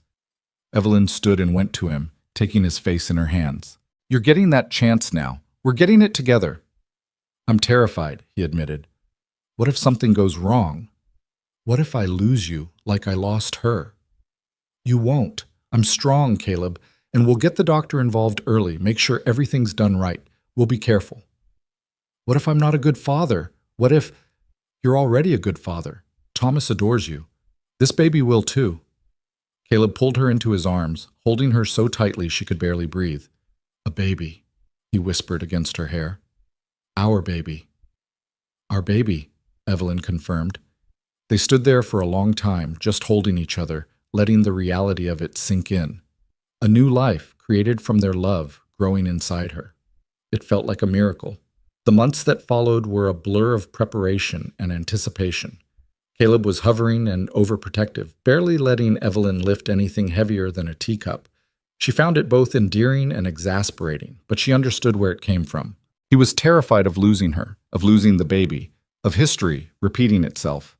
Evelyn stood and went to him, taking his face in her hands. "You're getting that chance now. We're getting it together." "I'm terrified," he admitted. "What if something goes wrong? What if I lose you like I lost her?" "You won't. I'm strong, Caleb. And we'll get the doctor involved early, make sure everything's done right. We'll be careful." "What if I'm not a good father? What if—" "You're already a good father. Thomas adores you. This baby will too." Caleb pulled her into his arms, holding her so tightly she could barely breathe. "A baby," he whispered against her hair. "Our baby." "Our baby," Evelyn confirmed. They stood there for a long time, just holding each other, letting the reality of it sink in. A new life, created from their love, growing inside her. It felt like a miracle. The months that followed were a blur of preparation and anticipation. Caleb was hovering and overprotective, barely letting Evelyn lift anything heavier than a teacup. She found it both endearing and exasperating, but she understood where it came from. He was terrified of losing her, of losing the baby, of history repeating itself.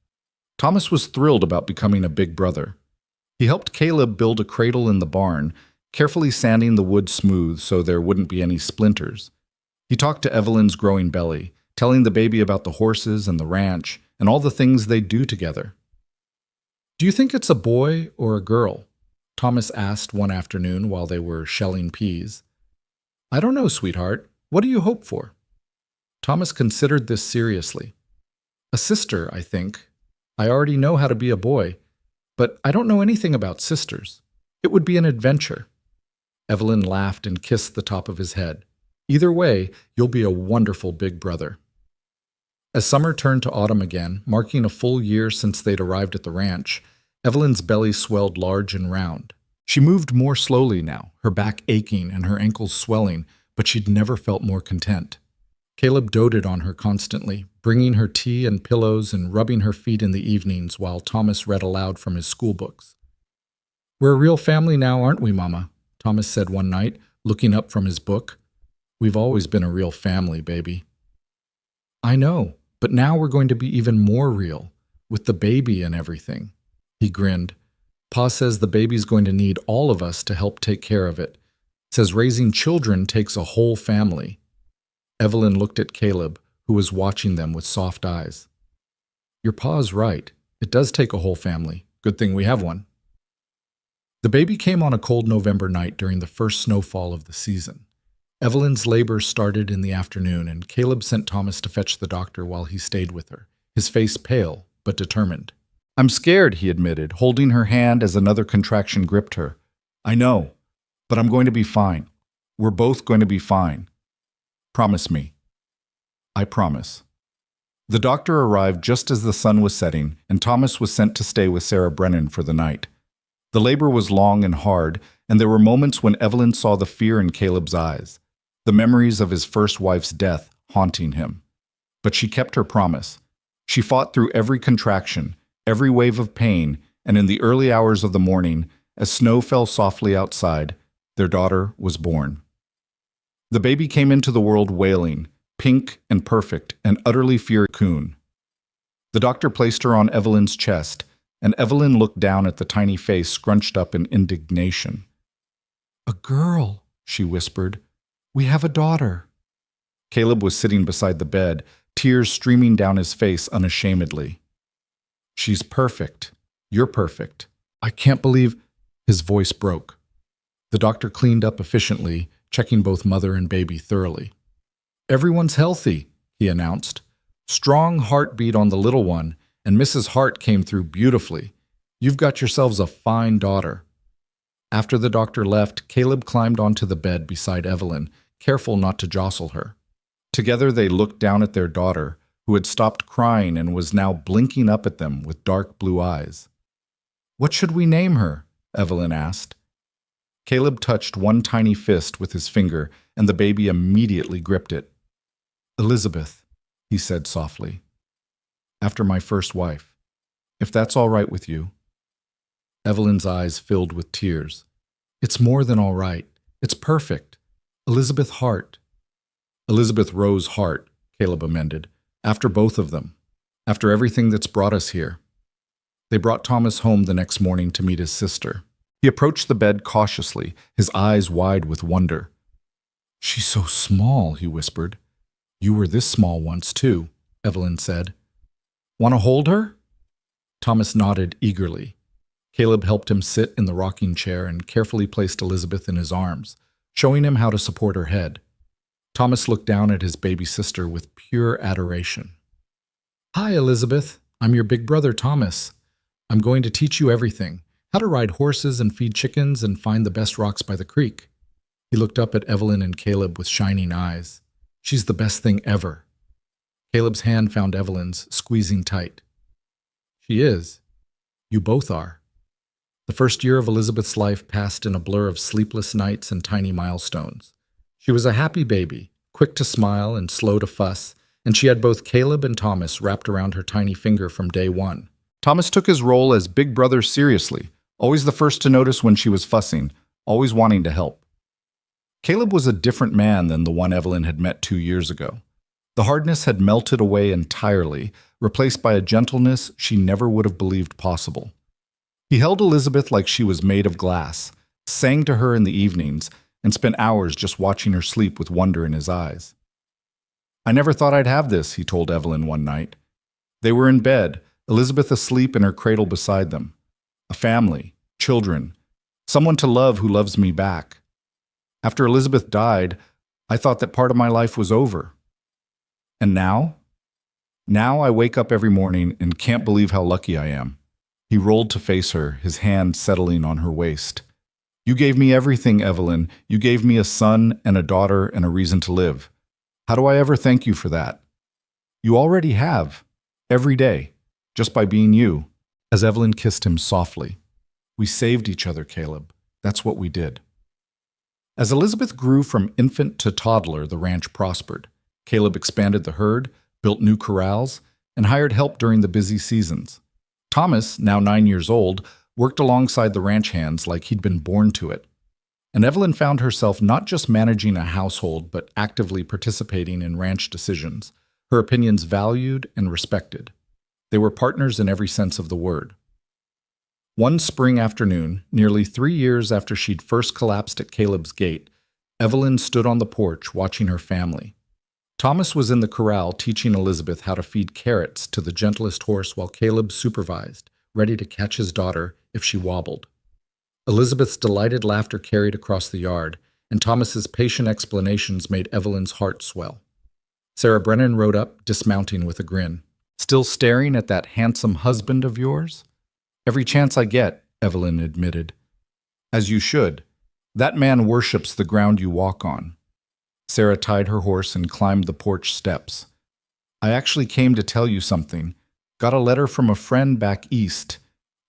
Thomas was thrilled about becoming a big brother. He helped Caleb build a cradle in the barn, carefully sanding the wood smooth so there wouldn't be any splinters. He talked to Evelyn's growing belly, telling the baby about the horses and the ranch and all the things they'd do together. "Do you think it's a boy or a girl?" Thomas asked one afternoon while they were shelling peas. "I don't know, sweetheart. What do you hope for?" Thomas considered this seriously. "A sister, I think. I already know how to be a boy, but I don't know anything about sisters. It would be an adventure." Evelyn laughed and kissed the top of his head. "Either way, you'll be a wonderful big brother." As summer turned to autumn again, marking a full year since they'd arrived at the ranch, Evelyn's belly swelled large and round. She moved more slowly now, her back aching and her ankles swelling, but she'd never felt more content. Caleb doted on her constantly, bringing her tea and pillows and rubbing her feet in the evenings while Thomas read aloud from his school books. "We're a real family now, aren't we, Mama?" Thomas said one night, looking up from his book. "We've always been a real family, baby." "I know, but now we're going to be even more real, with the baby and everything." He grinned. "Pa says the baby's going to need all of us to help take care of it. Says raising children takes a whole family." Evelyn looked at Caleb, who was watching them with soft eyes. "Your pa's right. It does take a whole family. Good thing we have one." The baby came on a cold November night during the first snowfall of the season. Evelyn's labor started in the afternoon, and Caleb sent Thomas to fetch the doctor while he stayed with her, his face pale but determined. "I'm scared," he admitted, holding her hand as another contraction gripped her. "I know, but I'm going to be fine. We're both going to be fine. Promise me." "I promise." The doctor arrived just as the sun was setting, and Thomas was sent to stay with Sarah Brennan for the night. The labor was long and hard, and there were moments when Evelyn saw the fear in Caleb's eyes, the memories of his first wife's death haunting him. But she kept her promise. She fought through every contraction, every wave of pain, and in the early hours of the morning, as snow fell softly outside, their daughter was born. The baby came into the world wailing, pink and perfect and utterly furious. The doctor placed her on Evelyn's chest, and Evelyn looked down at the tiny face scrunched up in indignation. "A girl," she whispered. "We have a daughter." Caleb was sitting beside the bed, tears streaming down his face unashamedly. "She's perfect. You're perfect. I can't believe—" His voice broke. The doctor cleaned up efficiently, checking both mother and baby thoroughly. "Everyone's healthy," he announced. "Strong heartbeat on the little one, and Mrs. Hart came through beautifully. You've got yourselves a fine daughter." After the doctor left, Caleb climbed onto the bed beside Evelyn, careful not to jostle her. Together they looked down at their daughter, who had stopped crying and was now blinking up at them with dark blue eyes. "What should we name her?" Evelyn asked. Caleb touched one tiny fist with his finger, and the baby immediately gripped it. "Elizabeth," he said softly. "After my first wife, if that's all right with you." Evelyn's eyes filled with tears. "It's more than all right. It's perfect. Elizabeth Hart." "Elizabeth Rose Hart," Caleb amended. "After both of them. After everything that's brought us here." They brought Thomas home the next morning to meet his sister. He approached the bed cautiously, his eyes wide with wonder. "She's so small," he whispered. "You were this small once, too," Evelyn said. "Want to hold her?" Thomas nodded eagerly. Caleb helped him sit in the rocking chair and carefully placed Elizabeth in his arms, showing him how to support her head. Thomas looked down at his baby sister with pure adoration. "Hi, Elizabeth. I'm your big brother, Thomas. I'm going to teach you everything. How to ride horses and feed chickens and find the best rocks by the creek." He looked up at Evelyn and Caleb with shining eyes. "She's the best thing ever." Caleb's hand found Evelyn's, squeezing tight. "She is. You both are." The first year of Elizabeth's life passed in a blur of sleepless nights and tiny milestones. She was a happy baby, quick to smile and slow to fuss, and she had both Caleb and Thomas wrapped around her tiny finger from day one. Thomas took his role as big brother seriously, always the first to notice when she was fussing, always wanting to help. Caleb was a different man than the one Evelyn had met 2 years ago. The hardness had melted away entirely, replaced by a gentleness she never would have believed possible. He held Elizabeth like she was made of glass, sang to her in the evenings, and spent hours just watching her sleep with wonder in his eyes. "I never thought I'd have this," he told Evelyn one night. They were in bed, Elizabeth asleep in her cradle beside them. A family, children, someone to love who loves me back. After Elizabeth died, I thought that part of my life was over. And now? Now I wake up every morning and can't believe how lucky I am." He rolled to face her, his hand settling on her waist. "You gave me everything, Evelyn. You gave me a son and a daughter and a reason to live. How do I ever thank you for that?" "You already have. Every day. Just by being you." As Evelyn kissed him softly. "We saved each other, Caleb. That's what we did." As Elizabeth grew from infant to toddler, the ranch prospered. Caleb expanded the herd, built new corrals, and hired help during the busy seasons. Thomas, now 9 years old, worked alongside the ranch hands like he'd been born to it. And Evelyn found herself not just managing a household, but actively participating in ranch decisions, her opinions valued and respected. They were partners in every sense of the word. One spring afternoon, nearly 3 years after she'd first collapsed at Caleb's gate, Evelyn stood on the porch watching her family. Thomas was in the corral teaching Elizabeth how to feed carrots to the gentlest horse while Caleb supervised, ready to catch his daughter if she wobbled. Elizabeth's delighted laughter carried across the yard, and Thomas's patient explanations made Evelyn's heart swell. Sarah Brennan rode up, dismounting with a grin. "Still staring at that handsome husband of yours?" "Every chance I get," Evelyn admitted. "As you should. That man worships the ground you walk on." Sarah tied her horse and climbed the porch steps. "I actually came to tell you something. Got a letter from a friend back east.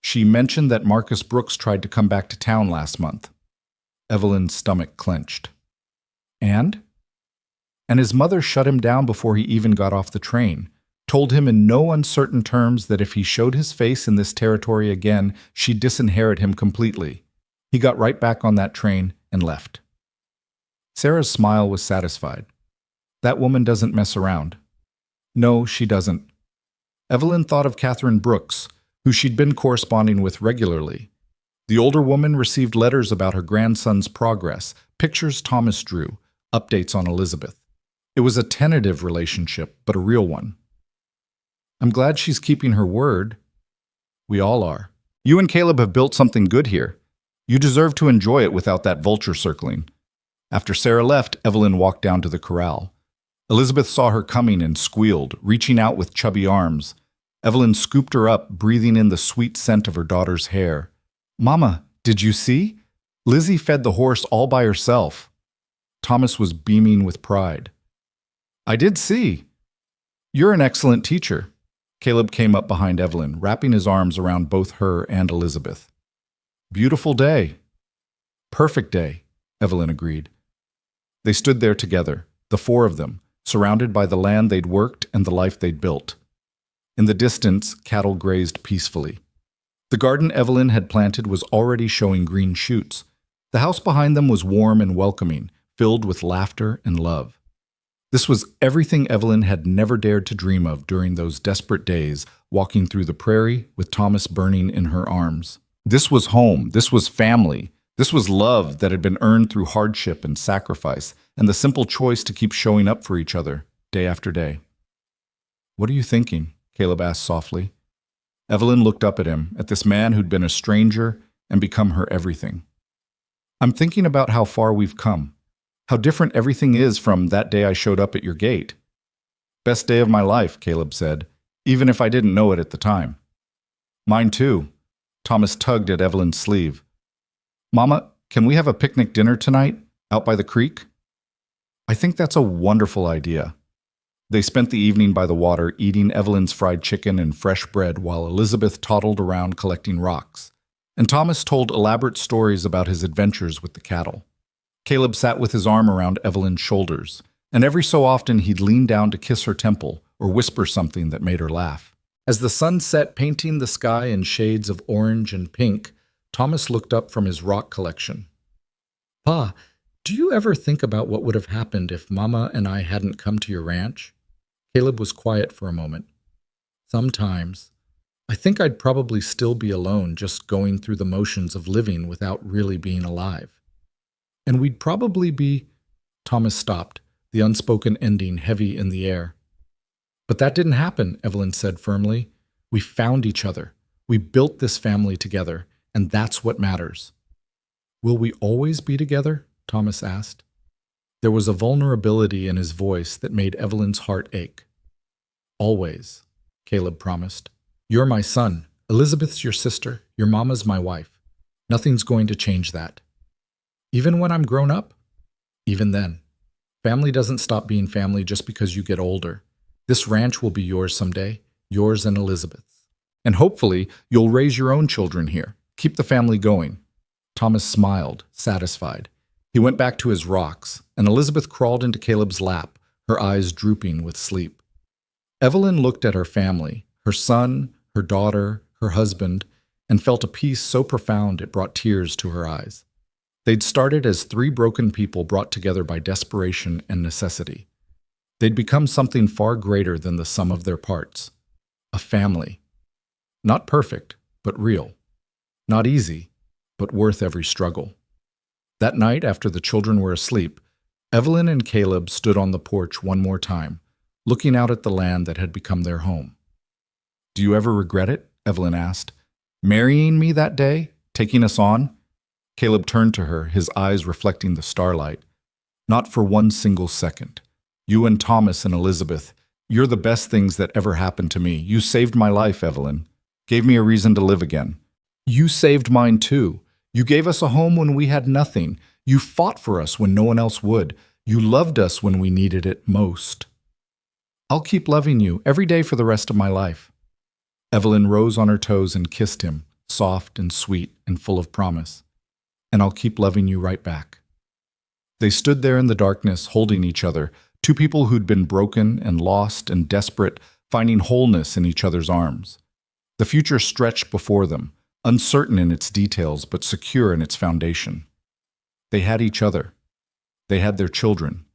She mentioned that Marcus Brooks tried to come back to town last month. Evelyn's stomach clenched. And? And his mother shut him down before he even got off the train, told him in no uncertain terms that if he showed his face in this territory again, she'd disinherit him completely. He got right back on that train and left. Sarah's smile was satisfied. That woman doesn't mess around. No, she doesn't. Evelyn thought of Catherine Brooks, who she'd been corresponding with regularly. The older woman received letters about her grandson's progress, pictures Thomas drew, updates on Elizabeth. It was a tentative relationship, but a real one. I'm glad she's keeping her word. We all are. You and Caleb have built something good here. You deserve to enjoy it without that vulture circling. After Sarah left, Evelyn walked down to the corral. Elizabeth saw her coming and squealed, reaching out with chubby arms. Evelyn scooped her up, breathing in the sweet scent of her daughter's hair. Mama, did you see? Lizzie fed the horse all by herself. Thomas was beaming with pride. I did see. You're an excellent teacher. Caleb came up behind Evelyn, wrapping his arms around both her and Elizabeth. Beautiful day. Perfect day, Evelyn agreed. They stood there together, the four of them, surrounded by the land they'd worked and the life they'd built. In the distance, cattle grazed peacefully. The garden Evelyn had planted was already showing green shoots. The house behind them was warm and welcoming, filled with laughter and love. This was everything Evelyn had never dared to dream of during those desperate days, walking through the prairie with Thomas burning in her arms. This was home, this was family, this was love that had been earned through hardship and sacrifice, and the simple choice to keep showing up for each other, day after day. What are you thinking? Caleb asked softly. Evelyn looked up at him, at this man who'd been a stranger and become her everything. I'm thinking about how far we've come, how different everything is from that day I showed up at your gate. Best day of my life, Caleb said, even if I didn't know it at the time. Mine too. Thomas tugged at Evelyn's sleeve. Mama, can we have a picnic dinner tonight, out by the creek? I think that's a wonderful idea. They spent the evening by the water eating Evelyn's fried chicken and fresh bread while Elizabeth toddled around collecting rocks, and Thomas told elaborate stories about his adventures with the cattle. Caleb sat with his arm around Evelyn's shoulders, and every so often he'd lean down to kiss her temple or whisper something that made her laugh. As the sun set, painting the sky in shades of orange and pink, Thomas looked up from his rock collection. Pa, do you ever think about what would have happened if Mama and I hadn't come to your ranch? Caleb was quiet for a moment. Sometimes. I think I'd probably still be alone, just going through the motions of living without really being alive. And we'd probably be... Thomas stopped, the unspoken ending heavy in the air. But that didn't happen, Evelyn said firmly. We found each other. We built this family together, and that's what matters. Will we always be together? Thomas asked. There was a vulnerability in his voice that made Evelyn's heart ache. Always, Caleb promised. You're my son. Elizabeth's your sister. Your mama's my wife. Nothing's going to change that. Even when I'm grown up? Even then. Family doesn't stop being family just because you get older. This ranch will be yours someday, yours and Elizabeth's. And hopefully, you'll raise your own children here. Keep the family going. Thomas smiled, satisfied. He went back to his rocks, and Elizabeth crawled into Caleb's lap, her eyes drooping with sleep. Evelyn looked at her family, her son, her daughter, her husband, and felt a peace so profound it brought tears to her eyes. They'd started as three broken people brought together by desperation and necessity. They'd become something far greater than the sum of their parts. A family. Not perfect, but real. Not easy, but worth every struggle. That night, after the children were asleep, Evelyn and Caleb stood on the porch one more time, looking out at the land that had become their home. Do you ever regret it? Evelyn asked. Marrying me that day? Taking us on? Caleb turned to her, his eyes reflecting the starlight. Not for one single second. You and Thomas and Elizabeth, you're the best things that ever happened to me. You saved my life, Evelyn. Gave me a reason to live again. You saved mine too. You gave us a home when we had nothing. You fought for us when no one else would. You loved us when we needed it most. I'll keep loving you every day for the rest of my life. Evelyn rose on her toes and kissed him, soft and sweet and full of promise. And I'll keep loving you right back. They stood there in the darkness, holding each other, two people who'd been broken and lost and desperate, finding wholeness in each other's arms. The future stretched before them, uncertain in its details but secure in its foundation. They had each other. They had their children.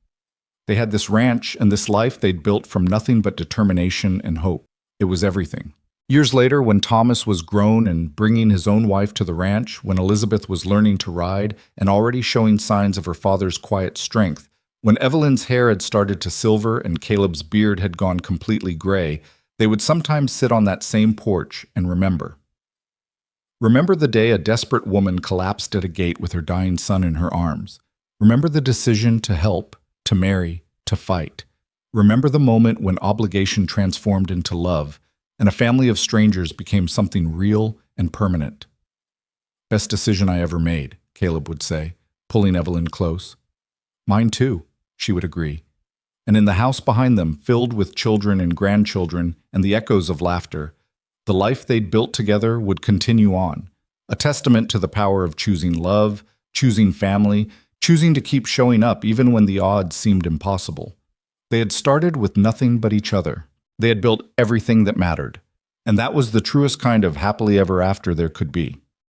They had this ranch and this life they'd built from nothing but determination and hope. It was everything. Years later, when Thomas was grown and bringing his own wife to the ranch, when Elizabeth was learning to ride and already showing signs of her father's quiet strength, when Evelyn's hair had started to silver and Caleb's beard had gone completely gray, they would sometimes sit on that same porch and remember. Remember the day a desperate woman collapsed at a gate with her dying son in her arms. Remember the decision to help, to marry, to fight. Remember the moment when obligation transformed into love, and a family of strangers became something real and permanent. Best decision I ever made, Caleb would say, pulling Evelyn close. Mine too, she would agree. And in the house behind them, filled with children and grandchildren and the echoes of laughter, the life they'd built together would continue on, a testament to the power of choosing love, choosing family, choosing to keep showing up even when the odds seemed impossible. They had started with nothing but each other. They had built everything that mattered, and that was the truest kind of happily ever after there could be.